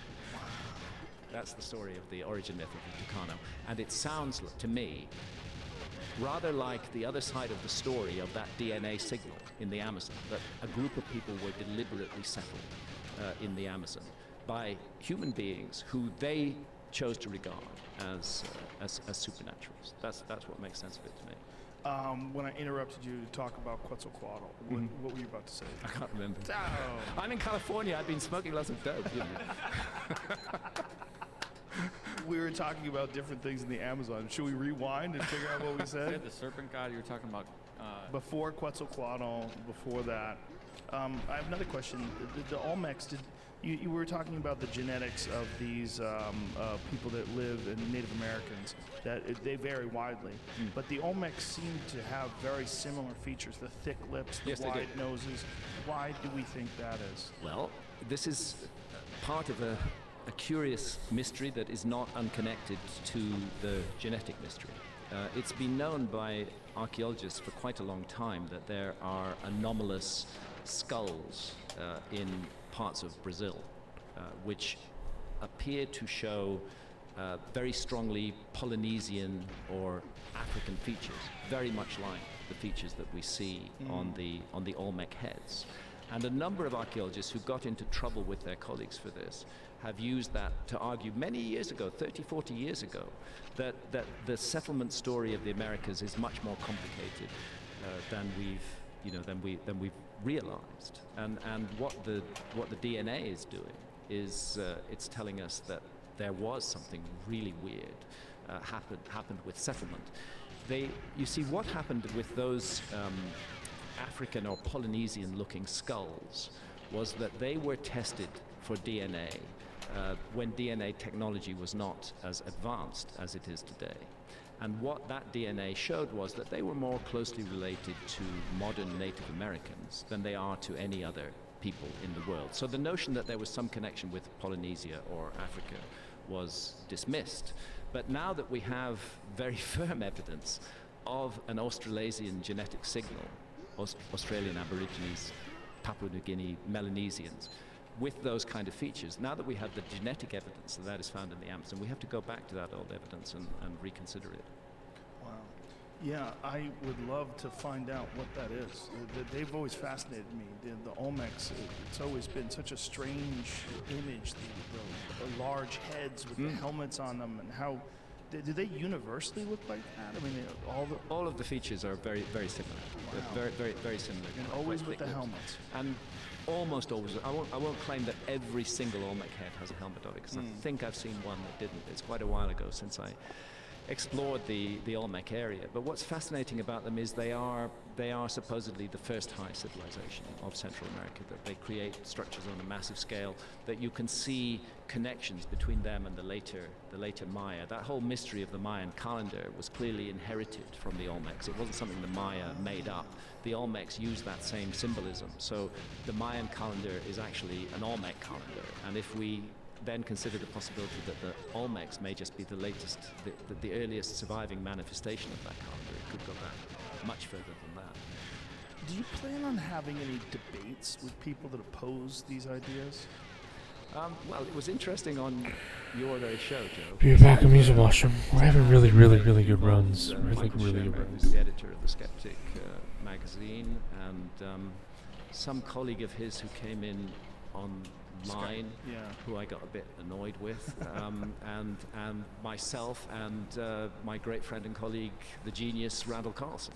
That's the story of the origin myth of the Tucano. And it sounds to me rather like the other side of the story of that DNA signal in the Amazon, that a group of people were deliberately settled in the Amazon by human beings who they chose to regard as supernaturals. That's what makes sense of it to me. When I interrupted you to talk about Quetzalcoatl, what were you about to say? I can't remember. Oh. I'm in California. I've been smoking lots of dope. You know. We were talking about different things in the Amazon. Should we rewind and figure out what we said? The serpent god you were talking about. Before Quetzalcoatl, before that. I have another question. The Olmecs, you were talking about the genetics of these people that live in Native Americans, that they vary widely. But the Olmecs seem to have very similar features, the thick lips, the wide noses. Why do we think that is? Well, this is part of a curious mystery that is not unconnected to the genetic mystery. It's been known by archaeologists for quite a long time that there are anomalous skulls in parts of Brazil, which appear to show very strongly Polynesian or African features, very much like the features that we see on the Olmec heads. And a number of archaeologists who got into trouble with their colleagues for this have used that to argue many years ago, 30, 40 years ago, that the settlement story of the Americas is much more complicated than we've realized. And what the DNA is doing is it's telling us that there was something really weird happened with settlement. You see, what happened with those African or Polynesian-looking skulls was that they were tested for DNA when DNA technology was not as advanced as it is today. And what that DNA showed was that they were more closely related to modern Native Americans than they are to any other people in the world. So the notion that there was some connection with Polynesia or Africa was dismissed. But now that we have very firm evidence of an Australasian genetic signal, Australian Aborigines, Papua New Guinea, Melanesians, with those kind of features, now that we have the genetic evidence that is found in the Amazon, we have to go back to that old evidence and reconsider it. Wow. Yeah, I would love to find out what that is. They've always fascinated me. The Olmecs, it's always been such a strange image, the large heads with the helmets on them, and how do they universally look like that? I mean, all of the features are very, very similar. Wow. They're very, very similar. And always with the lips. helmets. And almost always. I won't claim that every single Olmec head has a helmet on it, because I think I've seen one that didn't. It's quite a while ago since I explored the Olmec area. But what's fascinating about them is they are supposedly the first high civilization of Central America, that they create structures on a massive scale, that you can see connections between them and the later Maya. That whole mystery of the Mayan calendar was clearly inherited from the Olmecs. It wasn't something the Maya made up. The Olmecs used that same symbolism. So the Mayan calendar is actually an Olmec calendar. And if we then consider the possibility that the Olmecs may just be the latest, the earliest surviving manifestation of that calendar, it could go back much further than that. Do you plan on having any debates with people that oppose these ideas? Well, it was interesting on your very show, Joe. Be back in Music Washroom. We're having really good runs. Really good runs. Who's the editor of the Skeptic magazine, and some colleague of his who came in online, who I got a bit annoyed with, and myself and my great friend and colleague, the genius Randall Carlson.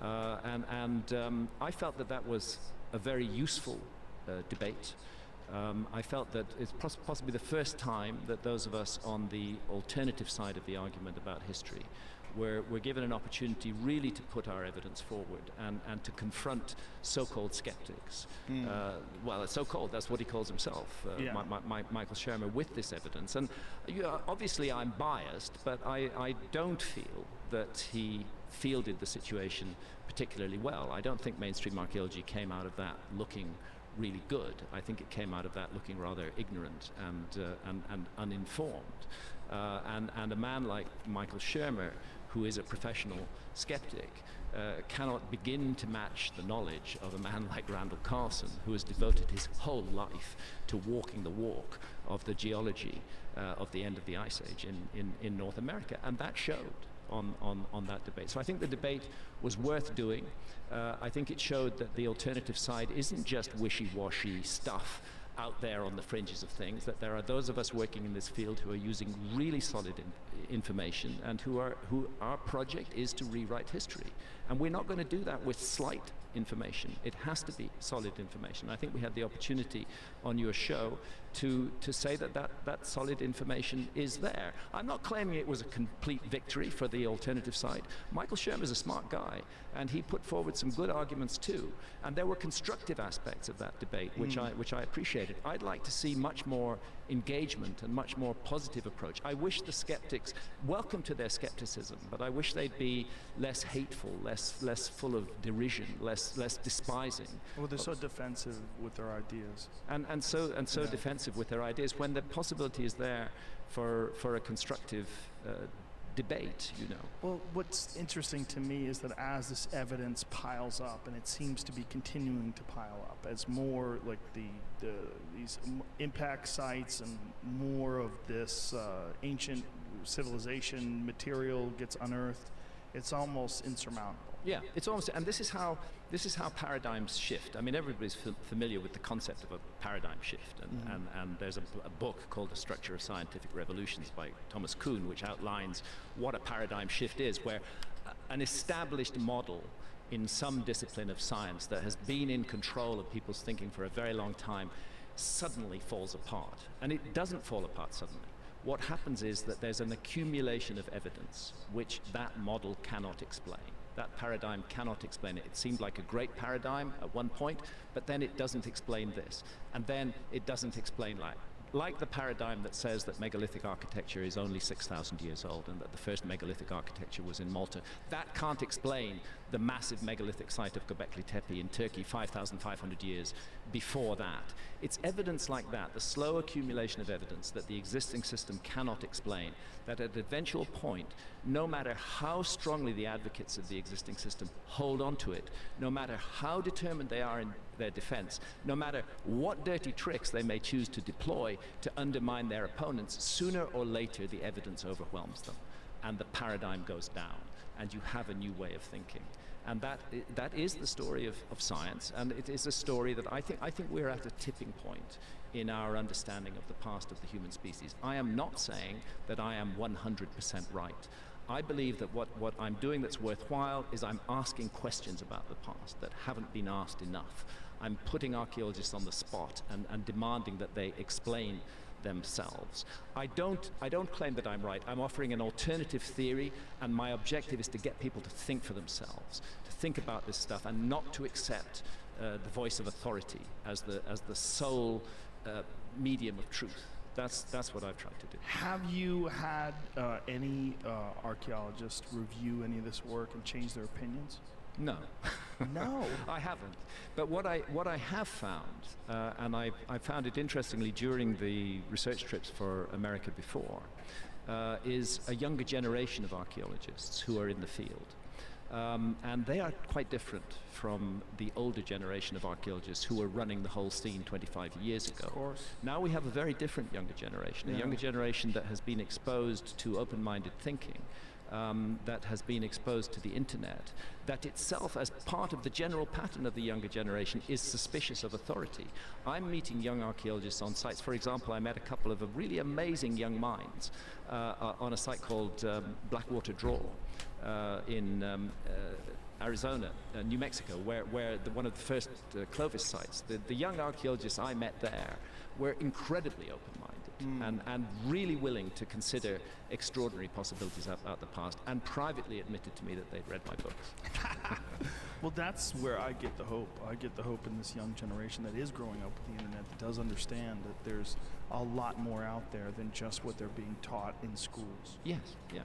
I felt that was a very useful debate. I felt that it's possibly the first time that those of us on the alternative side of the argument about history were given an opportunity really to put our evidence forward and to confront so-called skeptics. Well, so-called, that's what he calls himself, Michael Shermer, with this evidence. And obviously I'm biased, but I don't feel that he fielded the situation particularly well. I don't think mainstream archaeology came out of that looking really good. I think it came out of that looking rather ignorant and uninformed. And a man like Michael Shermer, who is a professional skeptic, cannot begin to match the knowledge of a man like Randall Carlson, who has devoted his whole life to walking the walk of the geology of the end of the Ice Age in North America. And that showed on that debate. So I think the debate was worth doing. I think it showed that the alternative side isn't just wishy-washy stuff out there on the fringes of things, that there are those of us working in this field who are using really solid information and who our project is to rewrite history. And we're not going to do that with slight information. It has to be solid information. I think we had the opportunity on your show to say that solid information is there. I'm not claiming it was a complete victory for the alternative side. Michael Sherm is a smart guy, and he put forward some good arguments too. And there were constructive aspects of that debate, which I appreciated. I'd like to see much more engagement and much more positive approach. I wish the skeptics, welcome to their skepticism, but I wish they'd be less hateful, less full of derision, less despising. Well, they're so defensive with their ideas. And so defensive with their ideas when the possibility is there for a constructive debate, you know. Well, what's interesting to me is that as this evidence piles up, and it seems to be continuing to pile up, as more like these impact sites and more of this ancient civilization material gets unearthed, it's almost insurmountable. Yeah, it's almost, and this is how paradigms shift. I mean, everybody's familiar with the concept of a paradigm shift, and there's a book called The Structure of Scientific Revolutions by Thomas Kuhn, which outlines what a paradigm shift is, where an established model in some discipline of science that has been in control of people's thinking for a very long time suddenly falls apart. And it doesn't fall apart suddenly. What happens is that there's an accumulation of evidence which that model cannot explain. That paradigm cannot explain it. It seemed like a great paradigm at one point, but then it doesn't explain this. And then it doesn't explain like the paradigm that says that megalithic architecture is only 6,000 years old and that the first megalithic architecture was in Malta. That can't explain the massive megalithic site of Göbekli Tepe in Turkey 5,500 years before that. It's evidence like that, the slow accumulation of evidence that the existing system cannot explain, that at an eventual point, no matter how strongly the advocates of the existing system hold on to it, no matter how determined they are in their defense, no matter what dirty tricks they may choose to deploy to undermine their opponents, sooner or later the evidence overwhelms them and the paradigm goes down and you have a new way of thinking. And that is the story of science, and it is a story that I think we're at a tipping point in our understanding of the past of the human species. I am not saying that I am 100% right. I believe that what I'm doing that's worthwhile is I'm asking questions about the past that haven't been asked enough. I'm putting archaeologists on the spot and demanding that they explain themselves. I don't claim that I'm right. I'm offering an alternative theory, and my objective is to get people to think for themselves, to think about this stuff, and not to accept the voice of authority as the sole medium of truth. That's what I've tried to do. Have you had any archaeologists review any of this work and change their opinions? No. No. I haven't. But what I have found, and I found it interestingly during the research trips for America before, is a younger generation of archaeologists who are in the field. And they are quite different from the older generation of archaeologists who were running the whole scene 25 years ago. Of course. Now we have a very different younger generation, a younger generation that has been exposed to open-minded thinking, that has been exposed to the internet, that itself, as part of the general pattern of the younger generation, is suspicious of authority. I'm meeting young archaeologists on sites. For example, I met a couple of really amazing young minds on a site called Blackwater Draw in Arizona, New Mexico, where one of the first Clovis sites. The young archaeologists I met there were incredibly open-minded and really willing to consider extraordinary possibilities about the past, and privately admitted to me that they'd read my books. Well, that's where I get the hope. I get the hope in this young generation that is growing up with the internet, that does understand that there's a lot more out there than just what they're being taught in schools. Yes, yeah.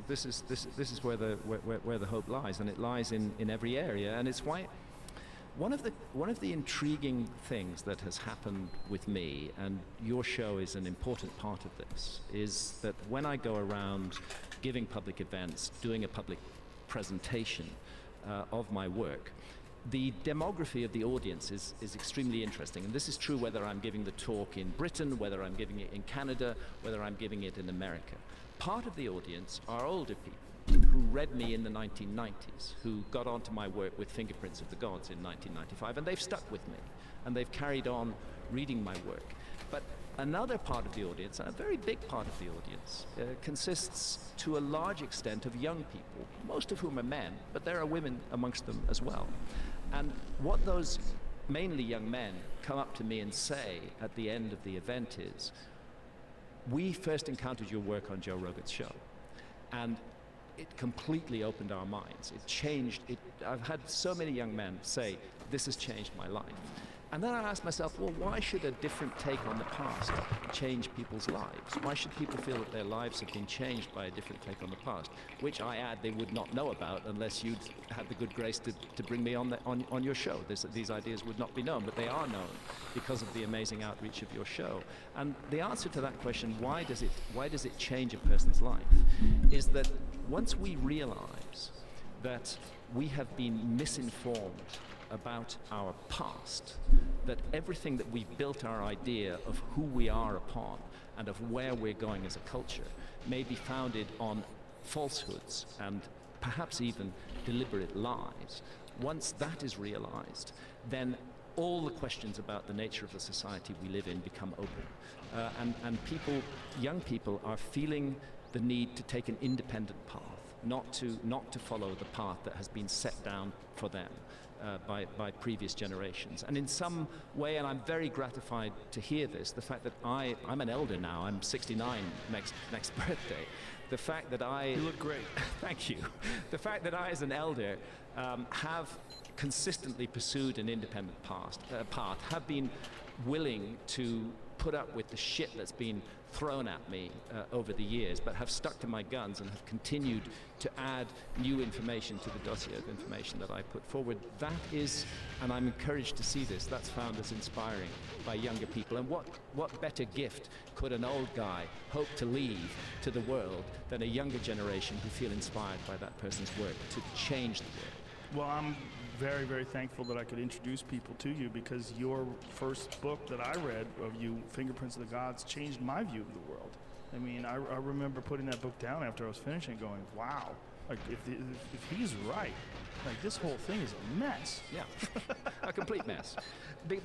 This is where the hope lies, and it lies in every area, and it's why. One of the intriguing things that has happened with me, and your show is an important part of this, is that when I go around giving public events, doing a public presentation of my work, the demography of the audience is extremely interesting. And this is true whether I'm giving the talk in Britain, whether I'm giving it in Canada, whether I'm giving it in America. Part of the audience are older people who read me in the 1990s, who got onto my work with Fingerprints of the Gods in 1995, and they've stuck with me, and they've carried on reading my work. But another part of the audience, a very big part of the audience, consists to a large extent of young people, most of whom are men, but there are women amongst them as well. And what those mainly young men come up to me and say at the end of the event is, we first encountered your work on Joe Rogan's show, and it completely opened our minds. It changed it. I've had so many young men say, this has changed my life. And then I asked myself, well, why should a different take on the past change people's lives? Why should people feel that their lives have been changed by a different take on the past? Which I add they would not know about unless you'd had the good grace to bring me on your show. These ideas would not be known, but they are known because of the amazing outreach of your show. And the answer to that question, why does it change a person's life, is that once we realize that we have been misinformed about our past, that everything that we've built our idea of who we are upon and of where we're going as a culture may be founded on falsehoods and perhaps even deliberate lies. Once that is realized, then all the questions about the nature of the society we live in become open. And young people are feeling the need to take an independent path, not to follow the path that has been set down for them by previous generations. And in some way, and I'm very gratified to hear this, the fact that I'm an elder now, I'm 69 next birthday, the fact that You look great. Thank you. The fact that I, as an elder, have consistently pursued an independent path, have been willing to put up with the shit that's been thrown at me over the years, but have stuck to my guns and have continued to add new information to the dossier of information that I put forward. That is, and I'm encouraged to see this, that's found as inspiring by younger people. And what better gift could an old guy hope to leave to the world than a younger generation who feel inspired by that person's work to change the world? Well, I'm very, very thankful that I could introduce people to you, because your first book that I read of you, Fingerprints of the Gods, changed my view of the world. I mean, I remember putting that book down after I was finishing, going, wow, like if he's right, like this whole thing is a mess. Yeah, a complete mess.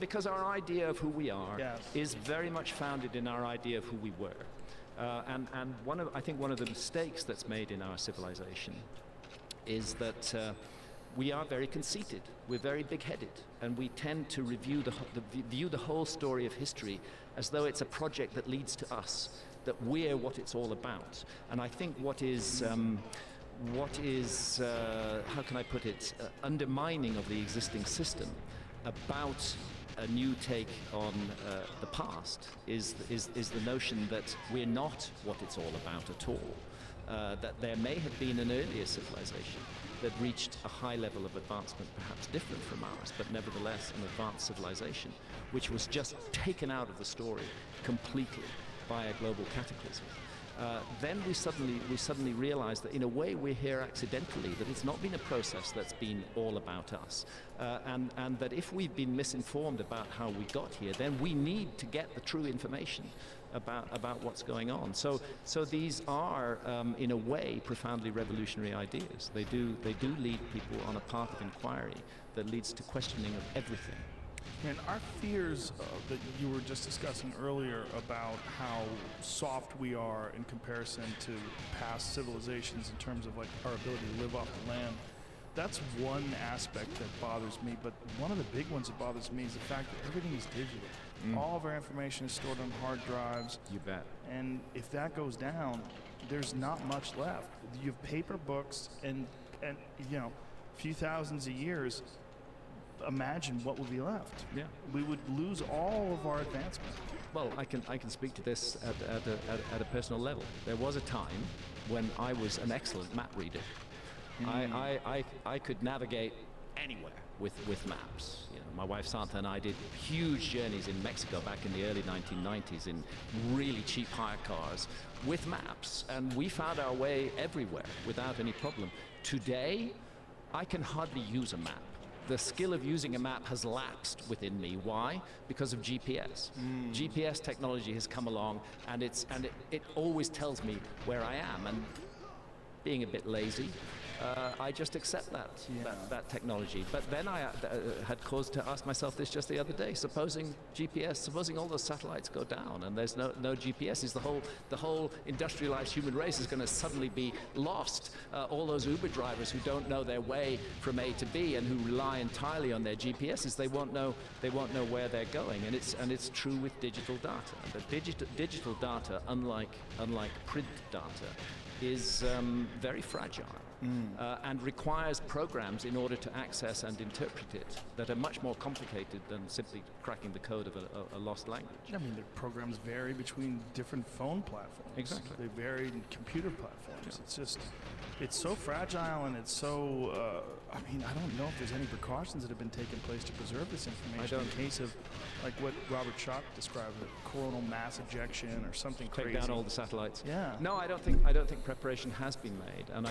Because our idea of who we are is very much founded in our idea of who we were. And I think one of the mistakes that's made in our civilization is that we are very conceited, we're very big-headed, and we tend to view the whole story of history as though it's a project that leads to us, that we're what it's all about. And I think what is how can I put it, undermining of the existing system about a new take on the past is the notion that we're not what it's all about at all. That there may have been an earlier civilization that reached a high level of advancement, perhaps different from ours, but nevertheless an advanced civilization, which was just taken out of the story completely by a global cataclysm. Then we suddenly realize that in a way we're here accidentally, that it's not been a process that's been all about us, and that if we've been misinformed about how we got here, then we need to get the true information about what's going on. So these are, in a way, profoundly revolutionary ideas. They do lead people on a path of inquiry that leads to questioning of everything. And our fears that you were just discussing earlier about how soft we are in comparison to past civilizations in terms of like our ability to live off the land, that's one aspect that bothers me. But one of the big ones that bothers me is the fact that everything is digital. All of our information is stored on hard drives. You bet. And if that goes down, there's not much left. You have paper books and you know, a few thousands of years. Imagine what would be left. Yeah, we would lose all of our advancement. Well, I can speak to this at a personal level. There was a time when I was an excellent map reader. I could navigate anywhere with maps. You know, my wife Santa and I did huge journeys in Mexico back in the early 1990s in really cheap hire cars with maps, and we found our way everywhere without any problem. Today, I can hardly use a map. The skill of using a map has lapsed within me. Why? Because of GPS. GPS technology has come along, and it always tells me where I am. And being a bit lazy, I just accept that technology. But then I had cause to ask myself this just the other day. Supposing all those satellites go down and there's no GPS, is the whole industrialized human race is going to suddenly be lost? All those Uber drivers who don't know their way from A to B and who rely entirely on their GPSs, they won't know where they're going. And it's true with digital data. The digital data, unlike print data, is very fragile. And requires programs in order to access and interpret it that are much more complicated than simply cracking the code of a lost language. I mean, the programs vary between different phone platforms. Exactly. They vary in computer platforms. Yeah. It's so fragile, and it's so, I mean, I don't know if there's any precautions that have been taken place to preserve this information in case of, like what Robert Schoch described, a coronal mass ejection or something crazy. Take down all the satellites. Yeah. No, I don't think preparation has been made, and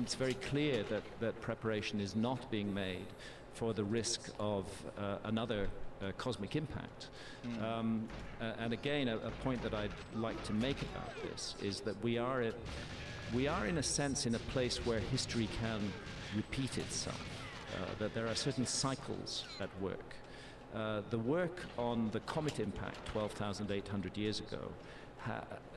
it's very clear that preparation is not being made for the risk of another cosmic impact. And again, a point that I'd like to make about this is that we are in a sense in a place where history can repeat itself, that there are certain cycles at work. The work on the comet impact 12,800 years ago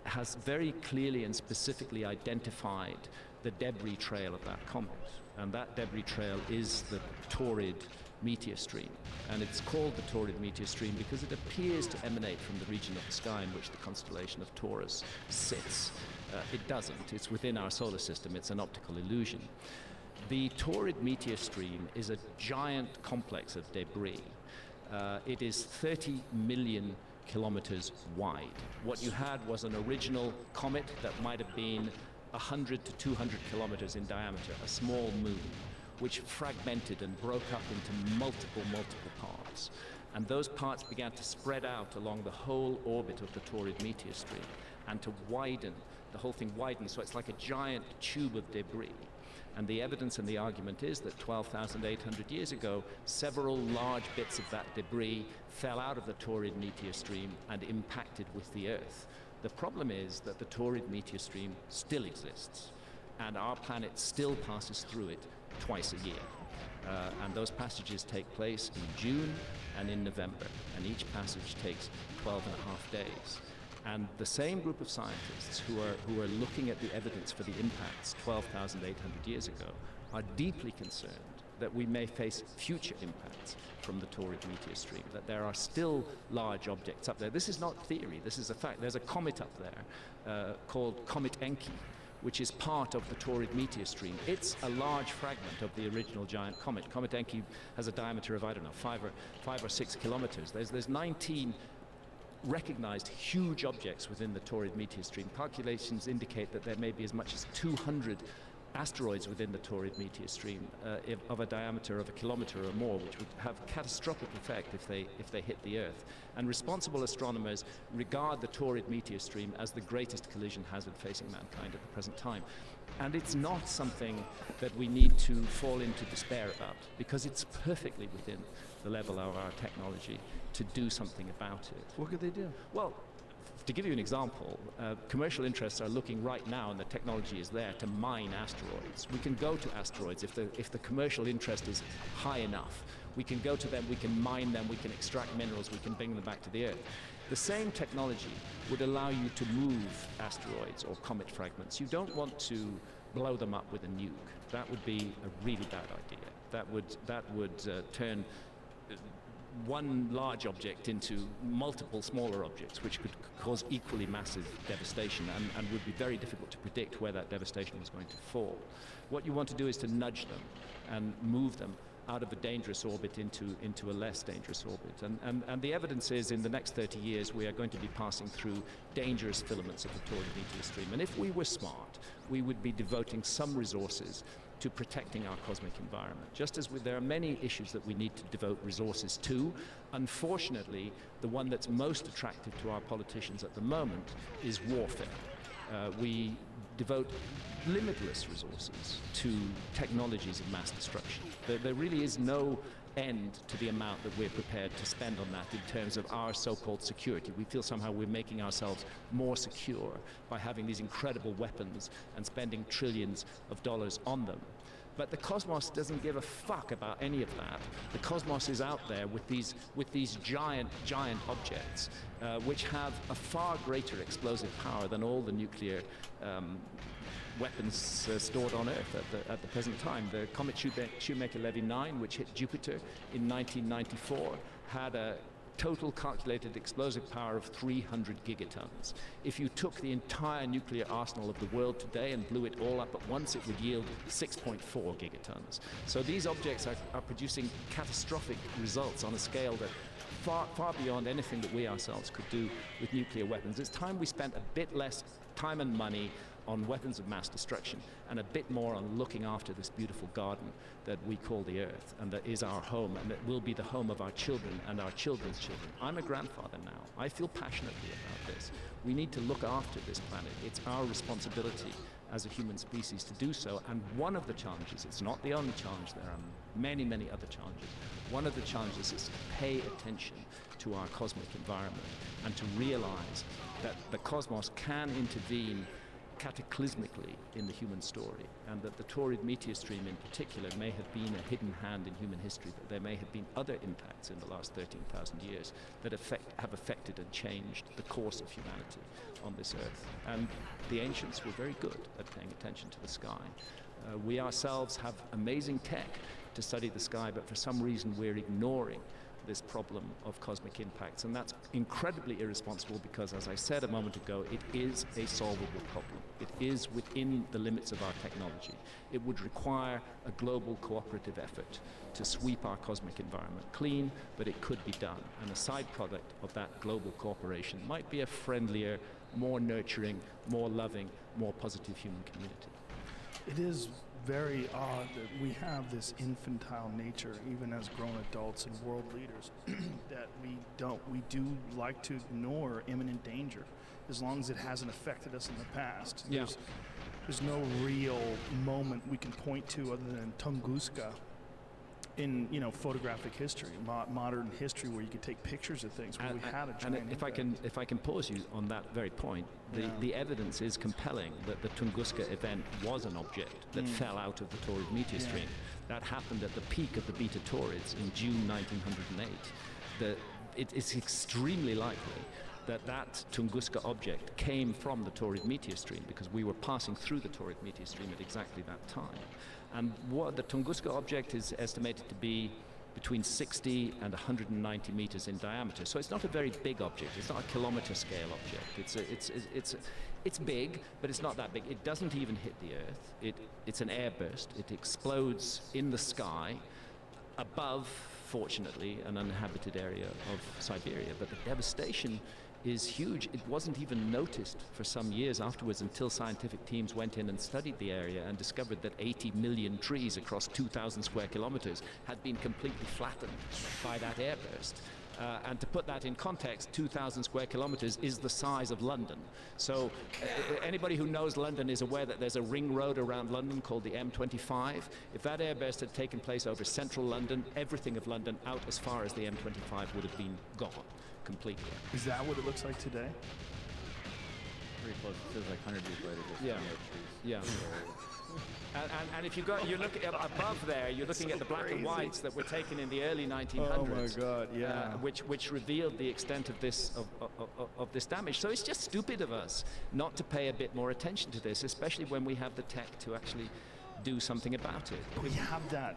has very clearly and specifically identified the debris trail of that comet. And that debris trail is the Taurid meteor stream. And it's called the Taurid meteor stream because it appears to emanate from the region of the sky in which the constellation of Taurus sits. It doesn't. It's within our solar system. It's an optical illusion. The Taurid meteor stream is a giant complex of debris. It is 30 million kilometers wide. What you had was an original comet that might have been 100 to 200 kilometers in diameter, a small moon, which fragmented and broke up into multiple parts. And those parts began to spread out along the whole orbit of the Taurid meteor stream and to widen. The whole thing widened, so it's like a giant tube of debris. And the evidence and the argument is that 12,800 years ago, several large bits of that debris fell out of the Taurid meteor stream and impacted with the Earth. The problem is that the Taurid meteor stream still exists, and our planet still passes through it twice a year. And those passages take place in June and in November, and each passage takes 12 and a half days. And the same group of scientists who are looking at the evidence for the impacts 12,800 years ago are deeply concerned that we may face future impacts from the Taurid meteor stream, that there are still large objects up there. This is not theory, this is a fact. There's a comet up there called Comet Encke, which is part of the Taurid meteor stream. It's a large fragment of the original giant comet. Comet Encke has a diameter of, I don't know, 5 or 6 kilometers. There's 19 recognized huge objects within the Taurid meteor stream. Calculations indicate that there may be as much as 200 asteroids within the Taurid meteor stream of a diameter of a kilometer or more, which would have catastrophic effect if they hit the Earth. And responsible astronomers regard the Taurid meteor stream as the greatest collision hazard facing mankind at the present time. And it's not something that we need to fall into despair about, because it's perfectly within the level of our technology to do something about it. What could they do? Well, to give you an example, commercial interests are looking right now, and the technology is there, to mine asteroids. We can go to asteroids if the commercial interest is high enough. We can go to them, we can mine them, we can extract minerals, we can bring them back to the Earth. The same technology would allow you to move asteroids or comet fragments. You don't want to blow them up with a nuke. That would be a really bad idea. That would turn one large object into multiple smaller objects, which could cause equally massive devastation and would be very difficult to predict where that devastation was going to fall. What you want to do is to nudge them and move them out of a dangerous orbit into a less dangerous orbit. And the evidence is in the next 30 years we are going to be passing through dangerous filaments of the Taurid meteor stream. And if we were smart, we would be devoting some resources to protecting our cosmic environment. Just as there are many issues that we need to devote resources to, unfortunately, the one that's most attractive to our politicians at the moment is warfare. We devote limitless resources to technologies of mass destruction. There really is no end to the amount that we're prepared to spend on that in terms of our so-called security. We feel somehow we're making ourselves more secure by having these incredible weapons and spending trillions of dollars on them. But the cosmos doesn't give a fuck about any of that. The cosmos is out there with these giant objects, which have a far greater explosive power than all the nuclear weapons stored on Earth at the present time. The comet Shoemaker-Levy 9, which hit Jupiter in 1994, had a total calculated explosive power of 300 gigatons. If you took the entire nuclear arsenal of the world today and blew it all up at once, it would yield 6.4 gigatons. So these objects are producing catastrophic results on a scale that far beyond anything that we ourselves could do with nuclear weapons. It's time we spent a bit less time and money on weapons of mass destruction and a bit more on looking after this beautiful garden that we call the Earth and that is our home and that will be the home of our children and our children's children. I'm a grandfather now. I feel passionately about this. We need to look after this planet. It's our responsibility as a human species to do so, and one of the challenges, it's not the only challenge, there are many other challenges. One of the challenges is to pay attention to our cosmic environment and to realize that the cosmos can intervene cataclysmically in the human story, and that the Taurid meteor stream in particular may have been a hidden hand in human history, but there may have been other impacts in the last 13,000 years that have affected and changed the course of humanity on this Earth. And the ancients were very good at paying attention to the sky. We ourselves have amazing tech to study the sky, but for some reason we're ignoring this problem of cosmic impacts, and that's incredibly irresponsible because, as I said a moment ago, it is a solvable problem. It is within the limits of our technology. It would require a global cooperative effort to sweep our cosmic environment clean, but it could be done, and a side product of that global cooperation might be a friendlier, more nurturing, more loving, more positive human community. It is very odd that we have this infantile nature, even as grown adults and world leaders, that we do like to ignore imminent danger, as long as it hasn't affected us in the past. Yeah. There's no real moment we can point to other than Tunguska in photographic history, modern history, where you could take pictures of things. Where we had a giant and if I can pause you on that very point, the evidence is compelling that the Tunguska event was an object that fell out of the Taurid meteor stream. That happened at the peak of the Beta Taurids in June 1908. It is extremely likely that Tunguska object came from the Taurid meteor stream, because we were passing through the Taurid meteor stream at exactly that time. And what the Tunguska object is estimated to be between 60 and 190 meters in diameter. So it's not a very big object. It's not a kilometer scale object. It's big, but it's not that big. It doesn't even hit the Earth. It's an airburst. It explodes in the sky above, fortunately, an uninhabited area of Siberia. But the devastation is huge. It wasn't even noticed for some years afterwards until scientific teams went in and studied the area and discovered that 80 million trees across 2,000 square kilometers had been completely flattened by that airburst. And to put that in context, 2,000 square kilometers is the size of London. So anybody who knows London is aware that there's a ring road around London called the M25. If that airburst had taken place over central London, everything of London out as far as the M25 would have been gone completely. Is that what it looks like today? Pretty close. It feels like 100 years later. There's no trees. Yeah. And if you're looking above there, you're looking at the black and whites that were taken in the early 1900s. Oh my God! Yeah. Which revealed the extent of this damage. So it's just stupid of us not to pay a bit more attention to this, especially when we have the tech to actually do something about it. We have that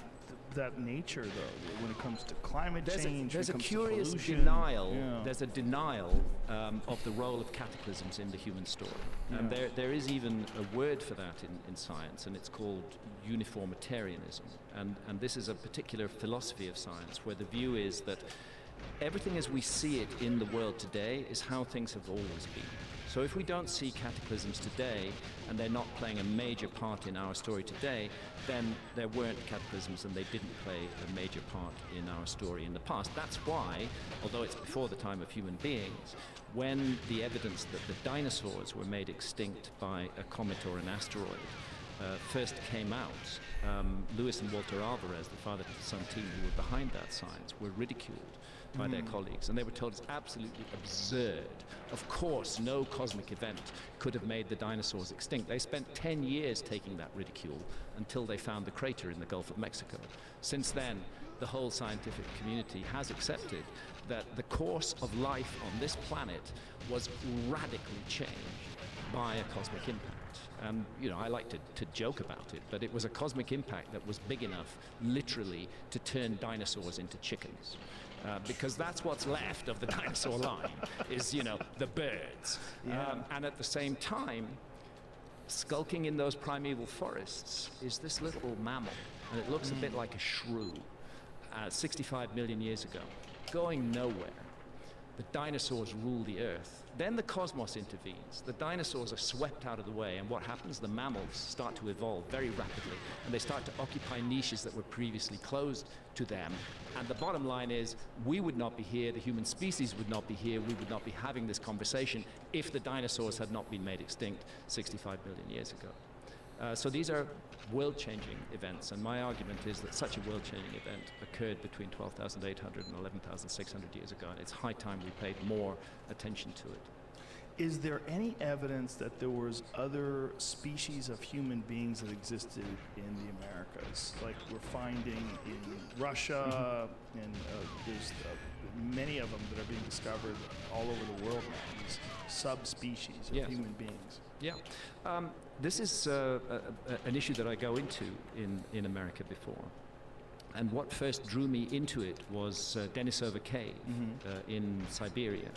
nature, though, when it comes to climate change. There's a curious pollution. denial. Yeah. There's a denial of the role of cataclysms in the human story, and there is even a word for that in science, and it's called uniformitarianism. And this is a particular philosophy of science where the view is that everything as we see it in the world today is how things have always been. So if we don't see cataclysms today, and they're not playing a major part in our story today, then there weren't cataclysms and they didn't play a major part in our story in the past. That's why, although it's before the time of human beings, when the evidence that the dinosaurs were made extinct by a comet or an asteroid first came out, Lewis and Walter Alvarez, the father-son team who were behind that science, were ridiculed by their colleagues, and they were told it's absolutely absurd. Of course, no cosmic event could have made the dinosaurs extinct. They spent 10 years taking that ridicule until they found the crater in the Gulf of Mexico. Since then, the whole scientific community has accepted that the course of life on this planet was radically changed by a cosmic impact. And, you know, I like to joke about it, but it was a cosmic impact that was big enough, literally, to turn dinosaurs into chickens. Because that's what's left of the dinosaur line, is, you know, the birds. Yeah. And at the same time, skulking in those primeval forests is this little mammal, and it looks a bit like a shrew, 65 million years ago, going nowhere. The dinosaurs rule the earth. Then the cosmos intervenes. The dinosaurs are swept out of the way, and what happens? The mammals start to evolve very rapidly, and they start to occupy niches that were previously closed to them. And the bottom line is, we would not be here, the human species would not be here, we would not be having this conversation if the dinosaurs had not been made extinct 65 million years ago. So these are world-changing events, and my argument is that such a world-changing event occurred between 12,800 and 11,600 years ago, and it's high time we paid more attention to it. Is there any evidence that there was other species of human beings that existed in the Americas? Like we're finding in Russia, and there's many of them that are being discovered all over the world now, these subspecies of Yes. human beings. Yeah. This is an issue that I go into in America before. And what first drew me into it was Denisova Cave in Siberia.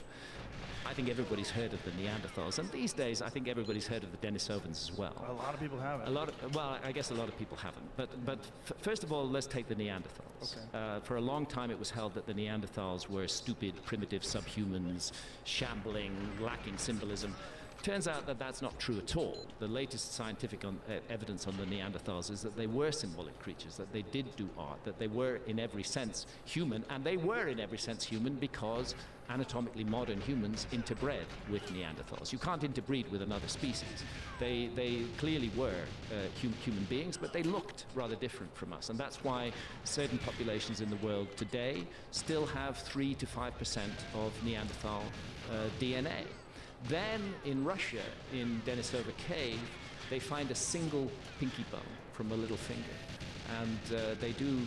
I think everybody's heard of the Neanderthals, and these days I think everybody's heard of the Denisovans as well. A lot of people haven't. Well, I guess a lot of people haven't. But first of all, let's take the Neanderthals. Okay. For a long time, it was held that the Neanderthals were stupid, primitive subhumans, shambling, lacking symbolism. Turns out that that's not true at all. The latest scientific evidence on the Neanderthals is that they were symbolic creatures, that they did do art, that they were in every sense human, and they were in every sense human because anatomically modern humans interbred with Neanderthals. You can't interbreed with another species. They clearly were human beings, but they looked rather different from us, and that's why certain populations in the world today still have 3 to 5% of Neanderthal DNA. Then in Russia, in Denisova Cave, they find a single pinky bone from a little finger. And they do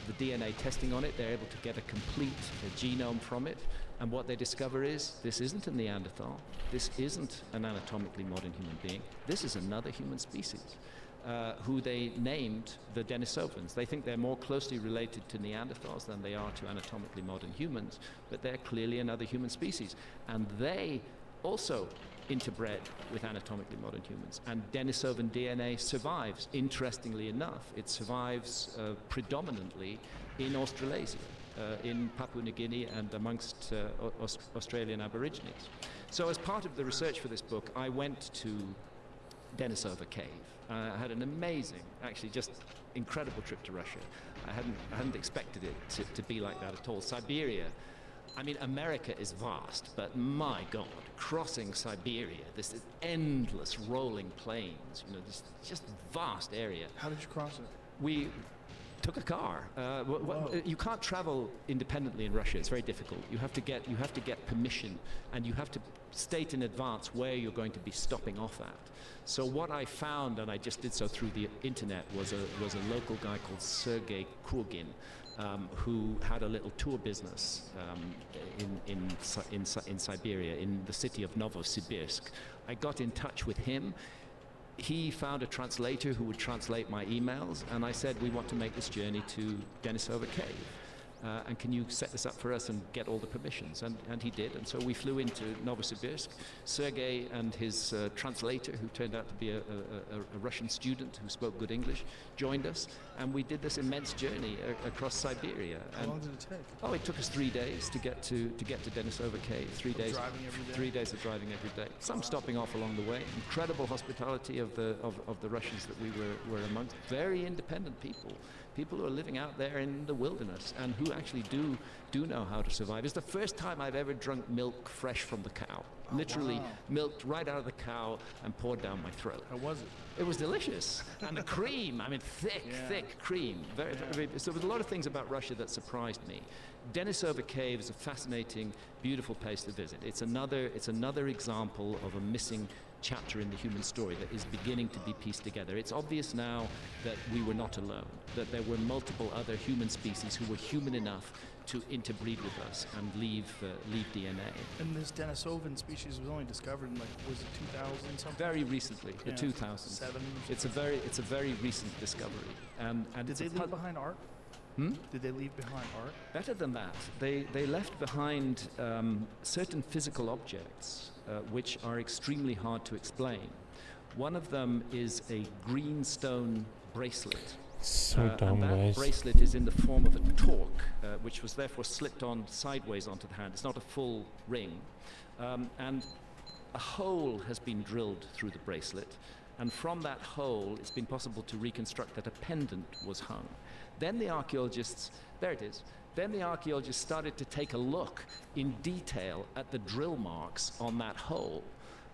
the DNA testing on it. They're able to get a complete genome from it. And what they discover is this isn't a Neanderthal. This isn't an anatomically modern human being. This is another human species who they named the Denisovans. They think they're more closely related to Neanderthals than they are to anatomically modern humans, but they're clearly another human species. And they also interbred with anatomically modern humans. And Denisovan DNA survives, interestingly enough. It survives predominantly in Australasia, in Papua New Guinea and amongst Australian Aborigines. So as part of the research for this book, I went to Denisova Cave. I had an amazing, actually just incredible trip to Russia. I hadn't expected it to be like that at all. Siberia, I mean, America is vast, but my God, crossing Siberia, this endless rolling plains, you know, this just vast area. How did you cross it? We took a car. You can't travel independently in Russia. It's very difficult. You have to get permission, and you have to state in advance where you're going to be stopping off at. So what I found, and I just did so through the internet, was a local guy called Sergei Kurgin, who had a little tour business in Siberia, in the city of Novosibirsk. I got in touch with him. He found a translator who would translate my emails, and I said, we want to make this journey to Denisova Cave. and can you set this up for us and get all the permissions? And he did, and so we flew into Novosibirsk. Sergei and his translator, who turned out to be a Russian student who spoke good English, joined us, and we did this immense journey across Siberia. How long did it take? Oh, it took us 3 days to get to Denisova Cave. 3 days. Driving every day? 3 days of driving every day. Some stopping off along the way. Incredible hospitality of the Russians that we were amongst. Very independent people. People who are living out there in the wilderness and who actually do know how to survive. It's the first time I've ever drunk milk fresh from the cow. Literally milked right out of the cow and poured down my throat. How was it? It was delicious. And the cream, I mean, thick cream. Very, so there was a lot of things about Russia that surprised me. Denisova Cave is a fascinating, beautiful place to visit. It's another example of a missing chapter in the human story that is beginning to be pieced together. It's obvious now that we were not alone, that there were multiple other human species who were human enough to interbreed with us and leave DNA. And this Denisovan species was only discovered in, like, was it 2000 something? Very recently, the 2000s. Seven. It's a very recent discovery. And Did they leave behind art? Did they leave behind art? Better than that, they left behind certain physical objects which are extremely hard to explain. One of them is a green stone bracelet. So dumb, and that guys. bracelet is in the form of a torque, which was therefore slipped on sideways onto the hand. It's not a full ring. And a hole has been drilled through the bracelet, and from that hole it's been possible to reconstruct that a pendant was hung. Then the archaeologists, there it is, then the archaeologists started to take a look in detail at the drill marks on that hole,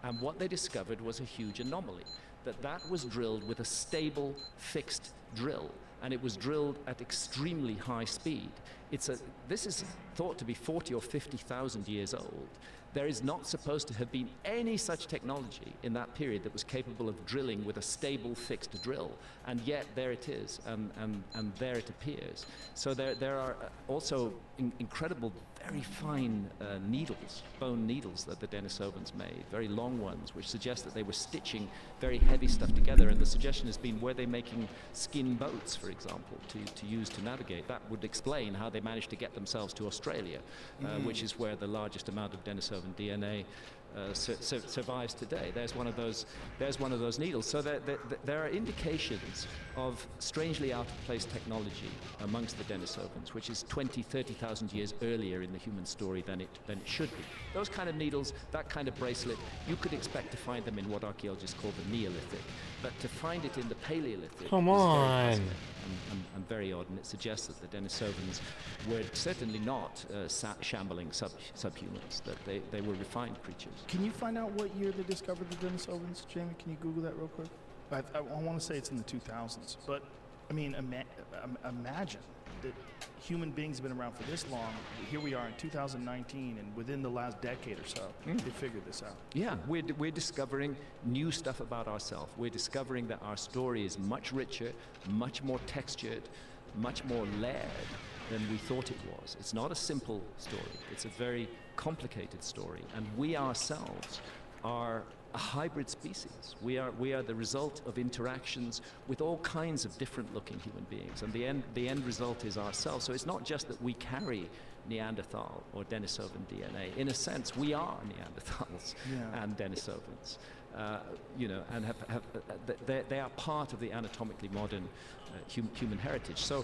and what they discovered was a huge anomaly, that was drilled with a stable, fixed drill, and it was drilled at extremely high speed. This is thought to be 40 or 50,000 years old. There is not supposed to have been any such technology in that period that was capable of drilling with a stable, fixed drill, and yet there it is, and there it appears. So there are also incredible, very fine needles, bone needles that the Denisovans made, very long ones, which suggest that they were stitching very heavy stuff together. And the suggestion has been, were they making skin boats, for example, to use to navigate? That would explain how they managed to get themselves to Australia, which is where the largest amount of Denisovan DNA survives today. There's one of those needles. So there are indications of strangely out of place technology amongst the Denisovans, which is 20, 30,000 years earlier in the human story than it should be. Those kind of needles, that kind of bracelet, you could expect to find them in what archaeologists call the Neolithic, but to find it in the Paleolithic Come is on. very puzzling and very odd, and it suggests that the Denisovans were certainly not shambling subhumans, that they were refined creatures. Can you find out what year they discovered the Denisovans, Jamie? Can you Google that real quick? I want to say it's in the 2000s, but I mean, imagine that human beings have been around for this long. Here we are in 2019, and within the last decade or so, they figured this out. Yeah, we're discovering new stuff about ourselves. We're discovering that our story is much richer, much more textured, much more layered than we thought it was. It's not a simple story. It's a very complicated story, and we ourselves are a hybrid species. We are the result of interactions with all kinds of different looking human beings, and the end result is ourselves. So it's not just that we carry Neanderthal or Denisovan DNA. In a sense, we are Neanderthals and Denisovans, and they are part of the anatomically modern human heritage. So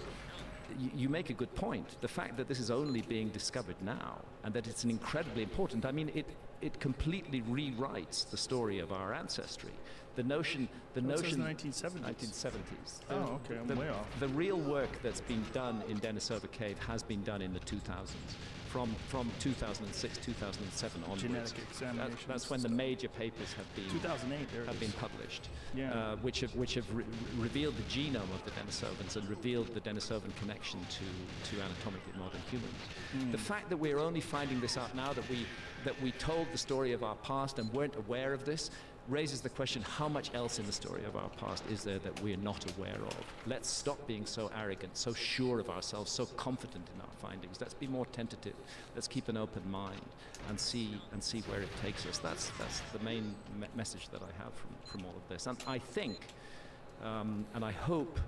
you make a good point. The fact that this is only being discovered now, and that it's an incredibly important, I mean, it completely rewrites the story of our ancestry. The notion. It says 1970s. 1970s. Oh, okay, I'm way off. The real work that's been done in Denisova Cave has been done in the 2000s. From 2006, 2007 onwards. Genetic examinations. That's when the major papers have been 2008. There have it been is. published, Yeah. which have revealed the genome of the Denisovans and revealed the Denisovan connection to anatomically modern humans. The fact that we're only finding this out now, that we told the story of our past and weren't aware of this, raises the question, how much else in the story of our past is there that we're not aware of? Let's stop being so arrogant, so sure of ourselves, so confident in our findings. Let's be more tentative. Let's keep an open mind and see where it takes us. That's the main message that I have from all of this. And I think, and I hope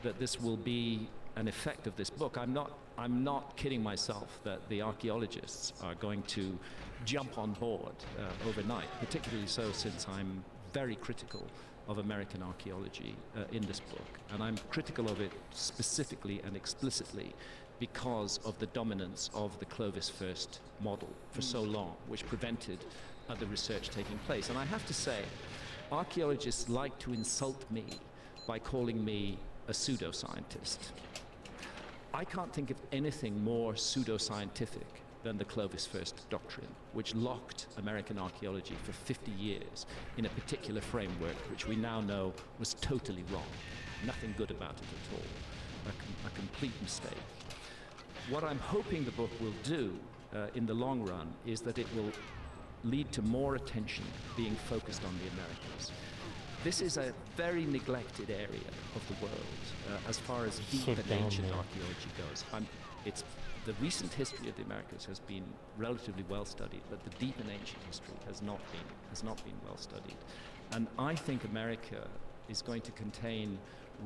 that this will be an effect of this book, I'm not kidding myself that the archaeologists are going to jump on board overnight, particularly so since I'm very critical of American archaeology in this book. And I'm critical of it specifically and explicitly because of the dominance of the Clovis first model for so long, which prevented other research taking place. And I have to say, archaeologists like to insult me by calling me a pseudoscientist. I can't think of anything more pseudoscientific than the Clovis first doctrine, which locked American archaeology for 50 years in a particular framework which we now know was totally wrong. Nothing good about it at all. A complete mistake. What I'm hoping the book will do in the long run is that it will lead to more attention being focused on the Americas. This is a very neglected area of the world as far as deep and ancient archaeology goes. The recent history of the Americas has been relatively well studied, but the deep and ancient history has not been well studied. And I think America is going to contain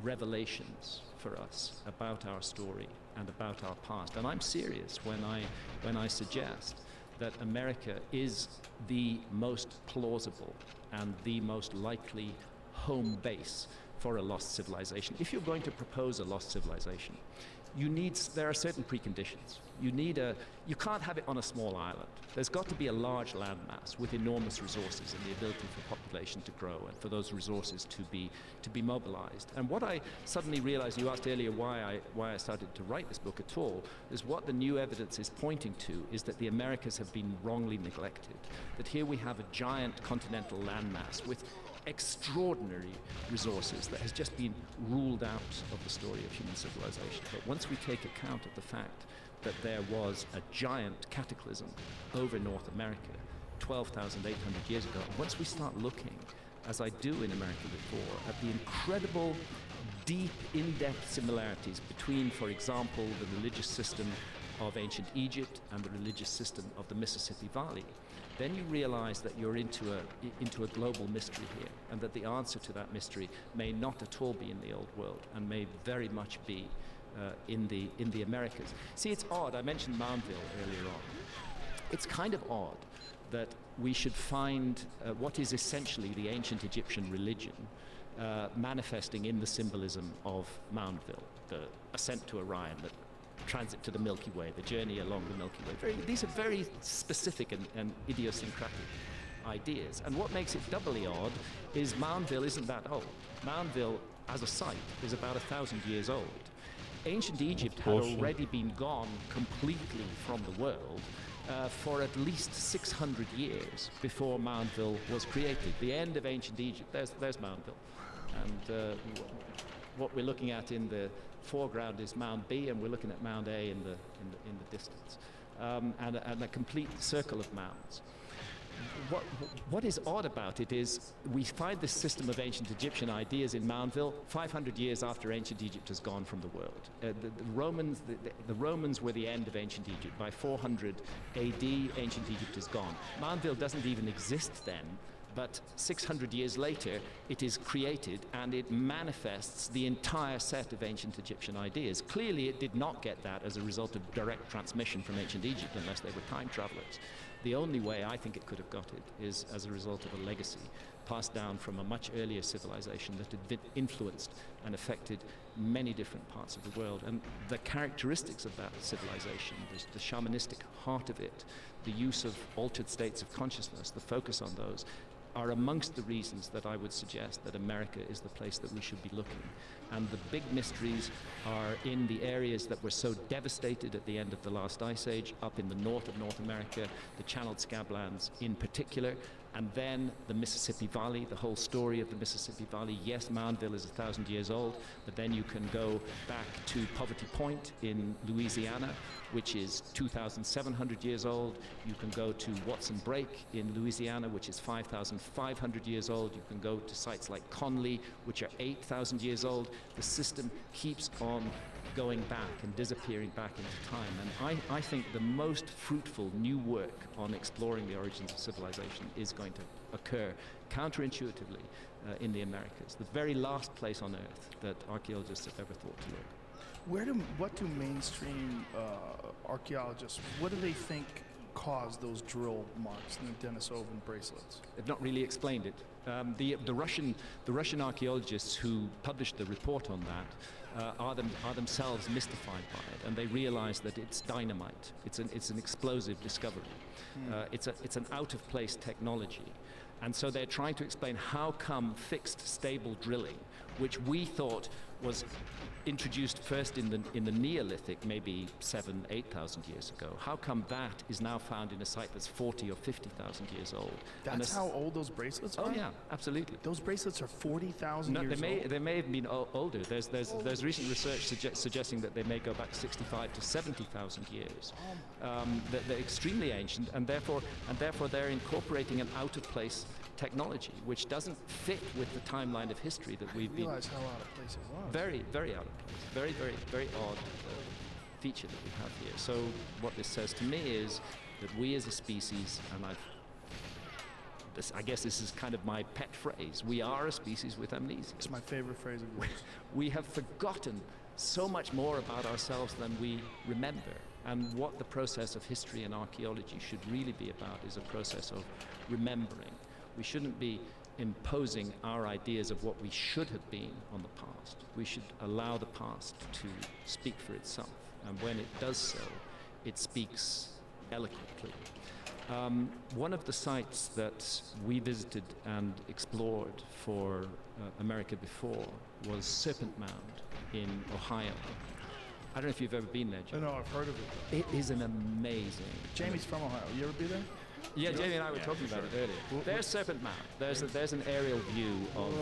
revelations for us about our story and about our past. And I'm serious when I suggest that America is the most plausible and the most likely home base for a lost civilization. If you're going to propose a lost civilization, there are certain preconditions. You can't have it on a small island. There's got to be a large landmass with enormous resources and the ability for population to grow and for those resources to be mobilized. And what I suddenly realized, you asked earlier why I started to write this book at all, is what the new evidence is pointing to is that the Americas have been wrongly neglected. That here we have a giant continental landmass with extraordinary resources that has just been ruled out of the story of human civilization. But once we take account of the fact that there was a giant cataclysm over North America 12,800 years ago, once we start looking, as I do in America before, at the incredible deep, in-depth similarities between, for example, the religious system of ancient Egypt and the religious system of the Mississippi Valley, then you realize that you're into a global mystery here, and that the answer to that mystery may not at all be in the old world, and may very much be in the Americas. See, it's odd. I mentioned Moundville earlier on. It's kind of odd that we should find what is essentially the ancient Egyptian religion manifesting in the symbolism of Moundville, the ascent to Orion, the transit to the Milky Way, the journey along the Milky Way. These are very specific and idiosyncratic ideas. And what makes it doubly odd is Moundville isn't that old. Moundville, as a site, is about 1,000 years old. Ancient Egypt had already been gone completely from the world for at least 600 years before Moundville was created. The end of ancient Egypt, there's Moundville. And what we're looking at in the foreground is Mound B, and we're looking at Mound A in the distance, and a complete circle of mounds. What is odd about it is we find this system of ancient Egyptian ideas in Moundville 500 years after ancient Egypt has gone from the world. The Romans were the end of ancient Egypt. By 400 AD, ancient Egypt is gone. Moundville doesn't even exist then. But 600 years later, it is created and it manifests the entire set of ancient Egyptian ideas. Clearly, it did not get that as a result of direct transmission from ancient Egypt, unless they were time travelers. The only way I think it could have got it is as a result of a legacy passed down from a much earlier civilization that had influenced and affected many different parts of the world. And the characteristics of that civilization, the shamanistic heart of it, the use of altered states of consciousness, the focus on those, are amongst the reasons that I would suggest that America is the place that we should be looking. And the big mysteries are in the areas that were so devastated at the end of the last ice age, up in the north of North America, the channeled scablands in particular, and then the Mississippi Valley, the whole story of the Mississippi Valley. Yes, Moundville is 1,000 years old, but then you can go back to Poverty Point in Louisiana, which is 2,700 years old. You can go to Watson Brake in Louisiana, which is 5,500 years old. You can go to sites like Conley, which are 8,000 years old. The system keeps on going back and disappearing back into time. And I think the most fruitful new work on exploring the origins of civilization is going to occur counterintuitively in the Americas, the very last place on Earth that archaeologists have ever thought to look. What do mainstream archaeologists, what do they think caused those drill marks in the Denisovan bracelets? They've not really explained it. The Russian archaeologists who published the report on that are themselves mystified by it, and they realize that it's dynamite. It's an explosive discovery. It's an out of place technology, and so they're trying to explain how come fixed, stable drilling, which we thought was introduced first in the Neolithic, maybe 8,000 years ago. How come that is now found in a site that's 40 or 50,000 years old? That's how old those bracelets are? Oh yeah, absolutely. Those bracelets are 40,000 years old? They may have been older. There's recent research suggesting that they may go back 65 to 70,000 years. They're extremely ancient, and therefore they're incorporating an out-of-place technology, which doesn't fit with the timeline of history that we've been. Realize how out of place it was. Very, very out of place. Very odd feature that we have here. So what this says to me is that we as a species, and I guess this is kind of my pet phrase, we are a species with amnesia. It's my favorite phrase of yours. We have forgotten so much more about ourselves than we remember. And what the process of history and archaeology should really be about is a process of remembering. We shouldn't be imposing our ideas of what we should have been on the past. We should allow the past to speak for itself. And when it does so, it speaks eloquently. One of the sites that we visited and explored for America before was Serpent Mound in Ohio. I don't know if you've ever been there, Jamie. No, I've heard of it. It is an amazing... Jamie's from Ohio. You ever be there? Yeah, Jamie and I were talking about it earlier. There's Serpent Mound. There's an aerial view of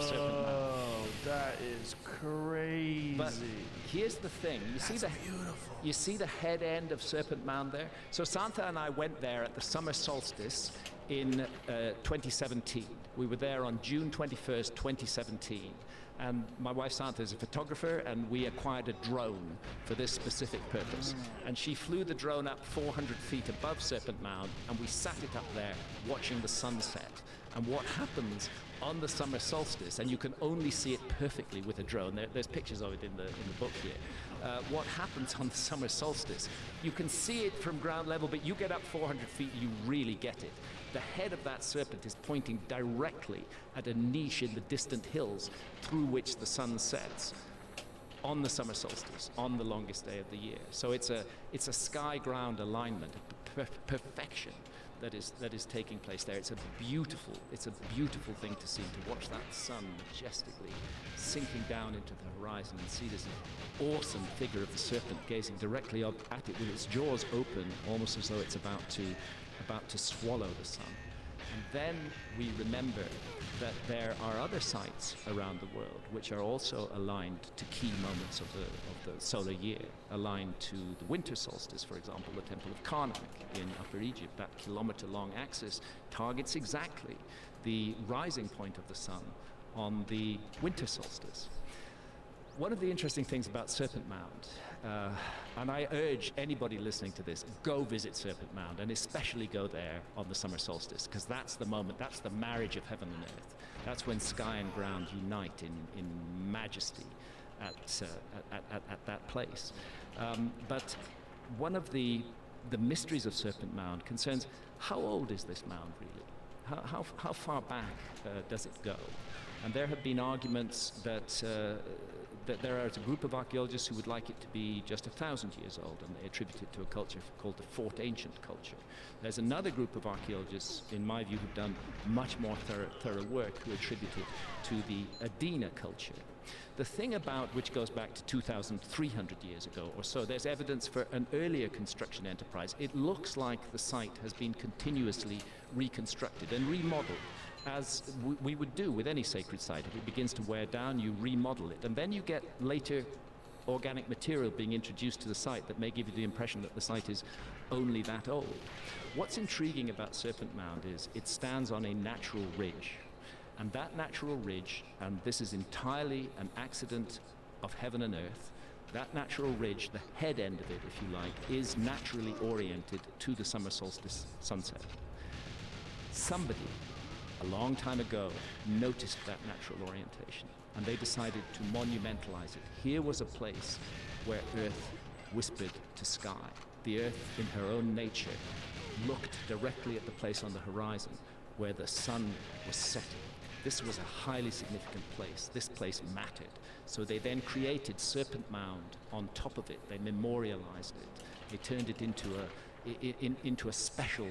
Serpent Mound. Oh, that is crazy. But here's the thing. You see the head end of Serpent Mound there? So Santa and I went there at the summer solstice in 2017. We were there on June 21st, 2017. And my wife Santa is a photographer, and we acquired a drone for this specific purpose. And she flew the drone up 400 feet above Serpent Mound, and we sat it up there watching the sunset. And what happens on the summer solstice, and you can only see it perfectly with a drone, there's pictures of it in the book here. What happens on the summer solstice, you can see it from ground level, but you get up 400 feet, you really get it. The head of that serpent is pointing directly at a niche in the distant hills through which the sun sets on the summer solstice, on the longest day of the year. So it's a sky-ground alignment, perfection that is taking place there. It's a beautiful thing to see, to watch that sun majestically sinking down into the horizon and see this awesome figure of the serpent gazing directly up at it with its jaws open, almost as though it's about to swallow the sun. And then we remember that there are other sites around the world which are also aligned to key moments of the solar year, aligned to the winter solstice, for example. The Temple of Karnak in Upper Egypt, that kilometer-long axis, targets exactly the rising point of the sun on the winter solstice. One of the interesting things about Serpent Mound, and I urge anybody listening to this, go visit Serpent Mound, and especially go there on the summer solstice, because that's the moment, that's the marriage of heaven and earth. That's when sky and ground unite in majesty at that place. But one of the mysteries of Serpent Mound concerns how old is this mound really? How far back does it go? And there have been arguments that there is a group of archaeologists who would like it to be just 1,000 years old, and they attribute it to a culture called the Fort Ancient culture. There's another group of archaeologists, in my view, who've done much more thorough work, who attribute it to the Adena culture. The thing about which goes back to 2,300 years ago or so, there's evidence for an earlier construction enterprise. It looks like the site has been continuously reconstructed and remodeled, as we would do with any sacred site. If it begins to wear down, you remodel it. And then you get later organic material being introduced to the site that may give you the impression that the site is only that old. What's intriguing about Serpent Mound is it stands on a natural ridge. And that natural ridge, and this is entirely an accident of heaven and earth, that natural ridge, the head end of it, if you like, is naturally oriented to the summer solstice sunset. Somebody a long time ago, noticed that natural orientation, and they decided to monumentalize it. Here was a place where Earth whispered to sky. The Earth, in her own nature, looked directly at the place on the horizon where the sun was setting. This was a highly significant place. This place mattered. So they then created Serpent Mound on top of it. They memorialized it. They turned it into a special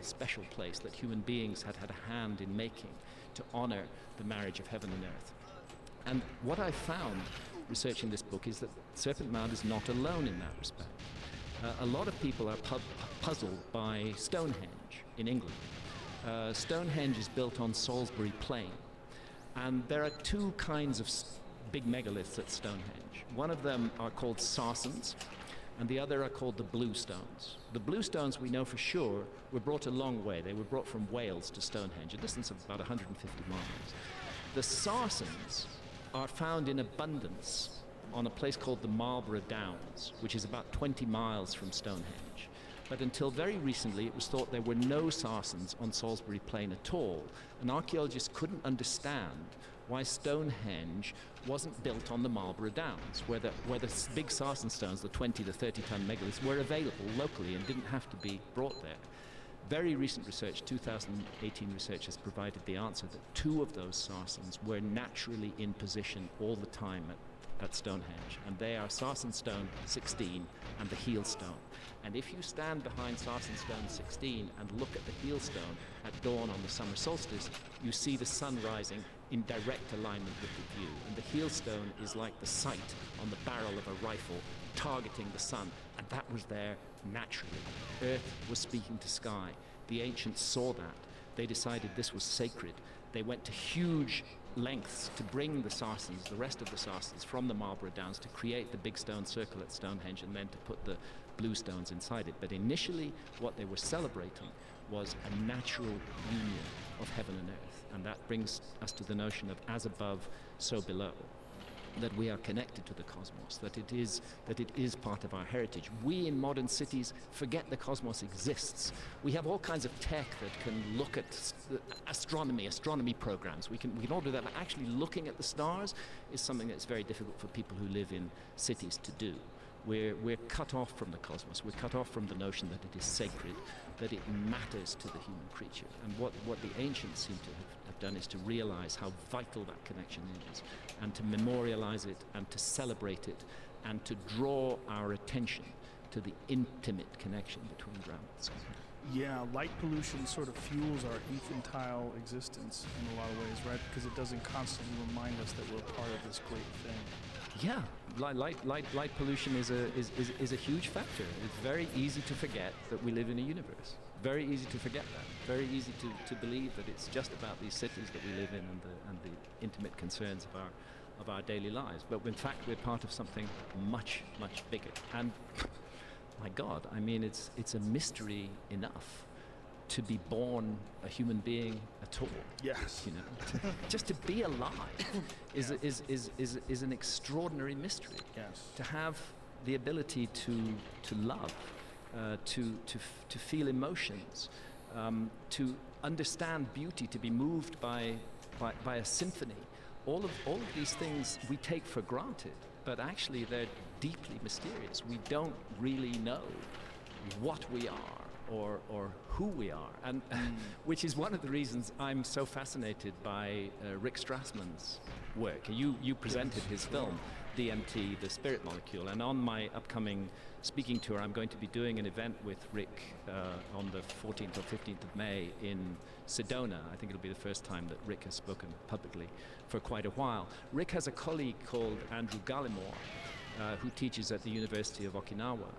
place that human beings had had a hand in making to honor the marriage of heaven and earth. And what I found researching this book is that Serpent Mound is not alone in that respect. A lot of people are puzzled by Stonehenge in England. Stonehenge is built on Salisbury Plain, and there are two kinds of big megaliths at Stonehenge. One of them are called Sarsens, and the other are called the Blue Stones. The Blue Stones, we know for sure, were brought a long way. They were brought from Wales to Stonehenge, a distance of about 150 miles. The Sarsens are found in abundance on a place called the Marlborough Downs, which is about 20 miles from Stonehenge. But until very recently, it was thought there were no Sarsens on Salisbury Plain at all, and archaeologists couldn't understand why Stonehenge wasn't built on the Marlborough Downs, where the big Sarsen stones, the 20 to 30 ton megaliths, were available locally and didn't have to be brought there. Very recent research, 2018 research, has provided the answer that two of those Sarsens were naturally in position all the time at Stonehenge, and they are Sarsen Stone 16 and the Heel Stone. And if you stand behind Sarsen Stone 16 and look at the Heel Stone at dawn on the summer solstice, you see the sun rising in direct alignment with the view. And the Heel Stone is like the sight on the barrel of a rifle targeting the sun, and that was there naturally. Earth was speaking to sky. The ancients saw that. They decided this was sacred. They went to huge lengths to bring the Sarsens, the rest of the Sarsens, from the Marlborough Downs to create the big stone circle at Stonehenge and then to put the blue stones inside it. But initially, what they were celebrating was a natural union of heaven and earth. And that brings us to the notion of as above, so below. That we are connected to the cosmos, that it is part of our heritage. We in modern cities forget the cosmos exists. We have all kinds of tech that can look at astronomy programs. We can all do that, but actually looking at the stars is something that's very difficult for people who live in cities to do. We're cut off from the cosmos. We're cut off from the notion that it is sacred, that it matters to the human creature. And what the ancients seem to have done is to realize how vital that connection is, and to memorialize it, and to celebrate it, and to draw our attention to the intimate connection between ground and sky. Yeah, light pollution sort of fuels our infantile existence in a lot of ways, right? Because it doesn't constantly remind us that we're part of this great thing. Yeah, light pollution is a huge factor. It's very easy to forget that we live in a universe. Very easy to forget that. Very easy to believe that it's just about these cities that we live in and the intimate concerns of our daily lives. But in fact, we're part of something much, much bigger. And my God, I mean, it's a mystery enough to be born a human being at all. Yes. You know, just to be alive is an extraordinary mystery. Yes. To have the ability to love, to feel emotions, to understand beauty, to be moved by a symphony. All of these things we take for granted, but actually they're deeply mysterious. We don't really know what we are or who we are, and which is one of the reasons I'm so fascinated by Rick Strassman's work. You presented his film, DMT, The Spirit Molecule, and on my upcoming speaking tour, I'm going to be doing an event with Rick on the 14th or 15th of May in Sedona. I think it'll be the first time that Rick has spoken publicly for quite a while. Rick has a colleague called Andrew Gallimore, who teaches at the University of Okinawa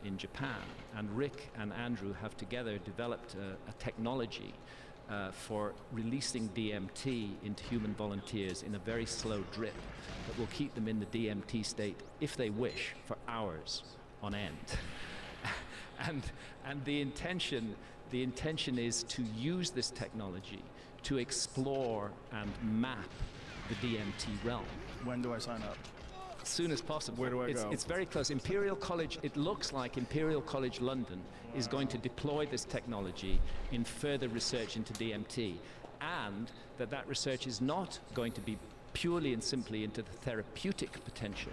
in Japan. And Rick and Andrew have together developed a technology for releasing DMT into human volunteers in a very slow drip that will keep them in the DMT state, if they wish, for hours on end. and the intention is to use this technology to explore and map the DMT realm. When do I sign up? As soon as possible. Where do I go? It's very close. Imperial College, it looks like Imperial College London is going to deploy this technology in further research into DMT. and that research is not going to be purely and simply into the therapeutic potential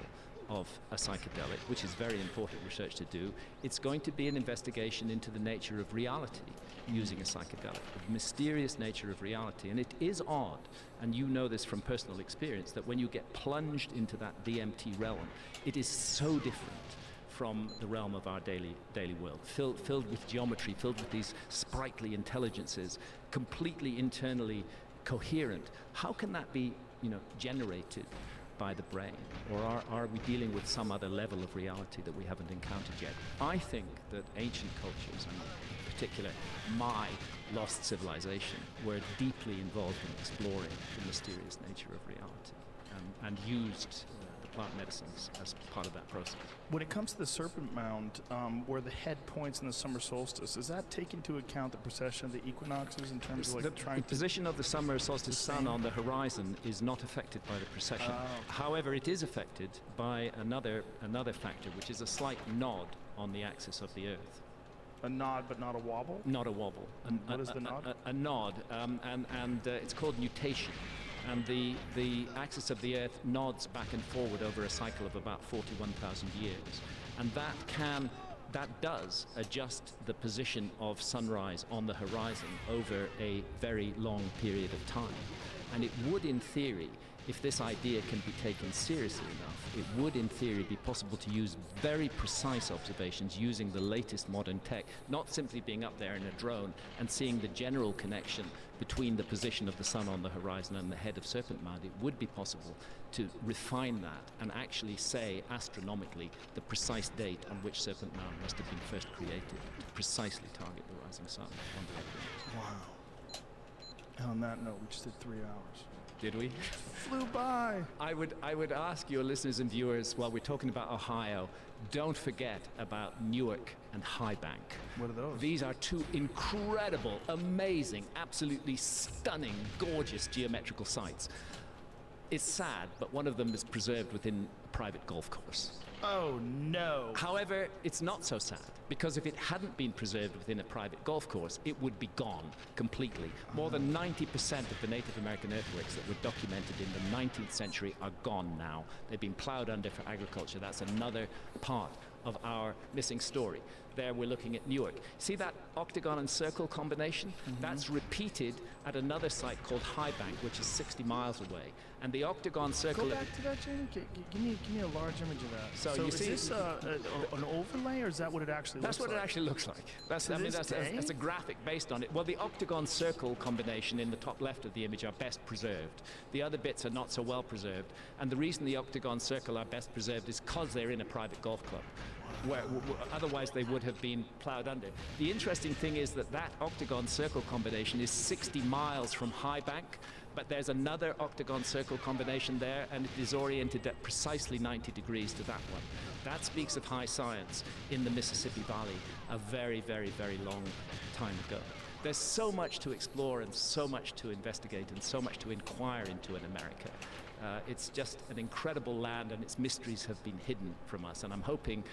of a psychedelic, which is very important research to do. It's going to be an investigation into the nature of reality using a psychedelic, the mysterious nature of reality. And it is odd, and you know this from personal experience, that when you get plunged into that DMT realm, it is so different from the realm of our daily world, filled with geometry, filled with these sprightly intelligences, completely internally coherent. How can that be, generated by the brain? Or are we dealing with some other level of reality that we haven't encountered yet? I think that ancient cultures, and in particular my lost civilization, were deeply involved in exploring the mysterious nature of reality, and used plant medicines as part of that process. When it comes to the Serpent Mound, where the head points in the summer solstice, does that take into account the precession of the equinoxes in terms of the position of the summer solstice sun on the horizon is not affected by the precession. However, it is affected by another factor, which is a slight nod on the axis of the Earth. A nod, but not a wobble? Not a wobble. What is the nod? A nod, and it's called nutation. And the axis of the Earth nods back and forward over a cycle of about 41,000 years. And that does adjust the position of sunrise on the horizon over a very long period of time. And it would, in theory, if this idea can be taken seriously enough, it would in theory be possible to use very precise observations using the latest modern tech, not simply being up there in a drone and seeing the general connection between the position of the sun on the horizon and the head of Serpent Mound. It would be possible to refine that and actually say astronomically the precise date on which Serpent Mound must have been first created to precisely target the rising sun on the headwind. Wow. And on that note, we just did 3 hours. Did we? Flew by. I would ask your listeners and viewers, while we're talking about Ohio, don't forget about Newark and High Bank. What are those? These are two incredible, amazing, absolutely stunning, gorgeous geometrical sites. It's sad, but one of them is preserved within a private golf course. Oh, no. However, it's not so sad, because if it hadn't been preserved within a private golf course, it would be gone completely. More than 90% of the Native American earthworks that were documented in the 19th century are gone now. They've been plowed under for agriculture. That's another part of our missing story. There we're looking at Newark. See that octagon and circle combination? That's repeated at another site called High Bank, which is 60 miles away. And the octagon circle... Go back to that, Jamie. Give me a large image of that. So you is see this an overlay, or is that what it actually looks like? That's what it actually looks like. That's a graphic based on it. Well, the octagon circle combination in the top left of the image are best preserved. The other bits are not so well preserved. And the reason the octagon circle are best preserved is because they're in a private golf club, where otherwise they would have been plowed under. The interesting thing is that octagon circle combination is 60 miles from High Bank, but there's another octagon circle combination there, and it is oriented at precisely 90 degrees to that one. That speaks of high science in the Mississippi Valley a very, very, very long time ago. There's so much to explore and so much to investigate and so much to inquire into in America. It's just an incredible land, and its mysteries have been hidden from us. And I'm hoping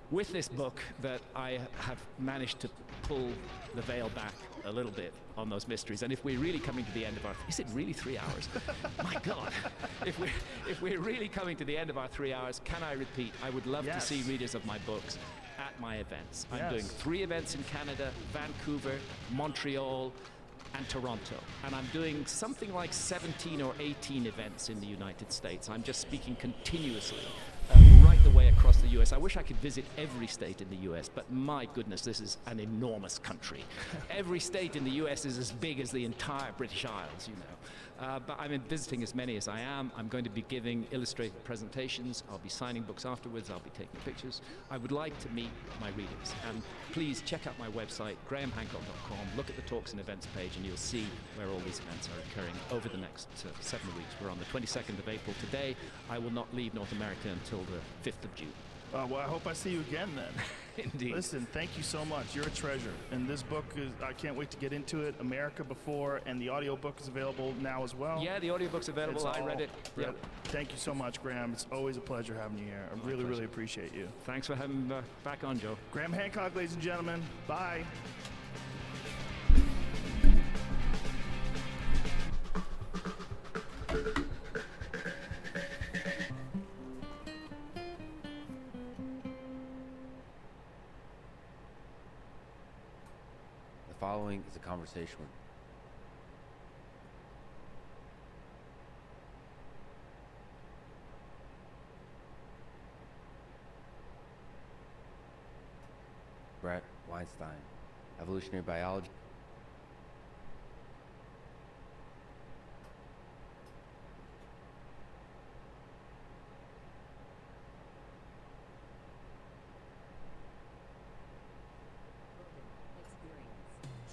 with this book that I have managed to pull the veil back a little bit on those mysteries. And if we're really coming to the end of our... Is it really 3 hours? My God. If we're really coming to the end of our 3 hours, can I repeat, I would love to see readers of my books at my events. I'm doing 3 events in Canada, Vancouver, Montreal, and Toronto. And I'm doing something like 17 or 18 events in the United States. I'm just speaking continuously right the way across the US. I wish I could visit every state in the US, but my goodness, this is an enormous country. Every state in the US is as big as the entire British Isles, you know. But I'm visiting as many as I am. I'm going to be giving illustrated presentations. I'll be signing books afterwards. I'll be taking pictures. I would like to meet my readers. And please check out my website, grahamhancock.com. Look at the talks and events page, and you'll see where all these events are occurring over the next 7 weeks. We're on the 22nd of April today. I will not leave North America until the 5th of June. Well, I hope I see you again then. Indeed. Listen, thank you so much. You're a treasure. And this book is, I can't wait to get into it. America Before, and the audiobook is available now as well. Yeah, the audiobook's available. I read it. Yeah. Thank you so much, Graham. It's always a pleasure having you here. I really appreciate you. Thanks for having me back on, Joe. Graham Hancock, ladies and gentlemen. Bye. following is a conversation with Brett Weinstein, evolutionary biology.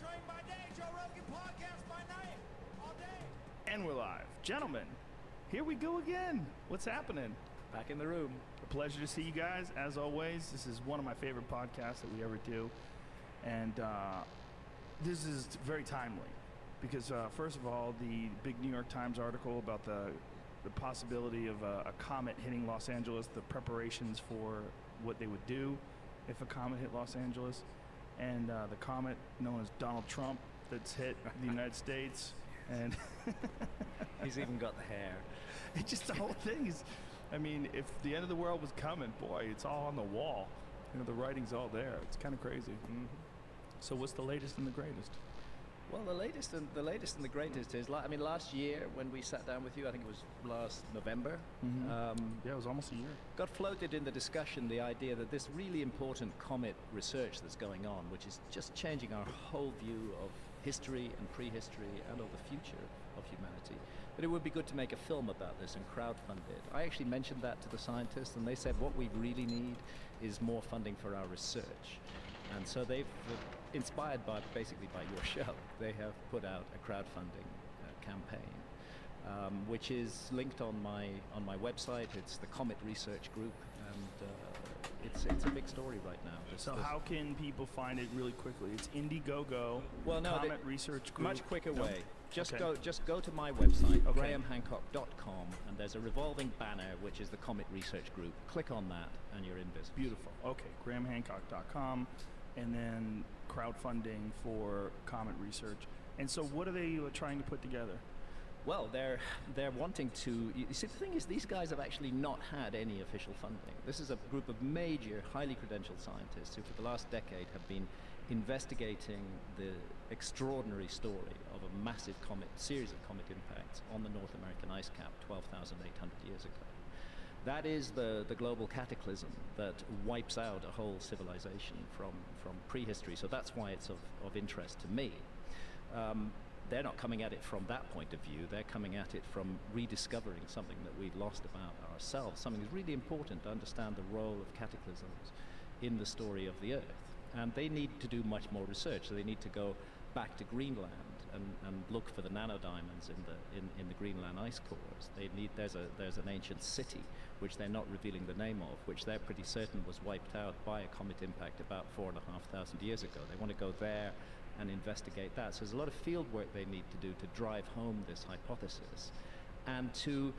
Train by day, Joe Rogan podcast by night, all day. And we're live. Gentlemen, here we go again. What's happening? Back in the room. A pleasure to see you guys. As always, this is one of my favorite podcasts that we ever do. And this is very timely because, first of all, the big New York Times article about the possibility of a comet hitting Los Angeles, the preparations for what they would do if a comet hit Los Angeles, and the comet known as Donald Trump that's hit the United States. And He's even got the hair. it's just the whole thing is, I mean, if the end of the world was coming, boy, it's all on the wall. You know, the writing's all there. It's kind of crazy. So what's the latest and the greatest? Well, the latest and the greatest is, I mean, last year when we sat down with you, I think it was last November. Yeah, it was almost a year. Got floated in the discussion the idea that this really important comet research that's going on, which is just changing our whole view of history and prehistory and of the future of humanity, that it would be good to make a film about this and crowdfund it. I actually mentioned that to the scientists, and they said what we really need is more funding for our research. And so they've, inspired by basically by your show, they have put out a crowdfunding campaign, which is linked on my website. It's the Comet Research Group, and it's a big story right now. So how can people find it really quickly? It's Indiegogo, Well, no, Comet Research Group. much quicker No? way. Just Okay. go to my website, Okay. grahamhancock.com, and there's a revolving banner which is the Comet Research Group. Click on that, and you're in business. Beautiful. Okay, grahamhancock.com, and then crowdfunding for Comet Research. And so what are they trying to put together? Well, they're wanting to. You see, the thing is, these guys have actually not had any official funding. This is a group of major, highly credentialed scientists who, for the last decade, have been investigating the extraordinary story of a massive series of comet impacts on the North American ice cap 12,800 years ago. That is the global cataclysm that wipes out a whole civilization from prehistory. So that's why it's of interest to me. They're not coming at it from that point of view. They're coming at it from rediscovering something that we'd lost about ourselves, something that's really important to understand the role of cataclysms in the story of the Earth. And they need to do much more research. So they need to go back to Greenland and look for the nanodiamonds in the Greenland ice cores. There's an ancient city which they're not revealing the name of, which they're pretty certain was wiped out by a comet impact about 4,500 years ago. They want to go there and investigate that. So there's a lot of field work they need to do to drive home this hypothesis and to,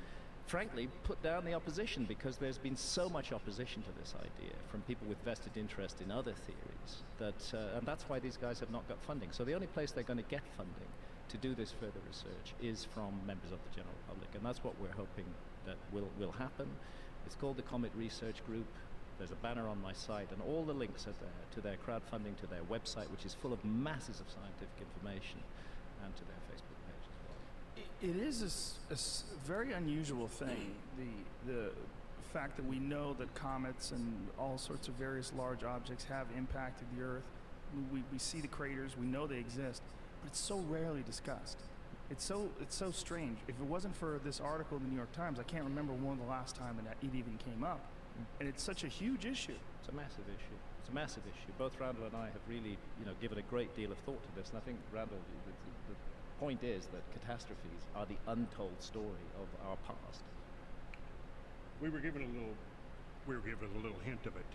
frankly, put down the opposition, because there's been so much opposition to this idea from people with vested interest in other theories and that's why these guys have not got funding. So the only place they're going to get funding to do this further research is from members of the general public, and that's what we're hoping that will happen. It's called the Comet Research Group. There's a banner on my site, and all the links are there to their crowdfunding, to their website, which is full of masses of scientific information, and to their Facebook page as well. It is a very unusual thing, the fact that we know that comets and all sorts of various large objects have impacted the Earth. We see the craters, we know they exist, but it's so rarely discussed. It's so strange. If it wasn't for this article in the New York Times, I can't remember when the last time that it even came up. And it's such a huge issue. It's a massive issue. It's a massive issue. Both Randall and I have really, given a great deal of thought to this. And I think, Randall, the point is that catastrophes are the untold story of our past. We were given a little hint of it.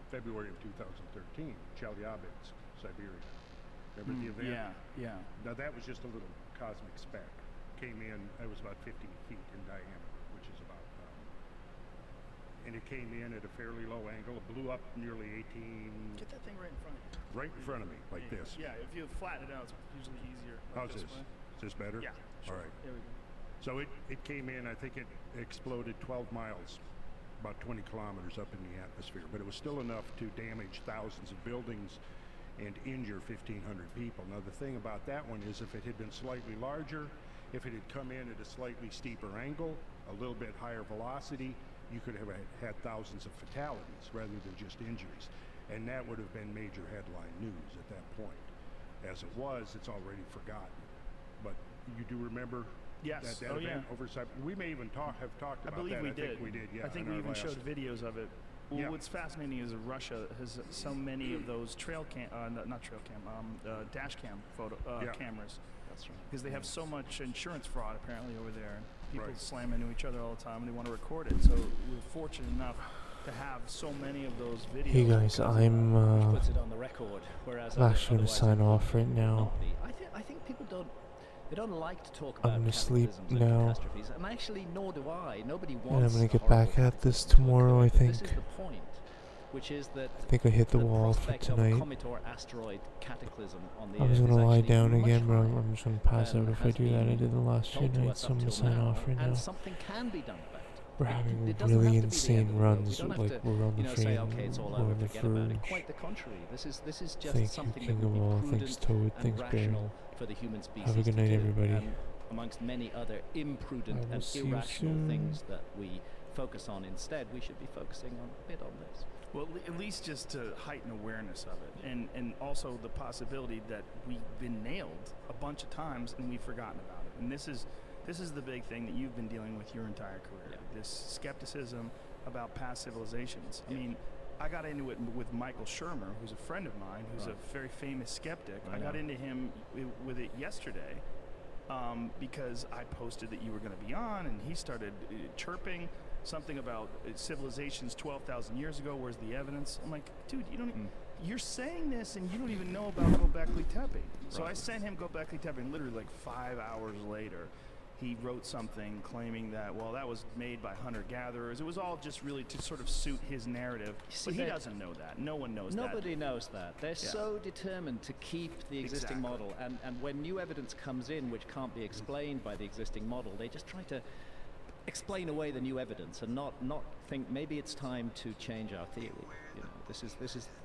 February of 2013, Chelyabinsk, Siberia. Remember the event? Yeah. Now that was just a little cosmic speck. Came in, it was about 50 feet in diameter, which is about, and it came in at a fairly low angle. It blew up nearly 18. Get that thing right in front of you. Right in front of me, like this. Yeah, if you flatten it out, it's usually easier. How's this? way. Is this better? Yeah, sure. All right. There we go. So it came in, I think it exploded 12 miles, about 20 kilometers up in the atmosphere, but it was still enough to damage thousands of buildings and injure 1,500 people. Now, the thing about that one is if it had been slightly larger, if it had come in at a slightly steeper angle, a little bit higher velocity, you could have had thousands of fatalities rather than just injuries. And that would have been major headline news at that point. As it was, it's already forgotten. But you do remember Yes. that Oh, event yeah. over cyber? We may even have talked I about believe that. we I did. think we did, yeah. I think in we our even last- showed videos of it. Well, Yeah. what's fascinating is Russia has so many of those trail cam, not trail cam, dash cam Yeah. cameras. That's right. Because they have so much insurance fraud apparently over there, and people Right. slam into each other all the time, and they want to record it. So we're fortunate enough to have so many of those videos. Hey guys, I'm Which puts it on the record, whereas actually gonna otherwise sign it would off right now. not be. I think people don't like to talk about I'm gonna sleep cataclysms and now. catastrophes, and actually nor do I. Nobody wants. And I'm gonna a get horrible back at this cataclysm to tomorrow, occur, I but This think. is the point, which is that I think I hit the wall for prospect of a tonight. comet or asteroid cataclysm on the I was Earth gonna is lie actually down much again, but higher I'm just gonna pass than out if I has do that. I been did the last few told to nights, us so I'm up gonna till sign now, off right now. and something can be done about it. We're It having doesn't have really to be the end insane of the world. We runs, don't have like to, we're on the say, train, okay, it's all we're over, on the forget about it. verge. Quite the contrary. This is just Thank you, something King that of would all. be Thanks, prudent Toad. Thanks, and Bear. rational for the human species Have a good to night, do, everybody. and amongst many other imprudent I will and see you irrational soon. things that we focus on instead, we should be focusing on a bit on this. Well, at least just to heighten awareness of it, and also the possibility that we've been nailed a bunch of times and we've forgotten about it. And this is the big thing that you've been dealing with your entire career. Yeah. This skepticism about past civilizations. I Yeah. mean, I got into it with Michael Shermer, who's a friend of mine, who's Right. a very famous skeptic. I I got know. into him with it yesterday because I posted that you were going to be on, and he started chirping something about civilizations 12,000 years ago. Where's the evidence? I'm like, dude, you don't. You're saying this, and you don't even know about Göbekli Tepe. So I Right. sent him Göbekli Tepe, and literally like 5 hours later, he wrote something claiming that, well, that was made by hunter-gatherers. It was all just really to sort of suit his narrative. See, But he that- doesn't know that. No one knows that. Nobody knows that. They're so determined to keep the existing Exactly. model, and when new evidence comes in which can't be explained by the existing model, they just try to explain away the new evidence and not think maybe it's time to change our theory. You know, this is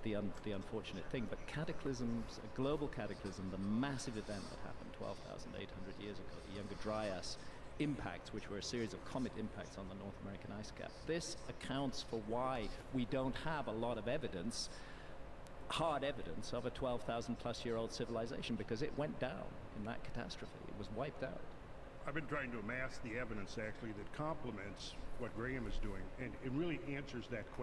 the unfortunate thing. But cataclysms, a global cataclysm, the massive event that happened 12,800 years ago, the Younger Dryas impacts, which were a series of comet impacts on the North American ice cap. This accounts for why we don't have a lot of evidence, hard evidence of a 12,000 plus year old civilization, because it went down in that catastrophe. It was wiped out. I've been trying to amass the evidence actually that complements what Graham is doing, and it really answers that question.